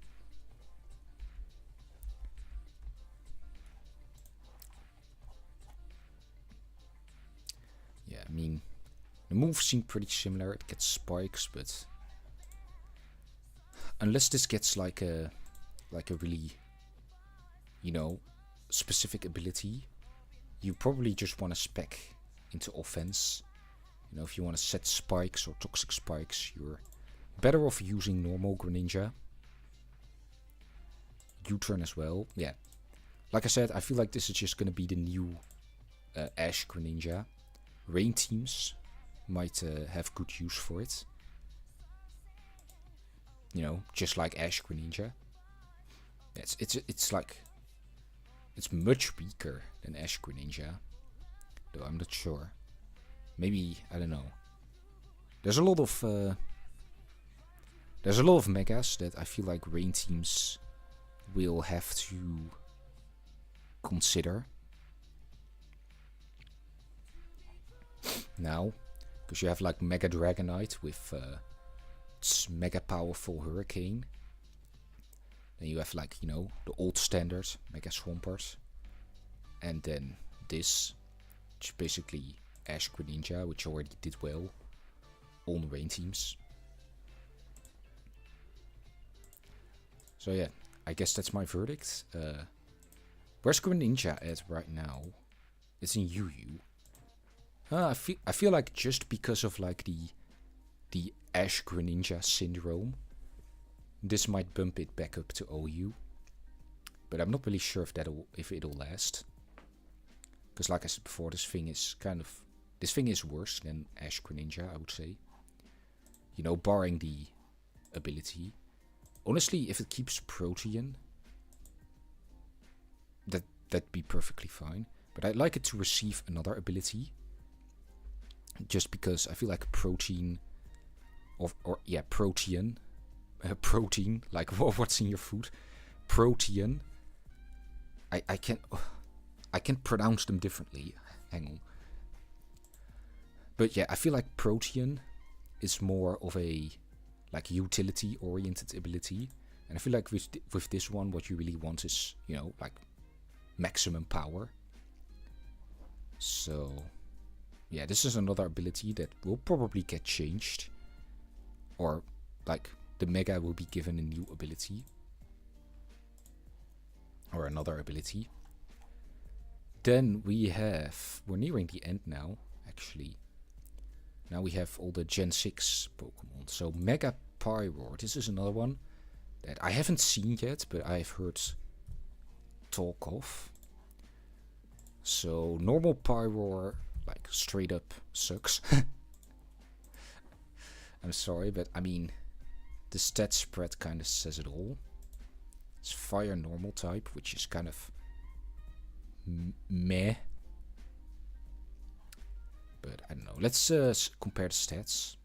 Yeah, I mean, the moves seem pretty similar. It gets spikes, but unless this gets like a really, you know, specific ability, you probably just want to spec into offense. You know, if you want to set spikes or toxic spikes, you're better off using normal Greninja. U-turn as well. Yeah, like I said, I feel like this is just going to be the new Ash-Greninja. Rain teams might have good use for it. You know, just like Ash-Greninja. It's like, it's much weaker than Ash-Greninja, though I'm not sure. Maybe, I don't know. There's a lot of megas that I feel like rain teams will have to consider now, because you have like Mega-Dragonite with its mega powerful Hurricane. Then you have, like, you know, the old standard Mega-Swampert, and then this, which is basically Ash-Greninja, which already did well on rain teams. So yeah, I guess that's my verdict. Where's Greninja at right now? It's in UU. I feel like just because of like the Ash-Greninja syndrome, this might bump it back up to OU. But I'm not really sure if it'll last. Because like I said before, this thing is worse than Ash-Greninja, I would say. You know, barring the ability. Honestly, if it keeps Protean, that'd be perfectly fine. But I'd like it to receive another ability. Just because I feel like Protean, Protean, protein, like what's in your food, Protean. I can't pronounce them differently. Hang on. But yeah, I feel like Protean is more of a like utility oriented ability, and I feel like with this one, what you really want is, you know, like maximum power. So yeah, this is another ability that will probably get changed, or like the Mega will be given a new ability or another ability. Then we're nearing the end now, actually. Now we have all the Gen 6 Pokemon. So Mega Pyroar. This is another one that I haven't seen yet, but I've heard talk of. So normal Pyroar, like straight up sucks. I'm sorry, but I mean, the stat spread kind of says it all. It's fire normal type, which is kind of meh. But I don't know. Let's compare the stats.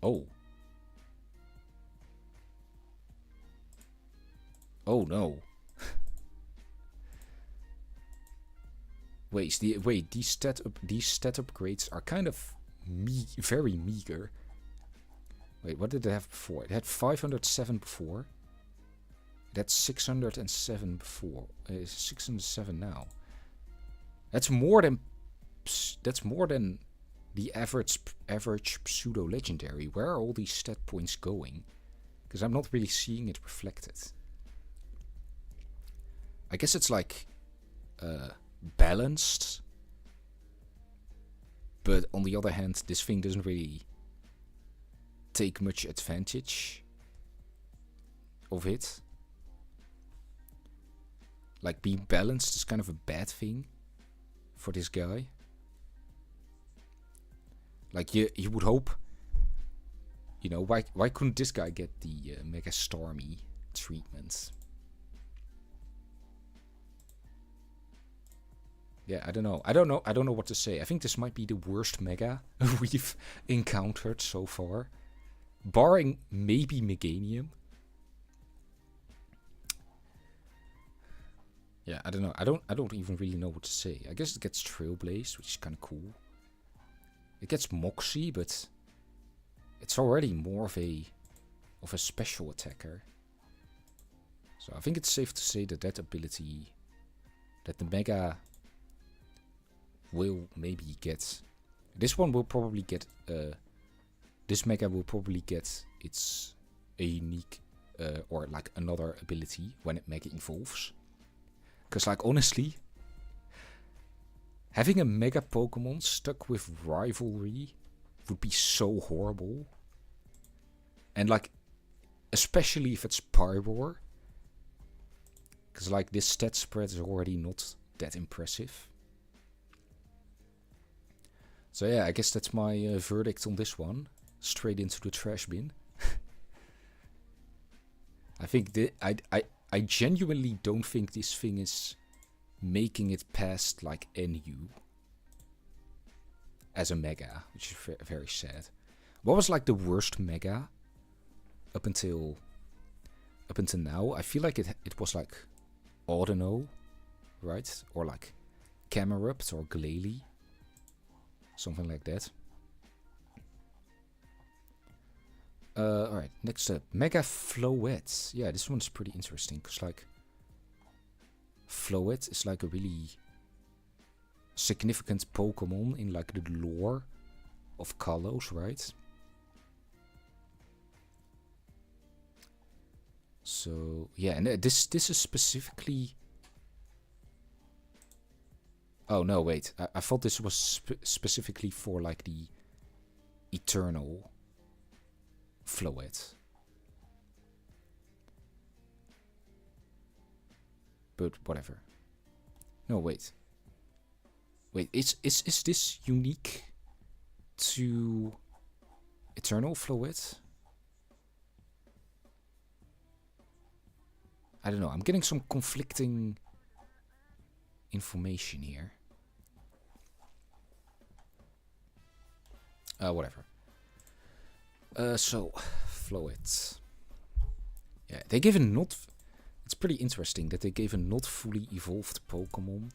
Oh. Oh no. Wait, these stat upgrades are kind of very meager. Wait, what did it have before? It had 507 before. It had 607 before. 607 now. That's more than the average pseudo legendary. Where are all these stat points going? Because I'm not really seeing it reflected. I guess it's like balanced, but on the other hand, this thing doesn't really take much advantage of it. Like, being balanced is kind of a bad thing for this guy. Like, you would hope, you know, why couldn't this guy get the Mega-Starmie treatment? Yeah, I don't know. I don't know what to say. I think this might be the worst Mega we've encountered so far, barring maybe Meganium. Yeah, I don't know. I don't even really know what to say. I guess it gets Trailblaze, which is kind of cool. It gets Moxie, but it's already more of a special attacker. So I think it's safe to say that that ability, that the Mega will maybe get, this one will probably get, this Mega will probably get a unique or like another ability when it Mega evolves. Because, like, honestly, having a Mega Pokemon stuck with rivalry would be so horrible. And, like, especially if it's Pyroar. Because, like, this stat spread is already not that impressive. So, yeah, I guess that's my verdict on this one. Straight into the trash bin. I think I genuinely don't think this thing is making it past like NU as a Mega, which is very sad. What was like the worst Mega up until now? I feel like it was like Audino, right? Or like Camerupt or Glalie, something like that. Alright, next up, Mega Floette. Yeah, this one's pretty interesting, because like Floette is like a really significant Pokemon in like the lore of Kalos, right? So yeah, and this is specifically. Oh no, wait! I thought this was specifically for like the Eternal Floette. But whatever. No, wait. Wait, is this unique to Eternal Floette? I don't know. I'm getting some conflicting information here. Whatever. So, Floette. Yeah, they gave a not. It's pretty interesting that they gave a not fully evolved Pokemon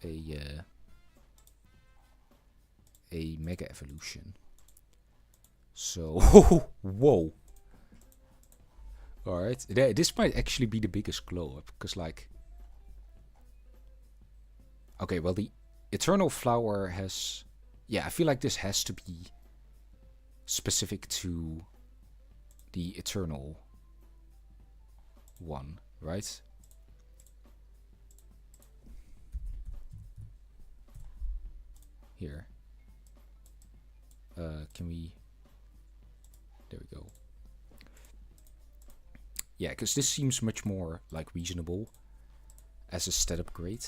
a Mega Evolution. So, whoa. Alright, this might actually be the biggest glow up, because like. Okay, well, the Eternal Flower has. Yeah, I feel like this has to be specific to the Eternal one, right? Here. Can we There we go. Yeah, because this seems much more like reasonable as a stat upgrade.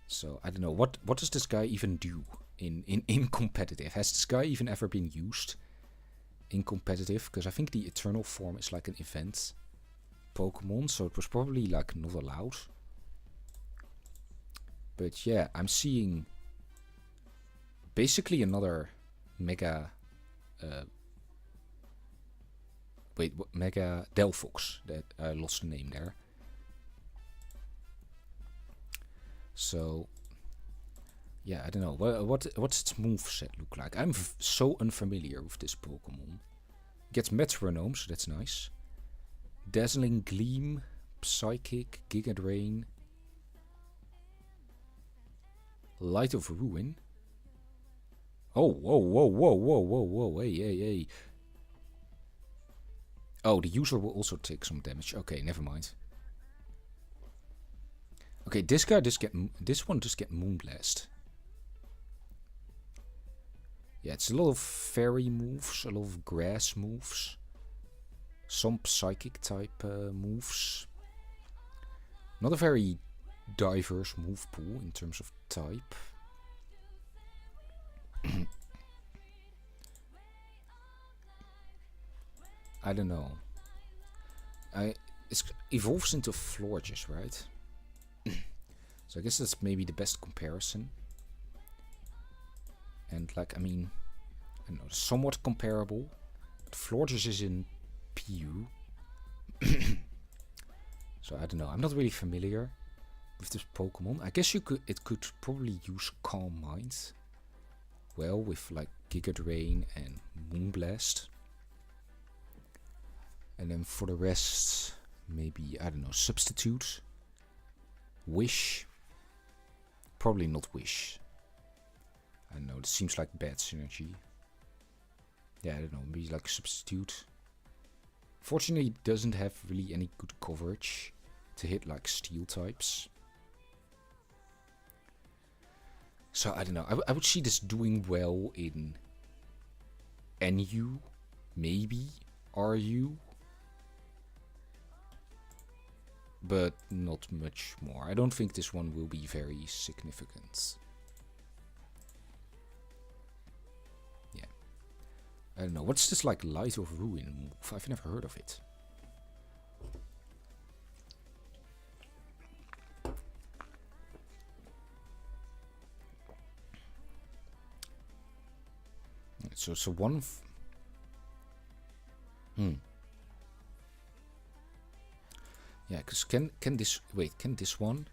So I don't know, what does this guy even do in competitive? Has this guy even ever been used in competitive? Because I think the Eternal form is like an event Pokemon, so it was probably like not allowed. But yeah, I'm seeing basically another Mega Mega-Delphox. That I lost the name there. So yeah, I don't know. What's its moveset look like? I'm so unfamiliar with this Pokemon. Gets Metronome, so that's nice. Dazzling Gleam, Psychic, Giga Drain, Light of Ruin. Oh, whoa, whoa, whoa, whoa, whoa, whoa, hey, hey, hey. Oh, the user will also take some damage. Okay, never mind. Okay, this guy does get, this one does get Moonblast. Yeah, it's a lot of fairy moves, a lot of grass moves. Some psychic type moves. Not a very diverse move pool in terms of type. I don't know. It evolves into Florges, right? So I guess that's maybe the best comparison. And like, I mean, I don't know, somewhat comparable. But Florges is in PU. So I don't know. I'm not really familiar with this Pokemon. I guess it could probably use Calm Mind well with like Giga Drain and Moonblast. And then for the rest, maybe, I don't know, Substitute, Wish. Probably not Wish. I don't know, it seems like bad synergy. Yeah, I don't know, maybe like Substitute. Fortunately, it doesn't have really any good coverage to hit like Steel types. So I don't know, I would see this doing well in NU, maybe RU. But not much more. I don't think this one will be very significant. Yeah. I don't know. What's this like Light of Ruin move? I've never heard of it. So one. Yeah, because can this one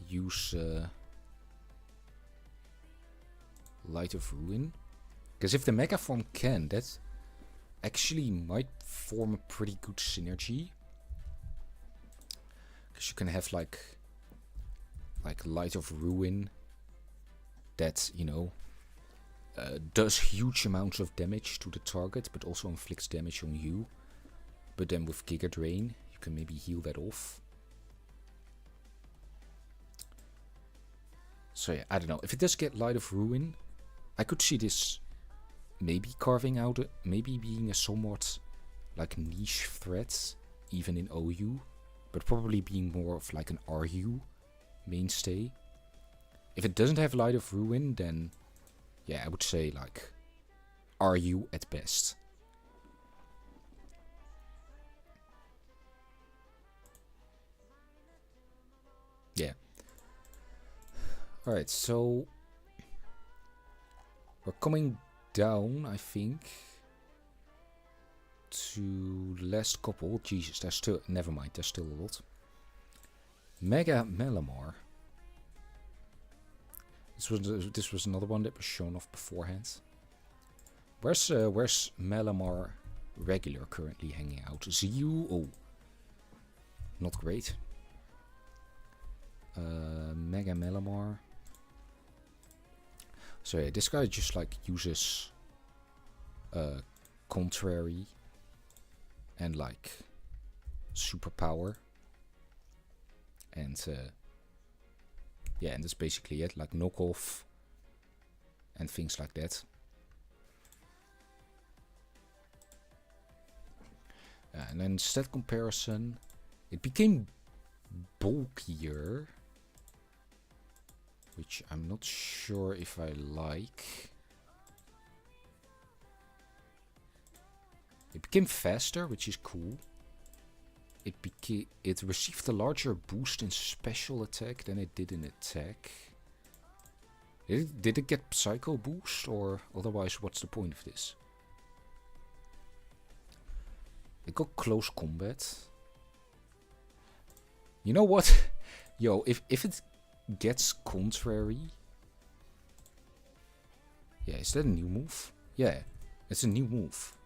use Light of Ruin? Because if the Mega form can, that actually might form a pretty good synergy. Because you can have like Light of Ruin that, you know, does huge amounts of damage to the target, but also inflicts damage on you. But then with Giga Drain, you can maybe heal that off. So yeah, I don't know. If it does get Light of Ruin, I could see this maybe carving out, maybe being a somewhat like niche threat, even in OU, but probably being more of like an RU mainstay. If it doesn't have Light of Ruin, then yeah, I would say like RU at best. Yeah. Alright, so we're coming down, I think, to the last couple. Jesus, there's still, never mind, there's still a lot. Mega-Malamar. This was another one that was shown off beforehand. Where's Malamar regular currently hanging out? ZU? Oh, not great. Mega-Malamar. So yeah, this guy just like uses Contrary and like Superpower. And yeah, and that's basically it, like knockoff and things like that. And then stat comparison. It became bulkier, which I'm not sure if I like. It became faster, which is cool. It received a larger boost in special attack than it did in attack. Did it get Psycho boost, or otherwise what's the point of this? It got close combat. You know what? Yo, if it gets contrary... Yeah, is that a new move? Yeah, it's a new move.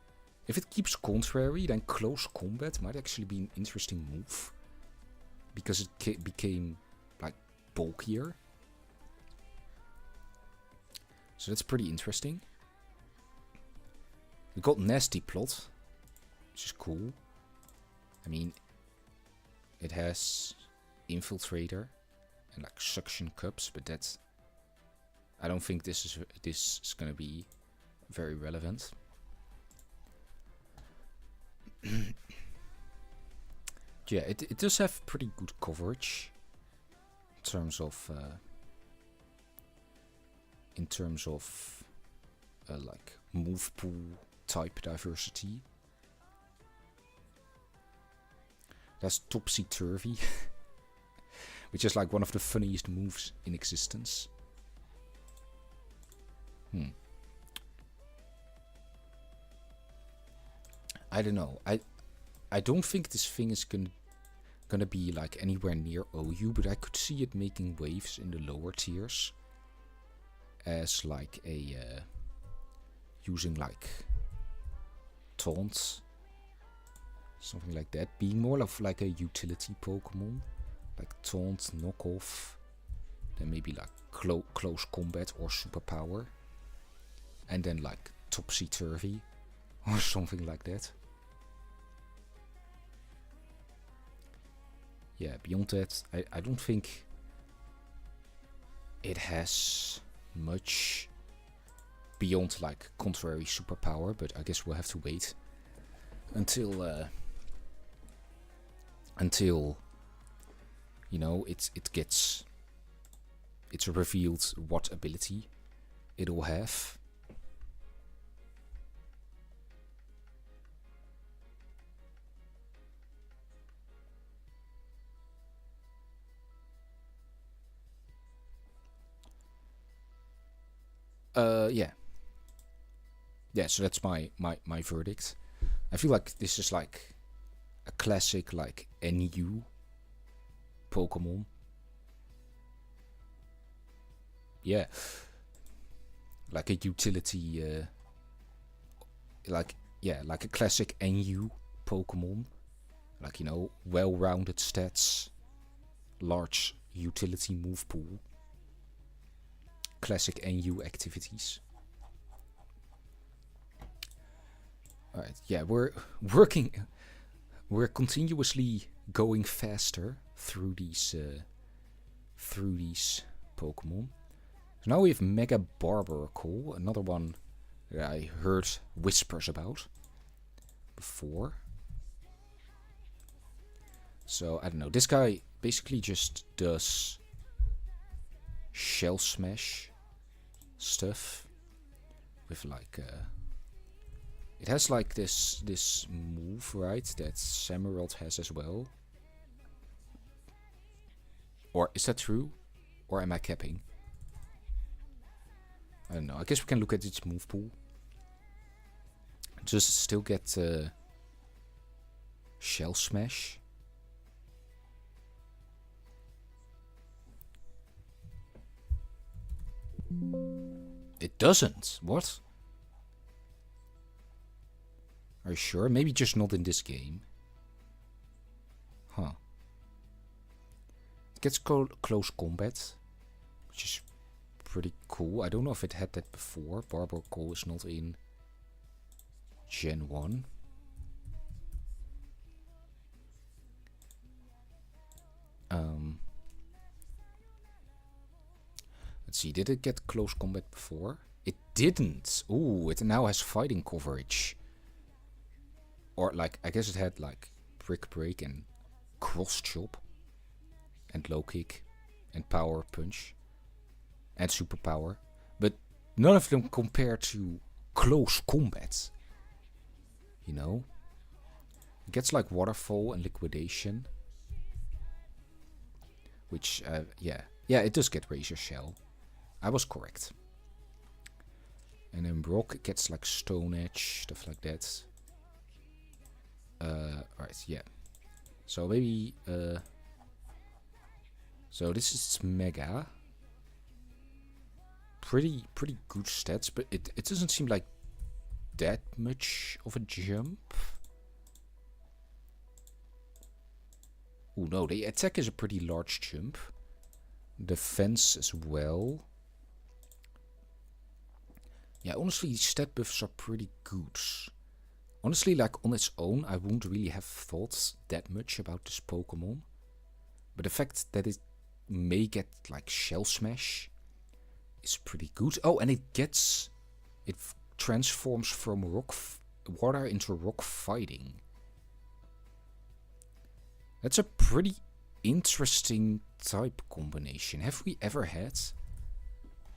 If it keeps contrary, then close combat might actually be an interesting move. Because it became, like, bulkier. So that's pretty interesting. We got Nasty Plot, which is cool. I mean, it has Infiltrator and like Suction Cups, but that's... I don't think this is gonna be very relevant. Yeah, it does have pretty good coverage in terms of like move pool type diversity. That's Topsy Turvy, which is like one of the funniest moves in existence. I don't know. I don't think this thing is gonna be like anywhere near OU, but I could see it making waves in the lower tiers as like a using like taunt, something like that, being more of like a utility Pokemon, like taunt, knockoff, then maybe like close combat or superpower, and then like Topsy Turvy or something like that. Yeah, beyond that, I don't think it has much beyond like contrary superpower, but I guess we'll have to wait until you know it's revealed what ability it'll have. Yeah, so that's my verdict. I feel like this is like a classic like NU Pokemon. Yeah, like a utility like a classic NU Pokemon, like, you know, well-rounded stats, large utility move pool, classic NU activities. Alright, yeah, we're continuously going faster through these Pokemon. So now we have Mega-Barbaracle, another one that I heard whispers about before. So I don't know, this guy basically just does Shell Smash stuff with like it has like this move, right, that Samurott has as well. Or is that true? Or am I capping? I don't know. I guess we can look at its move pool. Just still get Shell Smash. It doesn't. What? Are you sure? Maybe just not in this game. Huh. It gets close combat, which is pretty cool. I don't know if it had that before. Barbaracle is not in Gen 1. Let's see, did it get close combat before? It didn't. Ooh, it now has fighting coverage. Or like, I guess it had like Brick Break and Cross Chop. And Low Kick. And Power Punch. And Superpower. But none of them compare to Close Combat. You know? It gets like Waterfall and Liquidation. Which, yeah. Yeah, it does get Razor Shell. I was correct. And then Rock gets like Stone Edge, stuff like that. Right, yeah. So maybe, so this is Mega. Pretty good stats, but it doesn't seem like that much of a jump. Oh no, the attack is a pretty large jump. Defense as well. Yeah, honestly, stat buffs are pretty good. Honestly, like on its own, I wouldn't really have thought that much about this Pokemon. But the fact that it may get like Shell Smash is pretty good. Oh, and it transforms from water into rock fighting. That's a pretty interesting type combination. Have we ever had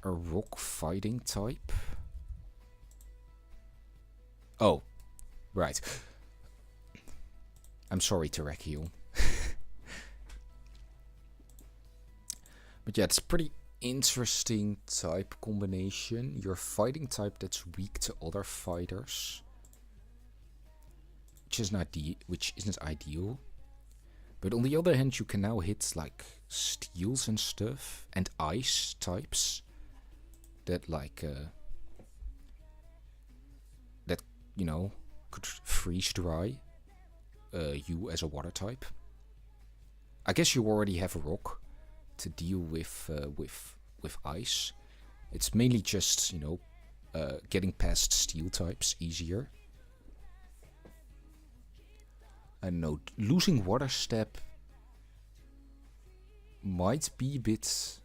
a rock fighting type? Oh, right. I'm sorry, Terrakion. But yeah, it's a pretty interesting type combination. You're a fighting type that's weak to other fighters, which isn't ideal. But on the other hand, you can now hit like steels and stuff, and ice types that like that, you know, could freeze dry you as a water type. I guess you already have a rock to deal with ice. It's mainly just, you know, getting past steel types easier. I don't know, losing Water Step might be a bit...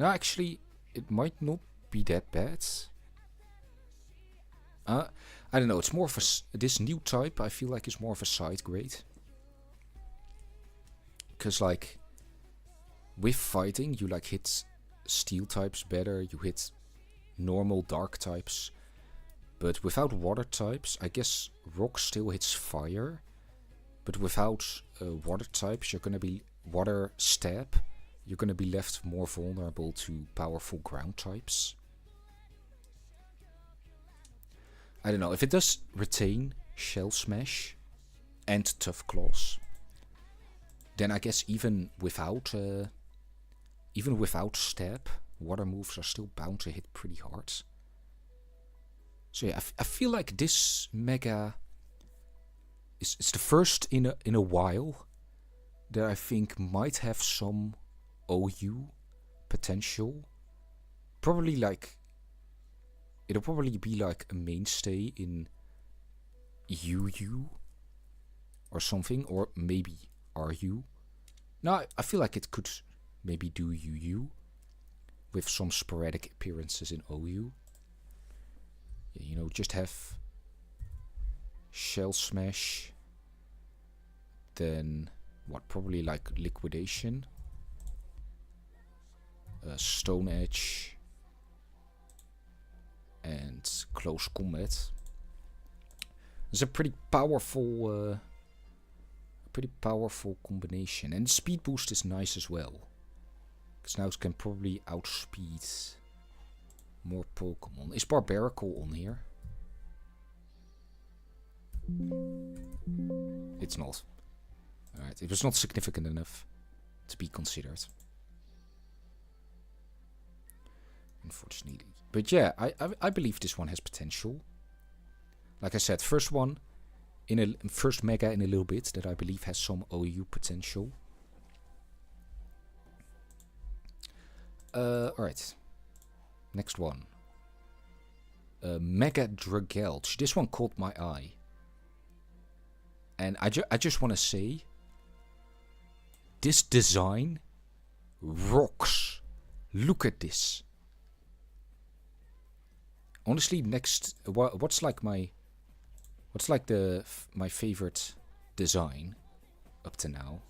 No, actually, it might not be that bad. I don't know, it's more of a... This new type, I feel like, is more of a side grade. Because, like, with fighting, you, like, hit steel types better. You hit normal dark types. But without water types, I guess rock still hits fire. But without water types, you're gonna be water stab. You're gonna be left more vulnerable to powerful ground types. I don't know, if it does retain Shell Smash and Tough Claws, then I guess even without stab, water moves are still bound to hit pretty hard. So yeah, I feel like this Mega is the first in a while that I think might have some OU potential. Probably like, it'll probably be like a mainstay in UU or something, or maybe RU. No, I feel like it could maybe do UU with some sporadic appearances in OU. You know, just have Shell Smash, then what, probably like Liquidation, Stone Edge, and Close Combat. It's a pretty powerful combination, and Speed Boost is nice as well, because now it can probably outspeed more Pokemon. Is Barbaracle on here? It's not. Alright, it was not significant enough to be considered, unfortunately. But yeah, I believe this one has potential. Like I said, first Mega in a little bit that I believe has some OU potential. Alright. Next one. Mega-Dragalge. This one caught my eye. And I just want to say, this design rocks. Look at this. Honestly, what's like my What's like my favorite design up to now?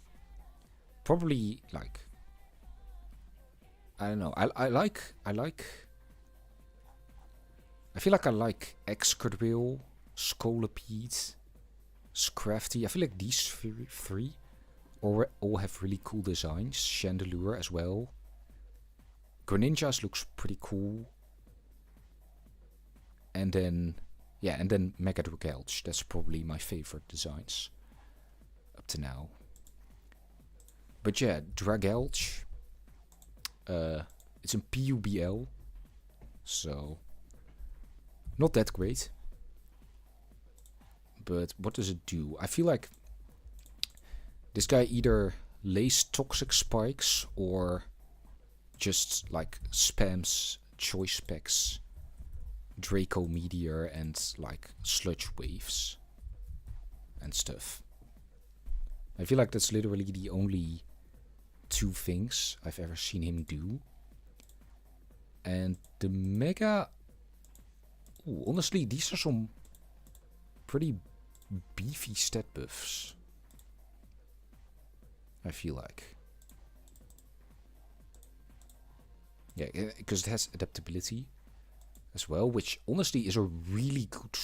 Probably like, I don't know. I feel like I like Ash-Greninja, Scolipede, Scrafty. I feel like these three all have really cool designs. Chandelure as well. Greninja's looks pretty cool. And then, yeah, and then Mega-Dragalge. That's probably my favorite designs up to now. But yeah, Dragalge. It's in PUBL. So, not that great. But what does it do? I feel like this guy either lays toxic spikes or just like spams choice specs, Draco Meteor and like sludge waves and stuff. I feel like that's literally the only two things I've ever seen him do. And the Mega... Ooh, honestly, these are some pretty beefy stat buffs, I feel like. Yeah, because it has adaptability as well, which honestly is a really good...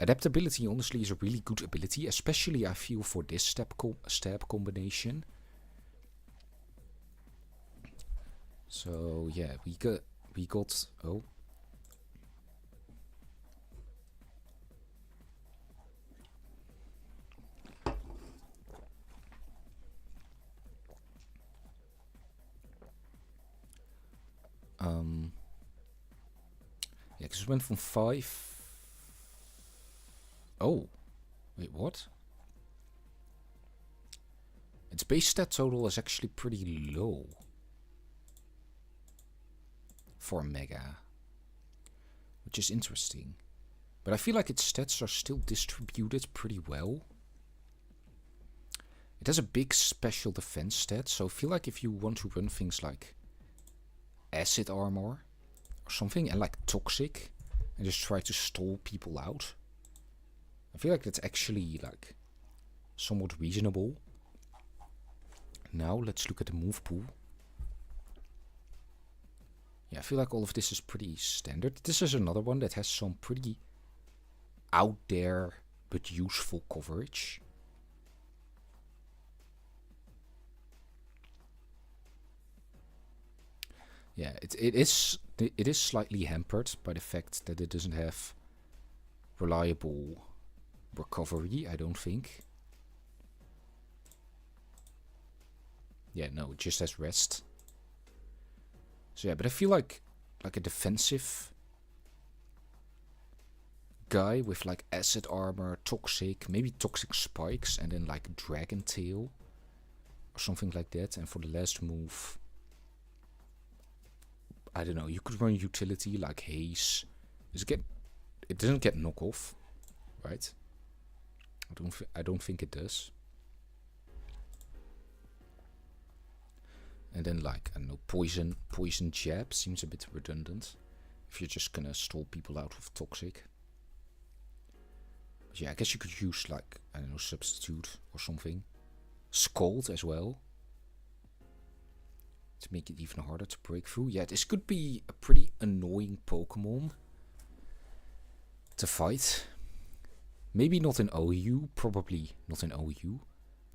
Adaptability honestly is a really good ability, especially I feel for this stab combination. So yeah, we got oh. Yeah, because it went from 5. Oh, wait, what? Its base stat total is actually pretty low for Mega, which is interesting. But I feel like its stats are still distributed pretty well. It has a big special defense stat, so I feel like if you want to run things like acid armor or something, and like toxic, and just try to stall people out, I feel like that's actually like somewhat reasonable. Now let's look at the move pool. Yeah, I feel like all of this is pretty standard. This is another one that has some pretty out there but useful coverage. Yeah, it is slightly hampered by the fact that it doesn't have reliable recovery, I don't think. Yeah, no, it just has rest. So yeah, but I feel like a defensive guy with like acid armor, toxic, maybe toxic spikes, and then like dragon tail or something like that. And for the last move, I don't know, you could run utility like haze. It doesn't get knockoff, right? I don't think it does. And then like, I don't know, poison jab seems a bit redundant if you're just gonna stall people out with toxic. But yeah, I guess you could use like, I don't know, substitute or something. Scald as well, to make it even harder to break through. Yeah, this could be a pretty annoying Pokemon to fight. Maybe not in OU, probably not in OU,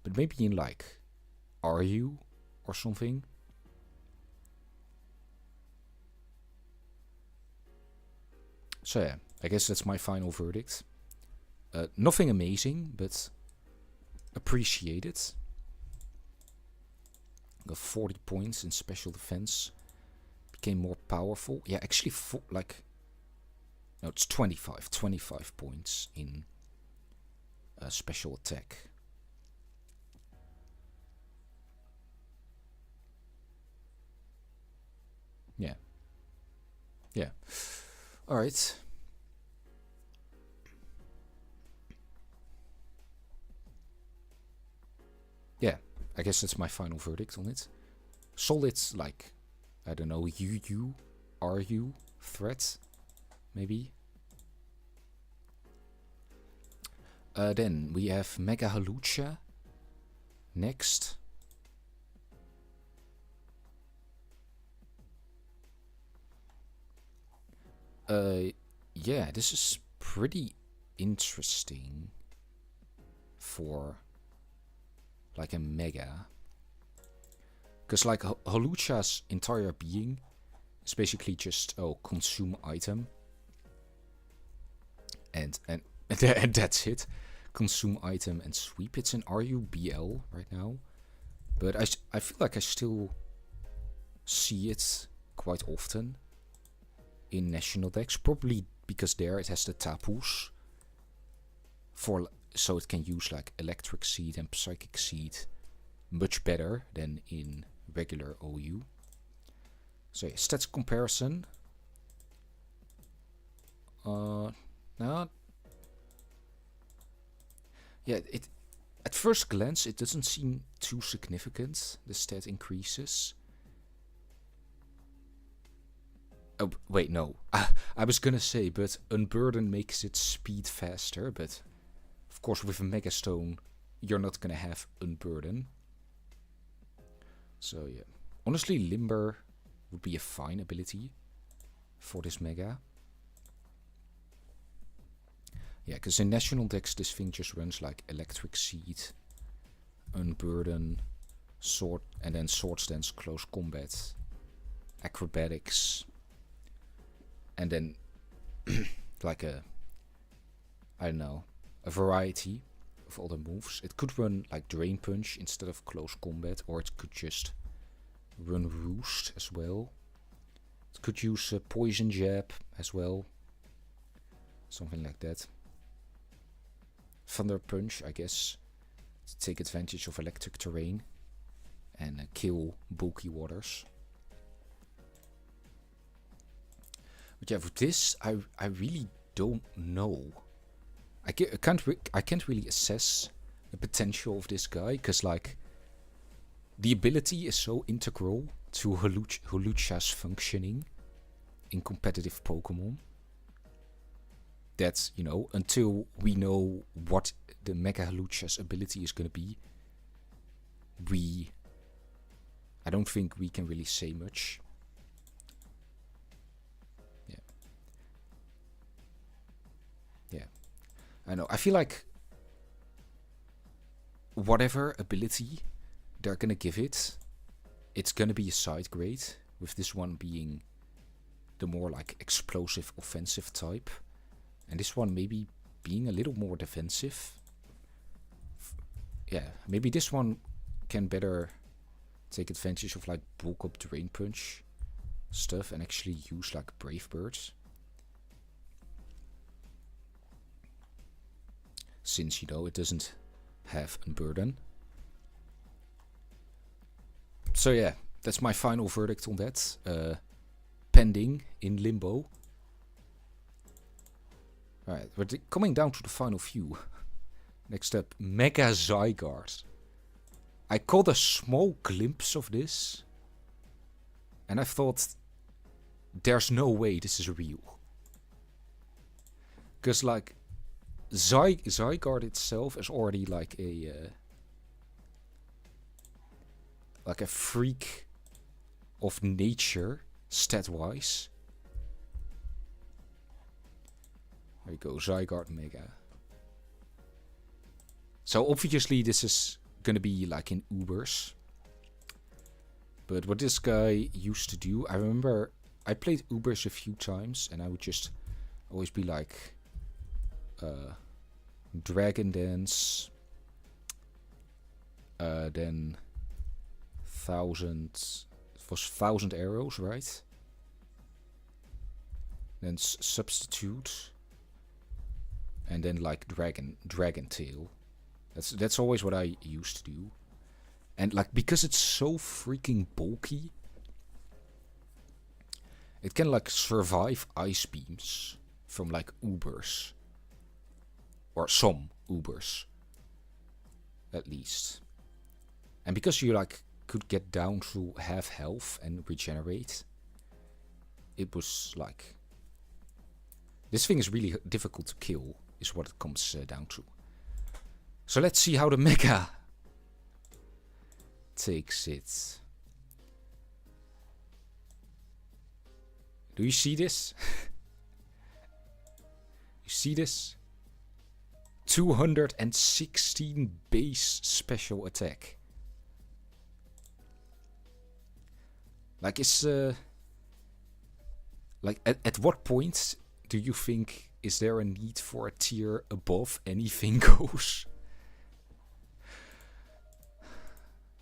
but maybe in like RU or something. So yeah, I guess that's my final verdict. Nothing amazing, but appreciated. Got 40 points in special defense. Became more powerful. Yeah, actually, no, it's 25 points in special attack. Yeah. Yeah. Alright. Yeah, I guess that's my final verdict on it. Solid, like, I don't know, RU threat, maybe. Then we have Mega-Hawlucha next. Yeah, this is pretty interesting for like a Mega. Because like Hawlucha's entire being is basically just, oh, consume item. And that's it. Consume item and sweep. It's an RUBL right now. But I feel like I still see it quite often in national decks. Probably because there it has the Tapus. So it can use like Electric Seed and Psychic Seed much better than in regular OU. So yeah, stats comparison. Now, yeah, at first glance it doesn't seem too significant, the stat increases. Oh wait, no. I was gonna say, but Unburden makes its speed faster, but of course with a Mega Stone you're not gonna have Unburden. So yeah, honestly Limber would be a fine ability for this Mega. Yeah, because in national decks this thing just runs like Electric Seed, Unburden, Sword, and then Sword Stance, Close Combat, Acrobatics, and then like a, I don't know, a variety of other moves. It could run like Drain Punch instead of Close Combat, or it could just run Roost as well. It could use a Poison Jab as well, something like that. Thunder Punch, I guess, to take advantage of electric terrain and kill bulky waters. But yeah, for this, I really don't know. I can't really assess the potential of this guy, because like the ability is so integral to Hawlucha's functioning in competitive Pokemon that, you know, until we know what the Mega-Hawlucha's ability is going to be, I don't think we can really say much. Yeah, I know. I feel like whatever ability they're gonna give it, it's gonna be a side grade, with this one being the more like explosive offensive type, and this one maybe being a little more defensive. Yeah, maybe this one can better take advantage of like bulk up Drain Punch stuff and actually use like Brave Birds. Since, you know, it doesn't have Unburden. So yeah, that's my final verdict on that. Pending in limbo. Alright, we're coming down to the final few. Next up, Mega-Zygarde. I caught a small glimpse of this, and I thought, there's no way this is real. Because like, Zygarde itself is already like a freak of nature, stat-wise. There you go, Zygarde Mega. So obviously this is gonna be like in Ubers. But what this guy used to do, I remember I played Ubers a few times, and I would just always be like, Dragon Dance, then 1000 arrows, right? Then substitute, and then like dragon tail. That's always what I used to do. And like, because it's so freaking bulky, it can like survive ice beams from like Ubers. Or some Ubers, at least. And because you like could get down to half health and regenerate, it was like, this thing is really difficult to kill, is what it comes down to. So let's see how the Mega takes it. Do you see this? You see this? 216 base special attack. Like, is like at what point do you think is there a need for a tier above anything goes?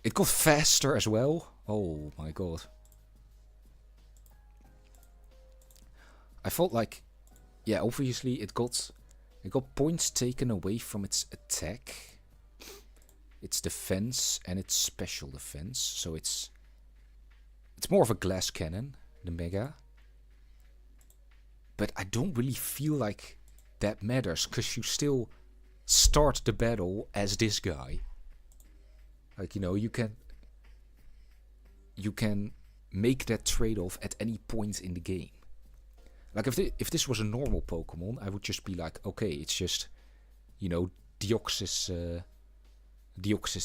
It got faster as well. Oh my god. I felt like, yeah, obviously it got points taken away from its attack, its defense, and its special defense. So it's more of a glass cannon, the Mega. But I don't really feel like that matters, because you still start the battle as this guy. Like, you know, you can make that trade-off at any point in the game. Like, if this was a normal Pokemon, I would just be like, okay, it's just, you know, Deoxys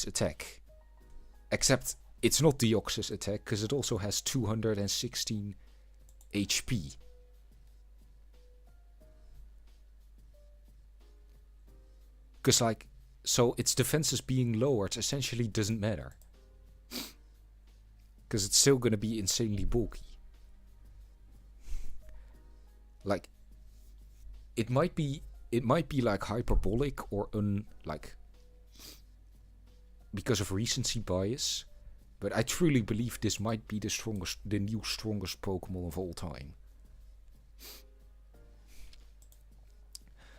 attack. Except it's not Deoxys attack, because it also has 216 HP. Because, like, so its defenses being lowered essentially doesn't matter. Because it's still going to be insanely bulky. Like, it might be like hyperbolic or like, because of recency bias, but I truly believe this might be the new strongest Pokemon of all time.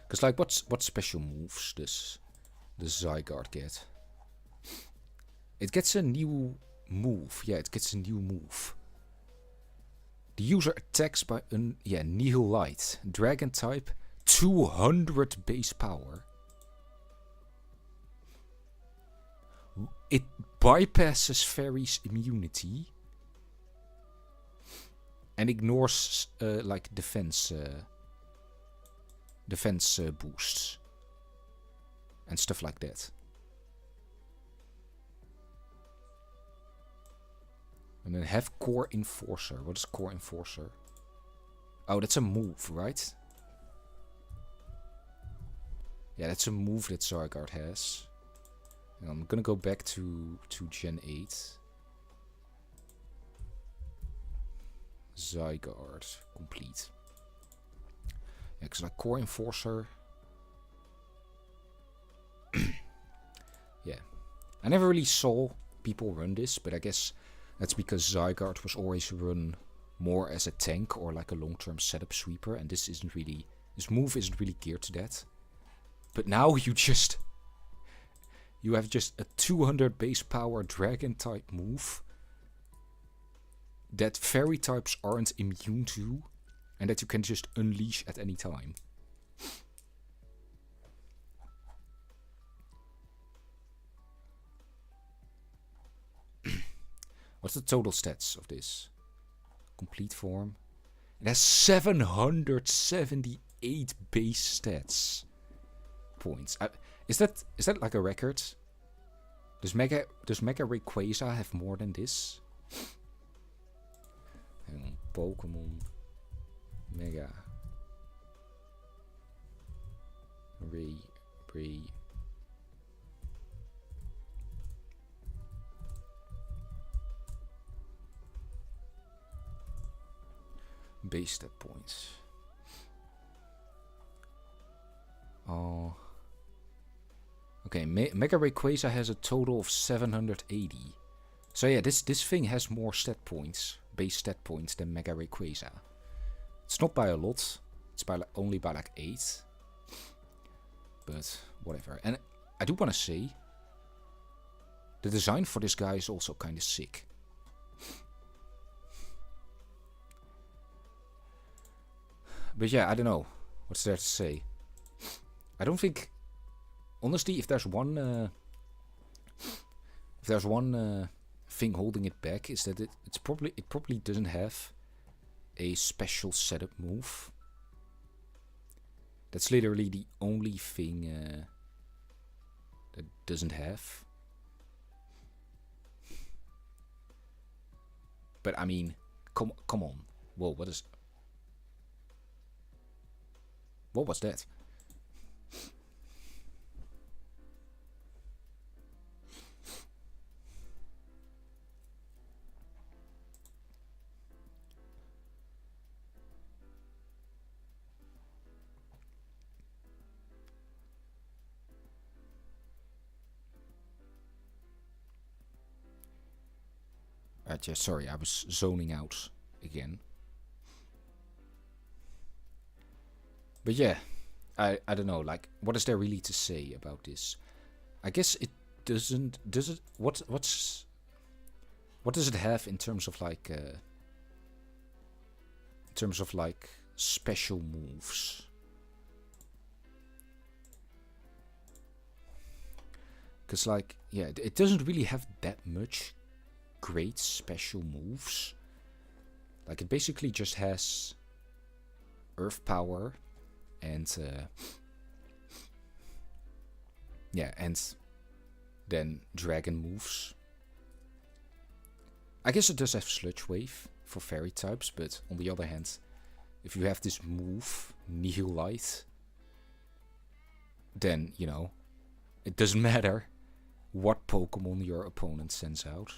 Because, like, what special moves does the Zygarde get? It gets a new move. Yeah, it gets a new move. The user attacks by Nihil Light. Dragon type, 200 base power. It bypasses Fairy's immunity. And ignores like defense boosts. And stuff like that. And then have Core Enforcer. What is Core Enforcer? Oh, that's a move, right? Yeah, that's a move that Zygarde has. And I'm gonna go back to Gen 8. Zygarde. Complete. Yeah, because like Core Enforcer... yeah. I never really saw people run this, but I guess... that's because Zygarde was always run more as a tank or like a long-term setup sweeper, and this move isn't really geared to that. But now you have just a 200 base power dragon type move that fairy types aren't immune to, and that you can just unleash at any time. What's the total stats of this? Complete form. It has 778 base stats points. Is that like a record? Does Mega-Rayquaza have more than this? Hang on, Pokemon Mega Ray base stat points. Oh. Okay, Mega-Rayquaza has a total of 780. So yeah, this thing has more stat points, base stat points, than Mega-Rayquaza. It's not by a lot. It's by only by like 8. But whatever. And I do want to say, the design for this guy is also kind of sick. But yeah, I don't know. What's there to say? I don't think... honestly, if there's one thing holding it back, is that it probably doesn't have a special setup move. That's literally the only thing that doesn't have. But I mean, come on. Whoa, what was that? Yeah, sorry, I was zoning out again. But yeah, I don't know, like, what is there really to say about this? I guess it doesn't, what does it have in terms of like, special moves? Because like, yeah, it doesn't really have that much great special moves. Like, it basically just has Earth Power and yeah, and then Dragon moves. I guess it does have Sludge Wave for fairy types, but on the other hand, if you have this move, Nihilite, then, you know, it doesn't matter what Pokemon your opponent sends out.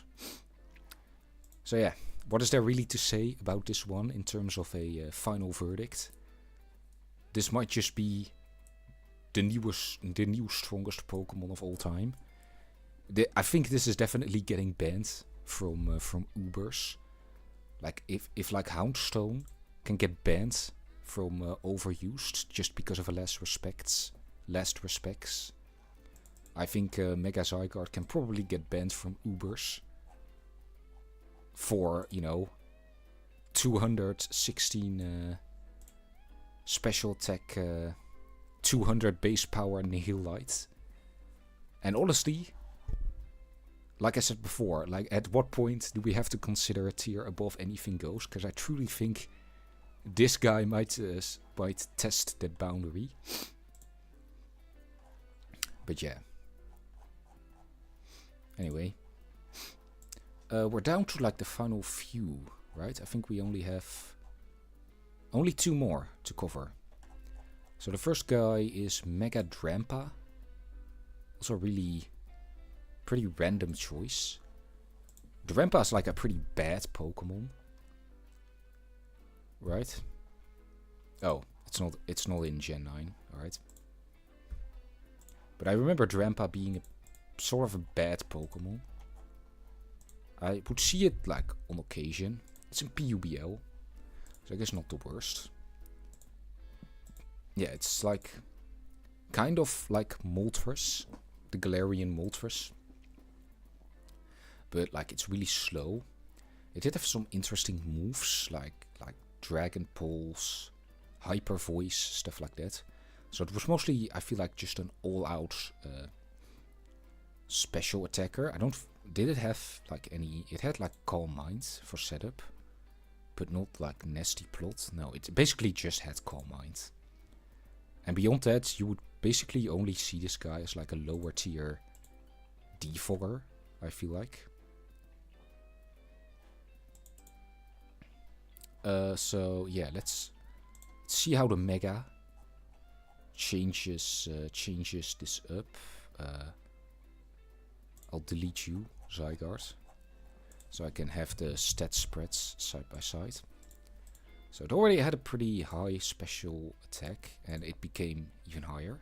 So yeah, what is there really to say about this one in terms of a final verdict? This might just be the new strongest Pokemon of all time. I think this is definitely getting banned from Ubers. Like if like Houndstone can get banned from overused just because of a last respects, I think Mega-Zygarde can probably get banned from Ubers for, you know, 216 special attack, 200 base power Nihilite. And honestly, like I said before, like, at what point do we have to consider a tier above anything goes? Because I truly think this guy might test that boundary. But yeah. Anyway, we're down to like the final few, right? I think we only have two more to cover. So the first guy is Mega-Drampa. Also really pretty random choice. Drampa is like a pretty bad Pokemon, right? Oh, it's not in Gen 9, alright. But I remember Drampa being sort of a bad Pokemon. I would see it like on occasion. It's in PUBL, so I guess not the worst. Yeah, it's like kind of like Moltres, the Galarian Moltres. But like, it's really slow. It did have some interesting moves like Dragon Pulse, Hyper Voice, stuff like that. So it was mostly, I feel like, just an all-out special attacker. Did it have like any? It had like Calm Mind for setup, but not like Nasty Plot. No, it basically just had Calm Mind. And beyond that, you would basically only see this guy as like a lower tier defogger, I feel like. So yeah, let's see how the Mega changes this up. I'll delete you, Zygarde, so I can have the stat spreads side by side. So it already had a pretty high special attack, and it became even higher.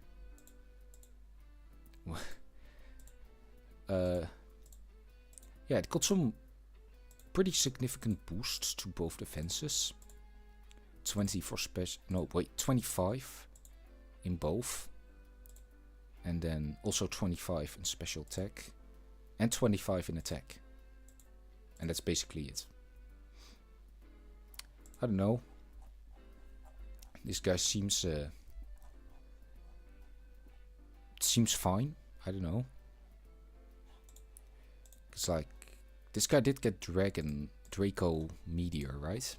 Yeah, it got some pretty significant boosts to both defenses. 20 for special, no wait, 25 in both. And then also 25 in special attack. And 25 in attack. And that's basically it. I don't know. This guy seems fine. I don't know. It's like, this guy did get Draco Meteor, right?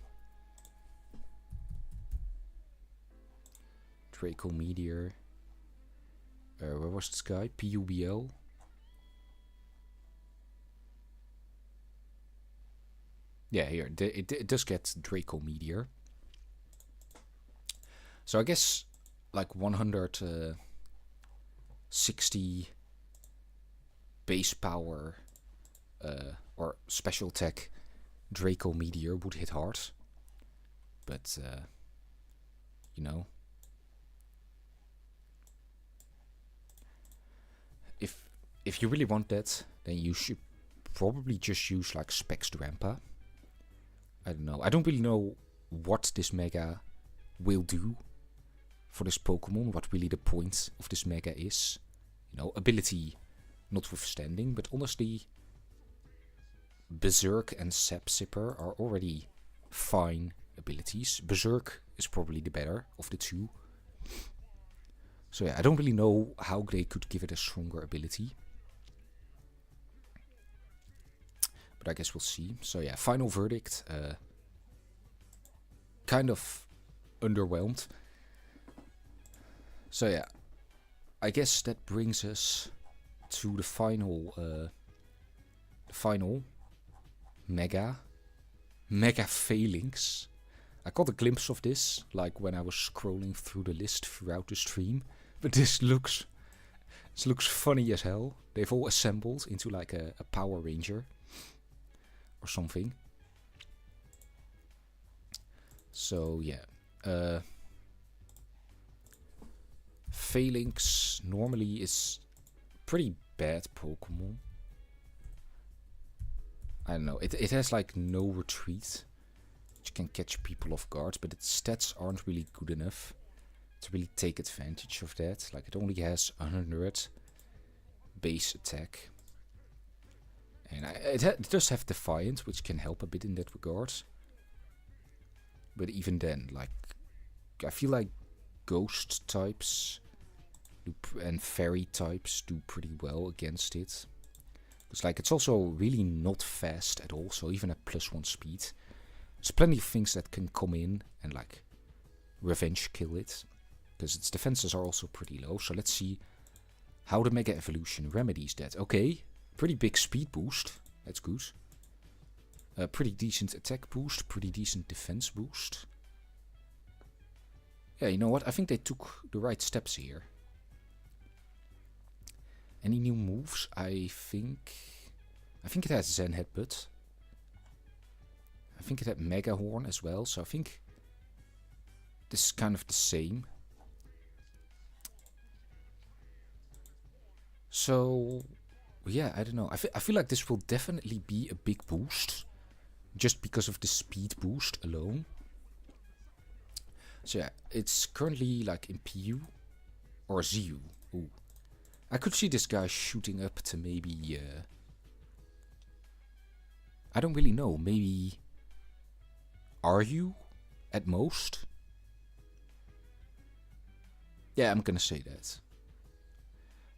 Draco Meteor. Where was this guy? PUBL. Yeah, here. It does get Draco Meteor. So I guess like 160 base power or special attack Draco Meteor would hit hard. But, you know. If you really want that, then you should probably just use like Drampa. I don't know. I don't really know what this Mega will do for this Pokemon. What really the point of this Mega is. You know, ability notwithstanding. But honestly, Berserk and Sap Sipper are already fine abilities. Berserk is probably the better of the two. So yeah, I don't really know how they could give it a stronger ability. But I guess we'll see. So yeah, final verdict. Kind of underwhelmed. So yeah, I guess that brings us to the final Mega-Falinks. I got a glimpse of this, like when I was scrolling through the list throughout the stream. But this looks funny as hell. They've all assembled into like a Power Ranger or something. So yeah, Falinks normally is pretty bad Pokemon. I don't know. It has like no retreat, which can catch people off guard, but its stats aren't really good enough to really take advantage of that. Like it only has 100 base attack. And it does have Defiant, which can help a bit in that regard. But even then, like, I feel like Ghost types and Fairy types do pretty well against it. Because like, it's also really not fast at all, so even at +1 speed, there's plenty of things that can come in and like revenge kill it. Because its defenses are also pretty low, so let's see how the Mega Evolution remedies that. Okay, pretty big speed boost, that's good. Pretty decent attack boost, pretty decent defense boost. Yeah, you know what, I think they took the right steps here. Any new moves? I think it has Zen Headbutt. I think it had Mega Horn as well, so I think this is kind of the same. So yeah, I don't know. I feel like this will definitely be a big boost, just because of the speed boost alone. So yeah, it's currently like in PU or ZU. Ooh. I could see this guy shooting up to maybe, I don't really know, maybe RU at most? Yeah, I'm gonna say that.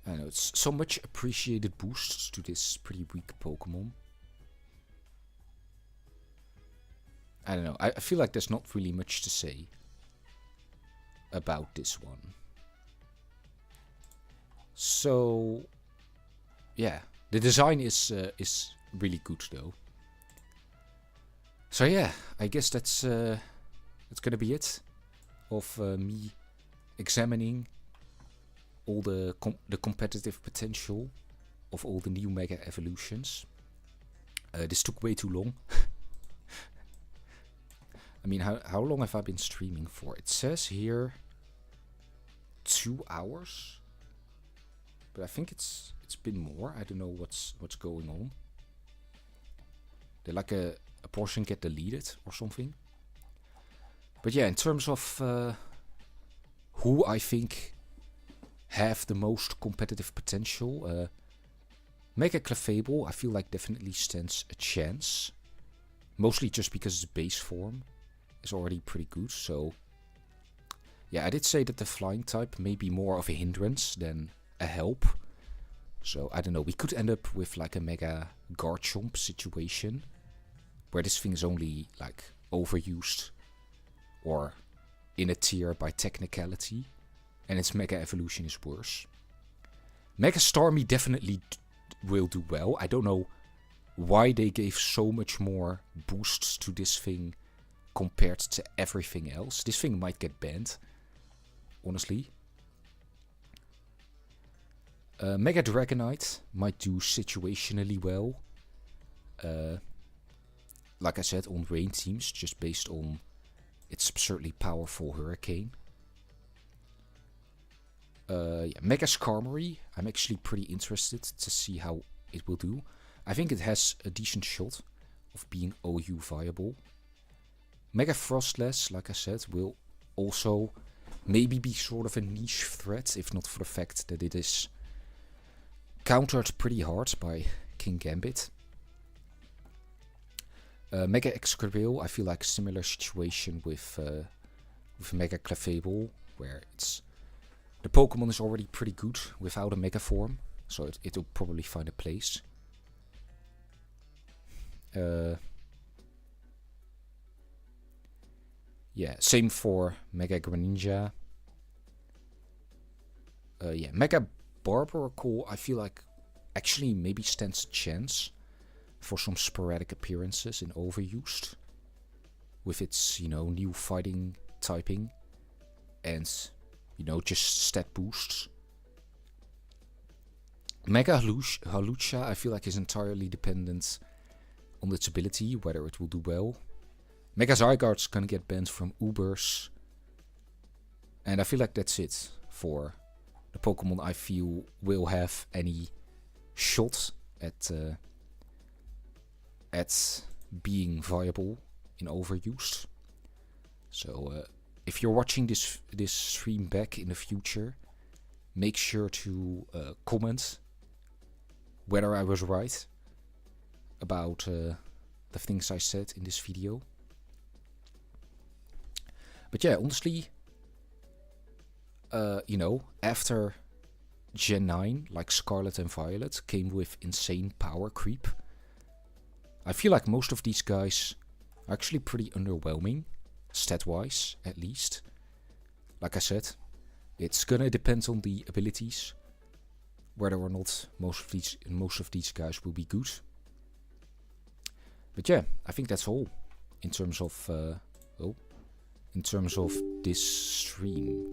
I know, it's so much appreciated boosts to this pretty weak Pokemon. I don't know, I feel like there's not really much to say about this one. So yeah, the design is really good though. So yeah, I guess that's gonna be it of me examining all the competitive potential of all the new Mega Evolutions. This took way too long. I mean, how long have I been streaming for? It says here 2 hours. But I think it's been more. I don't know what's going on. Did like a portion get deleted or something? But yeah, in terms of who I think have the most competitive potential, Mega-Clefable I feel like definitely stands a chance. Mostly just because its base form is already pretty good. So yeah, I did say that the flying type may be more of a hindrance than a help. So I don't know, we could end up with like a Mega Garchomp situation where this thing is only like overused or in a tier by technicality and its Mega Evolution is worse. Mega-Starmie definitely will do well. I don't know why they gave so much more boosts to this thing compared to everything else. This thing might get banned, honestly. Mega-Dragonite might do situationally well. Like I said, on rain teams, just based on its absurdly powerful Hurricane. Yeah, Mega-Skarmory, I'm actually pretty interested to see how it will do. I think it has a decent shot of being OU viable. Mega-Froslass, like I said, will also maybe be sort of a niche threat, if not for the fact that it is countered pretty hard by King Gambit. Mega-Excadrill, I feel like similar situation with Mega-Clefable, where the Pokemon is already pretty good without a Mega form, so it'll probably find a place. Yeah, same for Mega-Greninja. Yeah, Mega-Barbaracle, I feel like actually maybe stands a chance for some sporadic appearances in Overused, with its, new fighting typing and, just stat boosts. Mega-Hawlucha, I feel like is entirely dependent on its ability, whether it will do well. Mega-Zygarde's gonna get banned from Ubers, and I feel like that's it for the Pokemon I feel will have any shot at being viable in Overused. So if you're watching this stream back in the future, make sure to comment whether I was right about the things I said in this video. But yeah, honestly, after Gen 9, like Scarlet and Violet, came with insane power creep. I feel like most of these guys are actually pretty underwhelming, stat-wise, at least. Like I said, it's gonna depend on the abilities, whether or not most of these guys will be good. But yeah, I think that's all in terms of this stream.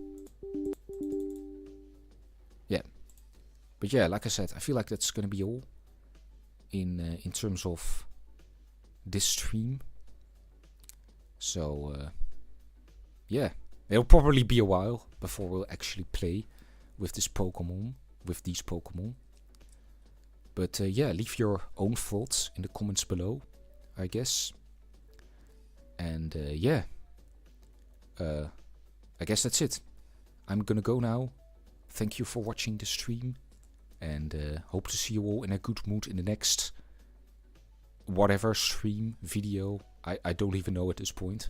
Yeah, but yeah, like I said, I feel like that's gonna be all in terms of this stream. So yeah, it'll probably be a while before we'll actually play with these Pokemon. But yeah, leave your own thoughts in the comments below, I guess. And yeah, I guess that's it. I'm gonna go now. Thank you for watching the stream, and hope to see you all in a good mood in the next whatever stream, video. I don't even know at this point.